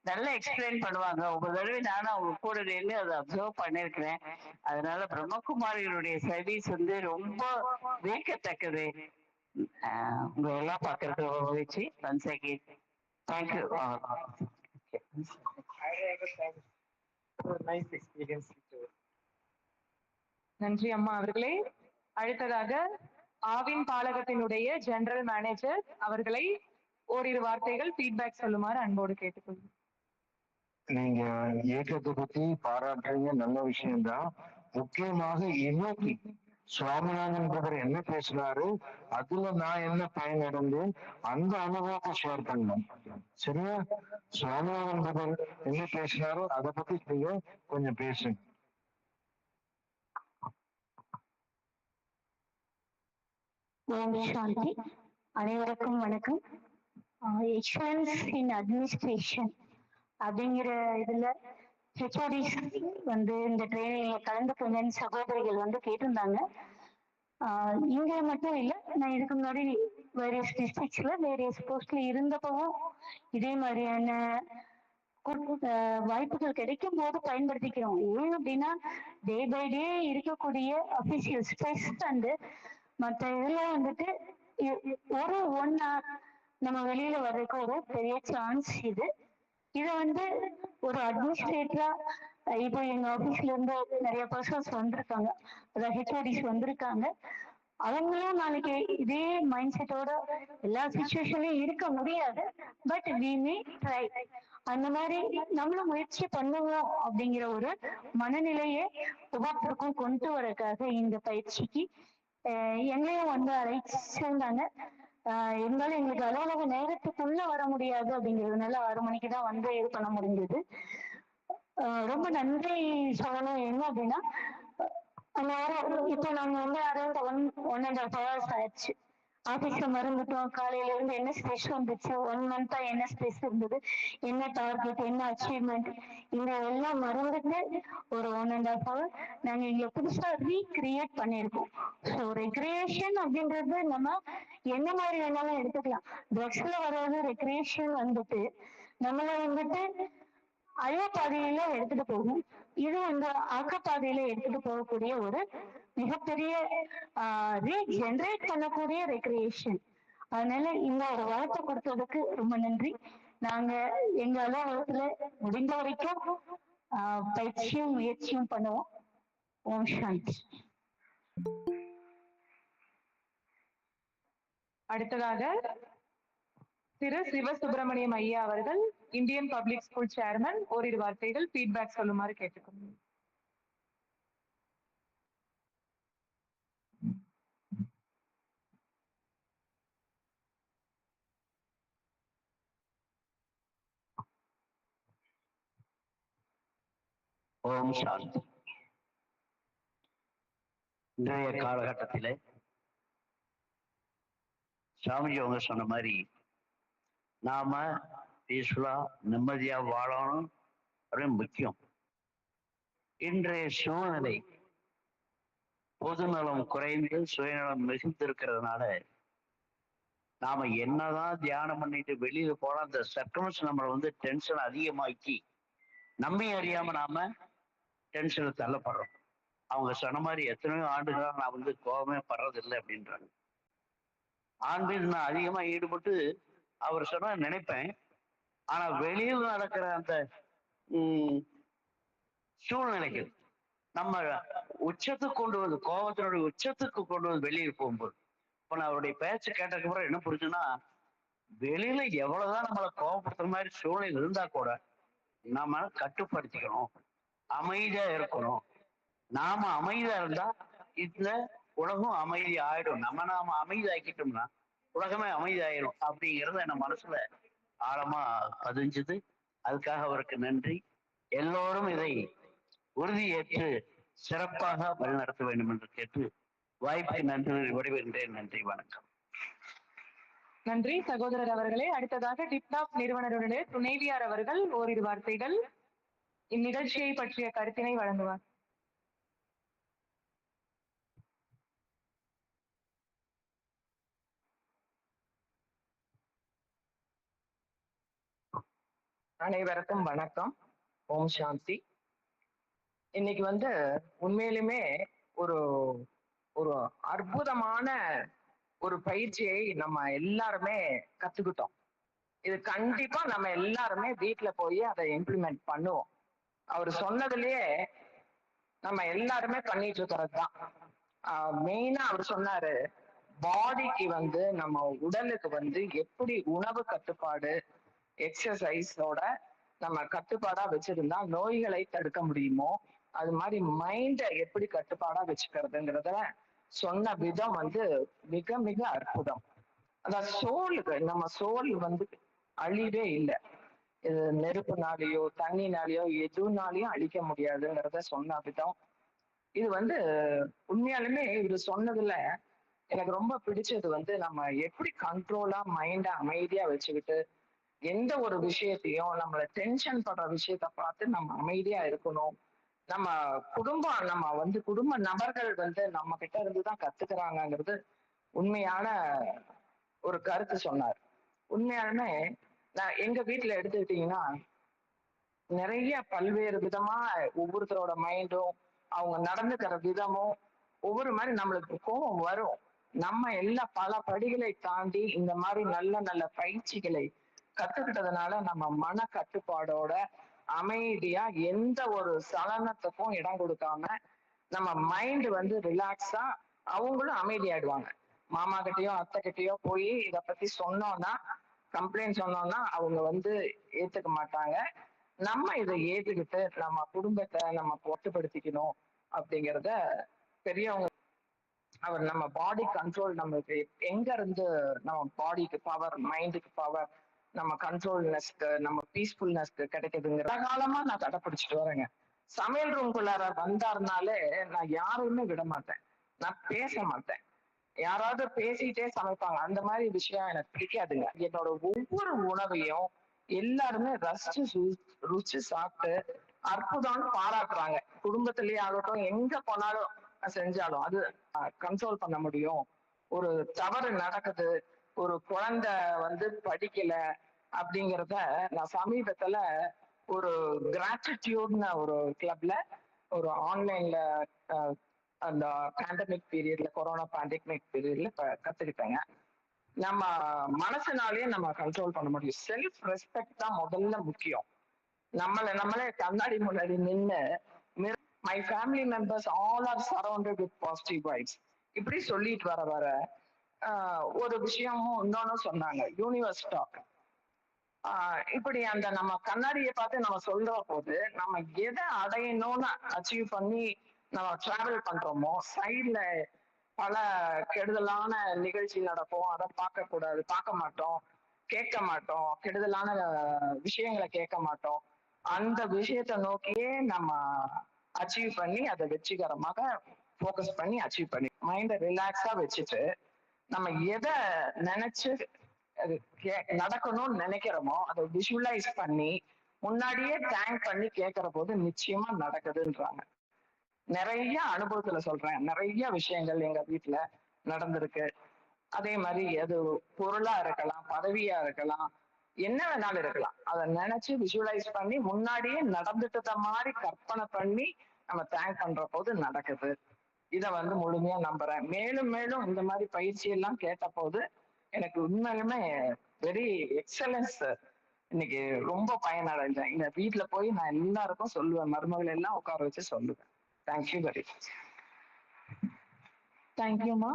நல்லா எக்ஸ்பிளைன் பண்ணுவாங்க. ஒவ்வொரு தடவை நானும் அவங்க கூட நின்று அதை அப்சர்வ் பண்ணிருக்கிறேன். அதனால பிரம்மகுமாரிகளுடைய சர்வீஸ் ரொம்ப வியக்கத்தக்கது. உங்க எல்லாம் பாக்குறதுக்கு வச்சு வன்சகி தேங்க்யூ. நன்றி அம்மா அவர்களே. அடுத்ததாக ஆவின் பாலகத்தினுடைய ஜெனரல் மேனேஜர் அவர்களை ஓரிரு வார்த்தைகள் ஃபீட்பேக் சொல்லுமாறு அன்போடு கேட்டுக்கொள்கிறேன். நீங்க இயக்கத்தை பத்தி பாராட்டுறீங்க, நல்ல விஷயம்தான். முக்கியமாக இன்னைக்கு சுவாமிநாதன் பிரதர் என்ன பேசினாரு, அதுல நான் என்ன பயனடைந்தேன், அந்த அனுபவத்தை ஷேர் பண்ணேன். சரியா? சுவாமிநாதன் பிரதர் என்ன பேசினாரோ அதை பத்தி நீங்க கொஞ்சம் பேசுங்க. ஓம் சாந்தி. அனைவருக்கும் வணக்கம். எக்ஸலன்ஸ் இன் அட்மினிஸ்ட்ரேஷன் அப்படிங்கிற இதுல ஹெச்ஓடிஸ் இந்த ட்ரைனிங்ல கலந்துக்கணும்னு சகோதரிகள் கேட்டிருந்தாங்க. இங்க மட்டும் இல்லை, நான் இதுக்கு முன்னாடி வேரியஸ் டிஸ்ட்ரிக்ட்ஸ்ல வேரியஸ் போஸ்ட்ல இருந்தப்பவும் இதே மாதிரியான வாய்ப்புகள் கிடைக்கும் போது பயன்படுத்திக்கிறோம். ஏன் அப்படின்னா டே பை டே இருக்கக்கூடிய அபிஷியல் ஸ்ட்ரெஸ் மற்ற இதெல்லாம் ஒரு 1 hour நம்ம வெளியில வர்றதுக்கு ஒரு பெரிய சான்ஸ் இது. இதை ஒரு அட்மினிஸ்ட்ரேட்டரா இப்போ எங்க ஆபீஸ்ல இருந்து நிறைய பர்சன்ஸ் வந்திருக்காங்க, அதாவது ஹெச்ஓடிஸ் வந்திருக்காங்க. அவங்களும் நாளைக்கு இதே மைண்ட் செட்டோட எல்லா சிச்சுவேஷன்லயும் இருக்க முடியாது. But we may try. அந்த மாதிரி நம்மளும் முயற்சி பண்ணுவோம் அப்படிங்கிற ஒரு மனநிலையை ஒவ்வொருத்தருக்கும் கொண்டு வரக்காக இந்த பயிற்சிக்கு எங்களையும் அழைச்சிருந்தாங்க. இருந்தாலும் எங்களுக்கு அலுவலக நேரத்துக்குள்ள வர முடியாது அப்படிங்கிறதுனால 6 மணிக்கு தான் இது பண்ண முடிஞ்சது. ரொம்ப நன்றி சொல்லணும். என்ன அப்படின்னா இப்போ நாங்க அரௌண்ட் 1.5 hours ஆயிடுச்சு. ஆபீஸ்ல மறந்துட்டோம், காலையில இருந்து என்ன ஸ்ட்ரெஸ் வந்துச்சு, 1 month என்ன ஸ்ட்ரெஸ் இருந்தது, என்ன டார்கெட், என்ன அச்சீவ்மெண்ட், இந்த எல்லாம் மறந்துட்டு ஒரு 1.5 hour நாங்க இங்க புதுசா ரீக்ரியேட் பண்ணிருக்கோம். ஸோ ரெக்ரியேஷன் அப்படின்றது நம்ம என்ன மாதிரி வேணாலும் எடுத்துக்கலாம். ட்ரக்ஸ்ல வராது ரெக்ரியேஷன் வந்துட்டு நம்மள வந்துட்டு அழிவு பாதையில எடுத்துட்டு போகும். இது ஆக்க பாதையில எடுத்துட்டு போகக்கூடிய ஒரு மிகப்பெரிய ரீஜெனரேட் பண்ணக்கூடிய ரெக்ரியேஷன். அதனால இந்த ஒரு வாய்ப்பை கொடுத்ததுக்கு ரொம்ப நன்றி. நாங்க எங்க அலுவலகத்துல முடிந்த வரைக்கும் பயிற்சியும் முயற்சியும் பண்ணுவோம். ஓம் சாந்தி. அடுத்ததாக திரு சிவசுப்பிரமணியம் ஐயா அவர்கள், இந்தியன் பப்ளிக் ஸ்கூல் சேர்மன், ஓரிரு வார்த்தைகள் ஃபீட்பேக் சொல்லுமாறு கேட்டுக்கொள்கிறேன். ஓம் சாந்தி. இன்றைய காலகட்டத்திலே சாமிஜி அவங்க சொன்ன மாதிரி நாம பீஸ்ஃபுல்லா நிம்மதியா வாழணும் அப்படின்னு முக்கியம். இன்றைய சூழ்நிலை பொதுநலம் குறைந்து சுயநலம் மிகுந்திருக்கிறதுனால நாம என்னதான் தியானம் பண்ணிட்டு வெளியில போனா அந்த சர்க்கம்ஸ் நம்மளை டென்ஷன் அதிகமாக்கி நம்மை அறியாம நாம டென்ஷன்ல தள்ளப்படுறோம். அவங்க சொன்ன மாதிரி எத்தனையோ ஆண்டுகளாக நான் கோபமே படுறதில்லை அப்படின்றாங்க. ஆண்கள் நான் அதிகமா ஈடுபட்டு அவர் சொன்ன நினைப்பேன். ஆனா வெளியில் நடக்கிற அந்த சூழ்நிலைகள் நம்ம உச்சத்துக்கு கொண்டு வந்து கோபத்தினுடைய உச்சத்துக்கு கொண்டு வந்து வெளியே போகும்போது, இப்ப நான் அவருடைய பேச்சு கேட்டதுக்கு அப்புறம் என்ன புரிஞ்சுன்னா, வெளியில எவ்வளவுதான் நம்மளை கோபப்படுத்துற மாதிரி சூழ்நிலை இருந்தா கூட நாம கட்டுப்படுத்திக்கணும், அமைதியா இருக்கணும். நாம அமைதியா இருந்தா இந்த உலகம் அமைதி ஆயிடும். நாம அமைதி ஆக்கிட்டோம்னா உலகமே அமைதி ஆயிடும் அப்படிங்கிறது என்ன மனசுல ஆழமா பதிஞ்சுது. அதுக்காக அவருக்கு நன்றி. எல்லோரும் இதை உறுதியேற்று சிறப்பாக வழிநடத்த வேண்டும் என்று கேட்டு வாய்ப்புக்கு நன்றி விடைபெறுகின்றேன். நன்றி, வணக்கம். நன்றி சகோதரர் அவர்களே. அடுத்ததாக டிப்டாப் நிறுவனருடைய துணைவியார் அவர்கள் ஓரிரு வார்த்தைகள் இந்நிகழ்ச்சியை பற்றிய கருத்தினை வழங்குவார். அனைவருக்கும் வணக்கம். ஓம் சாந்தி. இன்னைக்கு உண்மையிலுமே ஒரு ஒரு அற்புதமான ஒரு பயிற்சியை நம்ம எல்லாருமே கத்துக்கிட்டோம். இது கண்டிப்பா நம்ம எல்லாருமே வீட்டுல போய் அதை இம்ப்ளிமெண்ட் பண்ணுவோம். அவர் சொன்னதுலயே நம்ம எல்லாருமே பண்ணிட்டு இருக்கிறது தான். மெயினா அவர் சொன்னாரு, பாடிக்கு நம்ம உடலுக்கு எப்படி உணவு கட்டுப்பாடு எக்ஸசைஸோட நம்ம கட்டுப்பாடா வச்சிருந்தா நோய்களை தடுக்க முடியுமோ, அது மாதிரி மைண்ட எப்படி கட்டுப்பாடா வச்சுக்கிறதுங்கிறத சொன்ன விதம் மிக மிக அற்புதம். அதான் சோலுக்கு நம்ம சோல் அழிவே இல்லை. இது நெருப்புனாலேயோ தண்ணினாலேயோ எதுனாலையும் அழிக்க முடியாதுங்கிறத சொன்ன விதம். இது உண்மையாலுமே இவரு சொன்னதுல எனக்கு ரொம்ப பிடிச்சது நம்ம எப்படி கண்ட்ரோலா மைண்ட அமைதியா வச்சுக்கிட்டு எந்த ஒரு விஷயத்தையும் நம்மள டென்ஷன் படுற விஷயத்த பார்த்து நம்ம அமைதியா இருக்கணும். நம்ம குடும்பம் நம்ம குடும்ப நபர்கள் நம்ம கிட்ட இருந்துதான் கத்துக்கிறாங்கிறது உண்மையான ஒரு கருத்து சொன்னார். உண்மையாலுமே நான் எங்க வீட்டுல எடுத்துக்கிட்டீங்கன்னா நிறைய பல்வேறு விதமா ஒவ்வொருத்தரோட மைண்டும் அவங்க நடந்துக்கிற விதமும் ஒவ்வொரு மாதிரி நம்மளுக்கு கோபம் வரும். நம்ம எல்லா பல படிகளை தாண்டி இந்த மாதிரி நல்ல நல்ல பயிற்சிகளை கத்துக்கிட்டதுனால நம்ம மன கட்டுப்பாடோட அமைதியா எந்த ஒரு சலனத்துக்கும் இடம் கொடுக்காம நம்ம மைண்ட் ரிலாக்ஸா அவங்களும் அமைதியாயிடுவாங்க. மாமா கிட்டயோ அத்தை கிட்டயோ போய் இத பத்தி சொன்னோம்னா, கம்ப்ளைண்ட் சொன்னோம்னா அவங்க ஏத்துக்க மாட்டாங்க. நம்ம இதை ஏத்துக்கிட்டு நம்ம குடும்பத்தை நம்ம ஒட்டுப்படுத்திக்கணும் அப்படிங்கிறத பெரியவங்க அவர் நம்ம பாடி கண்ட்ரோல் நம்மளுக்கு எங்க இருந்து நம்ம பாடிக்கு பவர், மைண்டுக்கு பவர், நம்ம கண்ட்ரோல்னஸ்க்கு நம்ம பீஸ்ஃபுல்னஸ்க்கு கிடைக்குதுங்கிற காலமா நான் கடைப்பிடிச்சிட்டு வரேங்க. சமையல் ரூம்குள்ளார வந்தாருனாலே நான் யாரையுமே விட மாட்டேன், நான் பேச மாட்டேன். யாராவது பேசிட்டே சமைப்பாங்க, அந்த மாதிரி விஷயம் எனக்கு பிடிக்காதுங்க. என்னோட ஒவ்வொரு உணவையும் எல்லாருமே ரசிச்சு ருச்சி சாப்பிட்டு அற்புதம்னு பாராட்டுறாங்க. குடும்பத்திலேயே ஆகட்டும், எங்க போனாலும் செஞ்சாலும் அது கண்ட்ரோல் பண்ண முடியும். ஒரு தவறு நடக்குது, ஒரு குழந்தை படிக்கல அப்படிங்கிறத நான் சமீபத்துல ஒரு கிராட்டிடியூட்னு ஒரு கிளப்ல ஒரு ஆன்லைன்ல அந்த பேண்டமிக் பீரியட்ல, கொரோனா பேண்டமிக் பீரியட்ல கத்துக்கிட்டேங்க. நம்ம மனசுனாலேயே நம்ம கண்ட்ரோல் பண்ண முடியும். செல்ஃப் ரெஸ்பெக்ட் தான் முதல்ல முக்கியம். நம்மளே கண்ணாடி முன்னாடி நின்று my family members all are surrounded with positive vibes இப்படி சொல்லிட்டு வர ஒரு விஷயமும் இன்னொன்னு சொன்னாங்க, யூனிவர்ஸ் டாக். இப்படி அந்த நம்ம கண்ணாடியை பார்த்து நம்ம சொல்ற போது நம்ம எதை அடையணும்னு அச்சீவ் பண்ணி நம்ம டிராவல் பண்றோமோ, சைட்ல பல கெடுதலான நிகழ்ச்சி நடக்கும், அதை பார்க்க மாட்டோம், கேட்க மாட்டோம், கெடுதலான விஷயங்களை கேட்க மாட்டோம். அந்த விஷயத்தை நோக்கியே நம்ம அச்சீவ் பண்ணி அதை வெற்றிகரமாக ஃபோக்கஸ் பண்ணி அச்சீவ் பண்ணி மைண்டை ரிலாக்ஸா வச்சுட்டு நம்ம எதை நினைச்சு அது நடக்கணும்னு நினைக்கிறோமோ அதை விஷுவலைஸ் பண்ணி முன்னாடியே தேங்க் பண்ணி கேட்கிற போது நிச்சயமா நடக்குதுன்றாங்க. நிறைய அனுபவத்துல சொல்றேன், நிறைய விஷயங்கள் எங்க வீட்டுல நடந்திருக்கு. அதே மாதிரி அது பொருளா இருக்கலாம், பதவியா இருக்கலாம், என்ன வேணாலும் இருக்கலாம். அதை நினைச்சு விஷுவலைஸ் பண்ணி முன்னாடியே நடந்துட்டத மாதிரி கற்பனை பண்ணி நம்ம தேங்க் பண்ற போது நடக்குது. இதை முழுமையா நம்புறேன். மேலும் மேலும் இந்த மாதிரி பயிற்சி எல்லாம் கேட்ட போது எனக்கு உண்மையுமே வெரி எக்ஸலன்ஸ். இன்னைக்கு ரொம்ப பயனடைஞ்சேன். இந்த வீட்டுல போய் நான் எல்லாருக்கும் சொல்லுவேன், மருமகள் எல்லாம் உட்கார வச்சு சொல்லுவேன். Thank you very much. தேங்க்யூமா.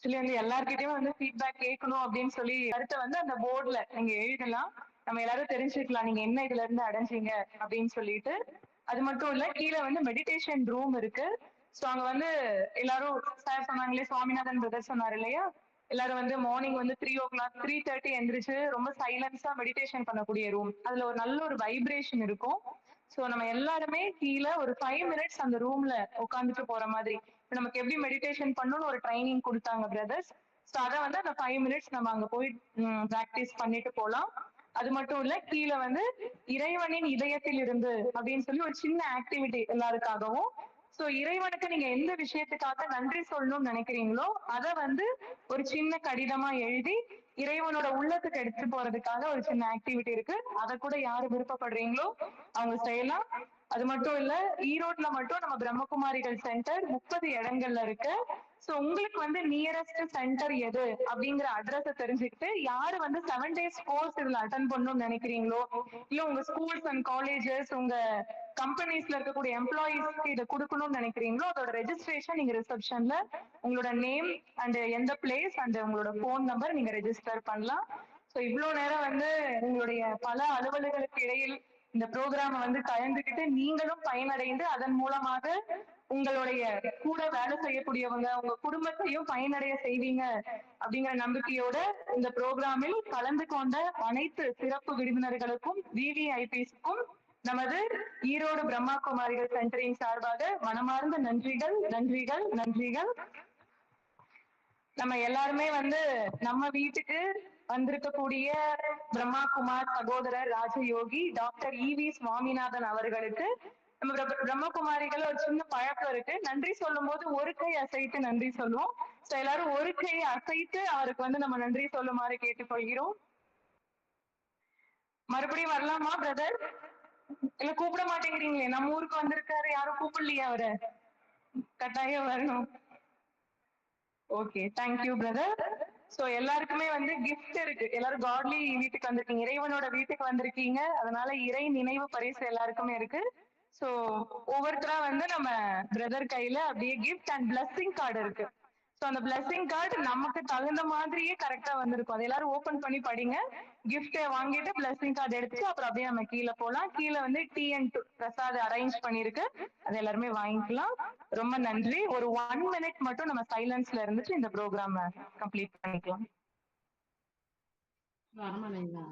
ஆக்சுவலி எல்லார்கிட்டயும் ஃபீட்பேக் கேட்கணும் அப்படின்னு சொல்லி கருத்தை அந்த போர்டுல நீங்க எழுதலாம். நம்ம எல்லாரும் தெரிஞ்சுக்கலாம் நீங்க என்ன இதுல இருந்து அடைஞ்சீங்க அப்படின்னு சொல்லிட்டு. அது மட்டும் இல்ல, கீழே மெடிடேஷன் ரூம் இருக்கு. ஸோ அங்க எல்லாரும் சார் சொன்னாங்களே, சுவாமிநாதன் பிரதர் சொன்னார் இல்லையா, எல்லாரும் மார்னிங் 3 o'clock 3:30 எந்திரிச்சு ரொம்ப சைலன்ஸா மெடிடேஷன் பண்ணக்கூடிய ரூம். அதுல ஒரு நல்ல ஒரு வைப்ரேஷன் இருக்கும். ஸோ நம்ம எல்லாருமே கீழே ஒரு 5 minutes அந்த ரூம்ல உட்காந்துட்டு போற மாதிரி. நமக்கு எப்படி மெடிடேஷன் பண்ணணும்னு ஒரு ட்ரைனிங் கொடுத்தாங்க பிரதர்ஸ். ஸோ அதை அந்த 5 minutes நம்ம அங்க போய் ப்ராக்டிஸ் பண்ணிட்டு போலாம். அது மட்டும் இல்ல, கீழே இறைவனின் இதயத்தில் இருந்து அப்படின்னு சொல்லி ஒரு சின்ன ஆக்டிவிட்டி எல்லாருக்காகவும். சோ இறைவனுக்கு நீங்க எந்த விஷயத்துக்காக நன்றி சொல்லணும்னு நினைக்கிறீங்களோ அதை ஒரு சின்ன கடிதமா எழுதி இறைவனோட உள்ளத்துக்கு எடுத்து போறதுக்காக ஒரு சின்ன ஆக்டிவிட்டி இருக்கு. அதை கூட யாரு விருப்பப்படுறீங்களோ அவங்க செய்யலாம். அது மட்டும் இல்ல, ஈரோட்ல மட்டும் நம்ம பிரம்மகுமாரிகள் சென்டர் 30 இடங்கள்ல இருக்கு. சோ உங்களுக்கு நியரஸ்ட் சென்டர் எது அப்படிங்கிற அட்ரஸ் தெரிஞ்சுக்கிட்டு யாரு 7 days கோர்ஸ் இதுல அட்டன் பண்ணணும்னு நினைக்கிறீங்களோ, இல்ல உங்க ஸ்கூல்ஸ் அண்ட் காலேஜஸ், உங்க கம்பெனிஸ்ல இருக்கக்கூடிய எம்ப்ளாயிஸ்க்கு இதை கொடுக்கணும்னு நினைக்கிறீங்களோ, அதோட ரெஜிஸ்ட்ரேஷன் நீங்க ரிசப்ஷன்ல உங்களோட நேம் அண்ட் எந்த பிளேஸ் அண்ட் உங்களோட போன் நம்பர் நீங்க ரெஜிஸ்டர் பண்ணலாம். சோ இவ்வளவு நேரம் உங்களுடைய பல அலுவலர்களுக்கு இடையில் இந்த ப்ரோக்ராம் கலந்துக்கிட்டு நீங்களும் பயனடைந்து அதன் மூலமாக உங்களுடைய கூட வேலை செய்யக்கூடியவங்க, உங்க குடும்பத்தையும் பயனடைய செய்வீங்க அப்படிங்கிற நம்பிக்கையோட இந்த ப்ரோக்ராமில் கலந்து கொண்ட அனைத்து சிறப்பு விருந்தினர்களுக்கும் விவிஐபிஸ்க்கும் நமது ஈரோடு பிரம்மா குமாரிகள் சென்டரின் சார்பாக மனமார்ந்த நன்றிகள் நன்றிகள் நன்றிகள். நம்ம எல்லாருமே நம்ம வீட்டுக்கு வந்திருக்கக்கூடிய பிரம்மா குமார் சகோதரர் ராஜயோகி டாக்டர் வி சுவாமிநாதன் அவர்களுக்கு நம்ம பிரம்மகுமாரிகள் ஒரு சின்ன பழக்கம் இருக்கு. நன்றி சொல்லும் போது ஒரு கை அசைத்து நன்றி சொல்லுவோம். எல்லாரும் ஒரு கை அசைத்து அவருக்கு நம்ம நன்றி சொல்லுமாறு கேட்டுக்கொள்கிறோம். மறுபடியும் வரலாமா பிரதர்? இல்ல கூப்பிட மாட்டேங்கிறீங்களே, நம்ம ஊருக்கு வந்திருக்காரு, யாரும் கூப்பிடலையா அவரை? கட்டாயம் வரணும். Okay, thank you brother. சோ எல்லாருக்குமே கிஃப்ட் இருக்கு. எல்லாரும் காட்லி வீட்டுக்கு வந்திருக்கீங்க, இறைவனோட வீட்டுக்கு வந்திருக்கீங்க. அதனால இறை நினைவு பரிசு எல்லாருக்குமே இருக்கு. சோ ஒவ்வொருத்தரா நம்ம பிரதர் கையில அப்படியே கிஃப்ட் அண்ட் பிளஸிங் கார்டு இருக்கு. சோ அந்த பிளஸிங் கார்டு நமக்கு தகுந்த மாதிரியே கரெக்டா வந்திருக்கும். அது எல்லாரும் ஓபன் பண்ணி படிங்க. கிஃப்ட் வாங்கிட்டு பிளஸிங் கார்டு எடுத்துட்டு அப்புறம் அப்படியே நம்ம கீழே போலாம். கீழே டீ அண்ட் பிரசாத் அரேஞ்ச் பண்ணிருக்கு, அது எல்லாருமே வாங்கிக்கலாம். ரொம்ப நன்றி. ஒரு 1 minute மட்டும் நம்ம சைலன்ஸ்ல இருந்துட்டு இந்த ப்ரோக்ராம் கம்ப்ளீட் பண்ணிக்கலாம். வரமாட்டீங்களா?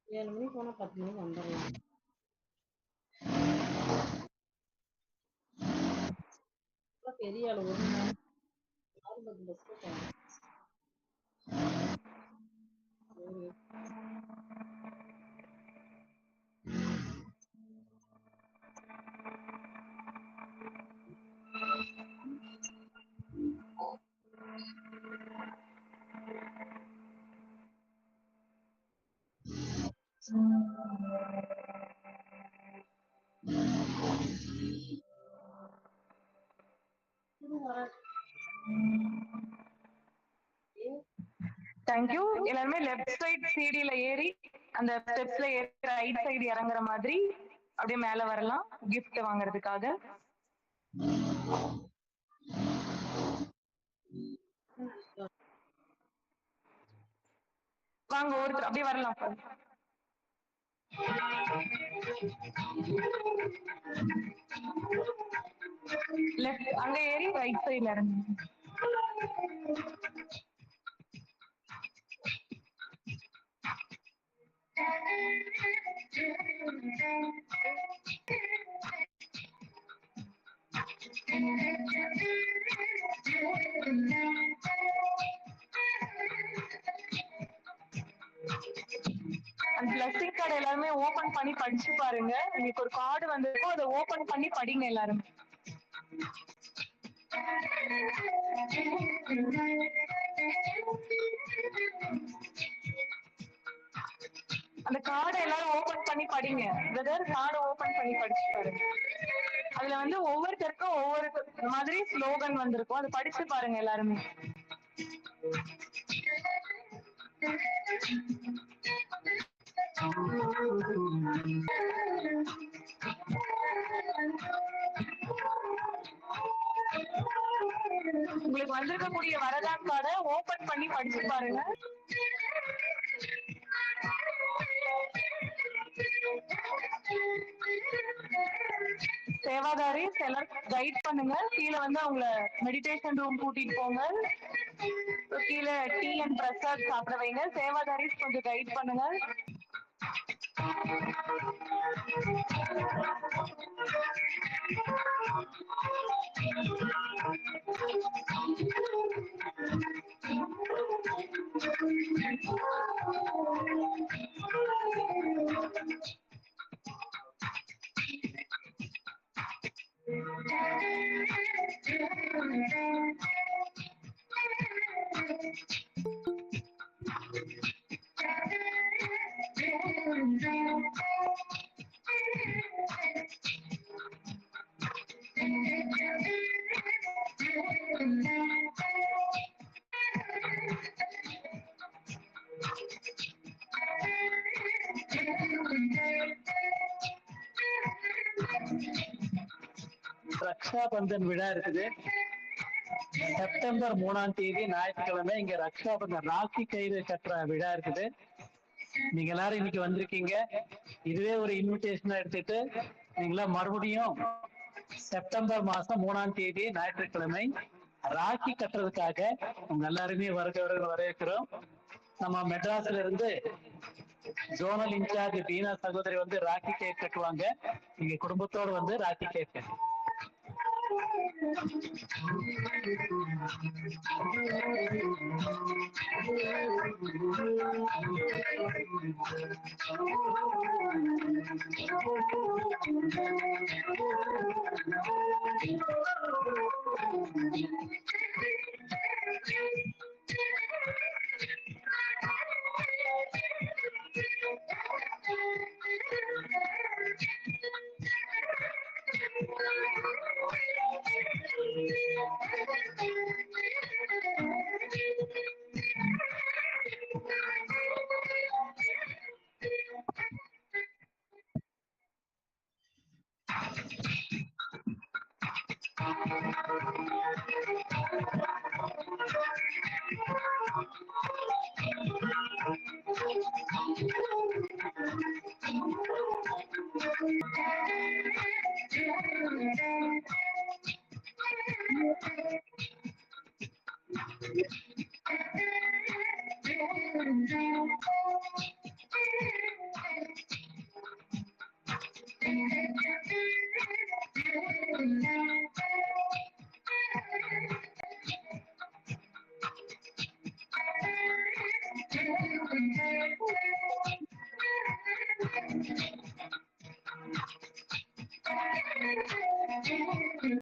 7 மணிக்கு போனா 10 மணிக்கு வந்துடலாம். பெரிய ஆளு ஒரு நாள் தேங்க்யூ. எல்லாருமே லெஃப்ட் சைட் சிடில ஏறி அந்த ஸ்டெப்ஸ்ல ஏறி ரைட் சைடு இறங்குற மாதிரி அப்படியே மேல வரலாம் gift வாங்குறதுக்காக. வாங்க ஒருத்தர் அப்படியே வரலாம். லெஃப்ட் அங்க ஏறி ரைட் சைடுல இறங்கு. அந்த பிளஸிங் கார்டு எல்லாருமே ஓபன் பண்ணி படிச்சு பாருங்க. உங்களுக்கு ஒரு கார்டு வந்திருக்கும், அதை ஓபன் பண்ணி படிங்க எல்லாருமே. அந்த கார்டை எல்லாரும் ஓபன் பண்ணி படிங்க. பிரதர் கார்டை ஓபன் பண்ணி படிச்சு பாருங்க. அதுல வந்து ஒவ்வொருத்தருக்கும் ஒவ்வொரு மாதிரி ஸ்லோகன் வந்திருக்கும், அதை படிச்சு பாருங்க எல்லாருமே. உங்களுக்கு வந்திருக்கக்கூடிய வரதான் கார்டை ஓபன் பண்ணி படிச்சு பாருங்க. சேவாதாரி எல்லாரும் கைட் பண்ணுங்க. கீழே வந்து அவங்கள மெடிடேஷன் ரூம் கூட்டிட்டு போங்க. கீழே டீ அண்ட் பிரசாத் சாப்பிட வைங்க. சேவாதாரிஸ் கொஞ்சம் கைட் பண்ணுங்க. ரக்ஷாபந்தன் விழா இருக்குது. செப்டம்பர் 3ஆம் தேதி ஞாயிற்றுக்கிழமை இங்க ரக்ஷாபந்தன் ராக்கி கயிறு கட்டுற விழா இருக்குது. நீங்க எல்லாரும் இன்னைக்கு வந்திருக்கீங்க. இதுவே ஒரு இன்விடேஷனா எடுத்துட்டு நீங்களா மறுபடியும் செப்டம்பர் மாசம் 3ஆம் தேதி ஞாயிற்றுக்கிழமை ராக்கி கட்டுறதுக்காக உங்க எல்லாருமே வரவேற்கிறோம். நம்ம மெட்ராஸ்ல இருந்து ஜோனல் இன்சார்ஜ் தீனா சகோதரி வந்து ராக்கி கேக் கட்டுவாங்க. நீங்க குடும்பத்தோட வந்து ராக்கி கேக் கட்டு. Thank you.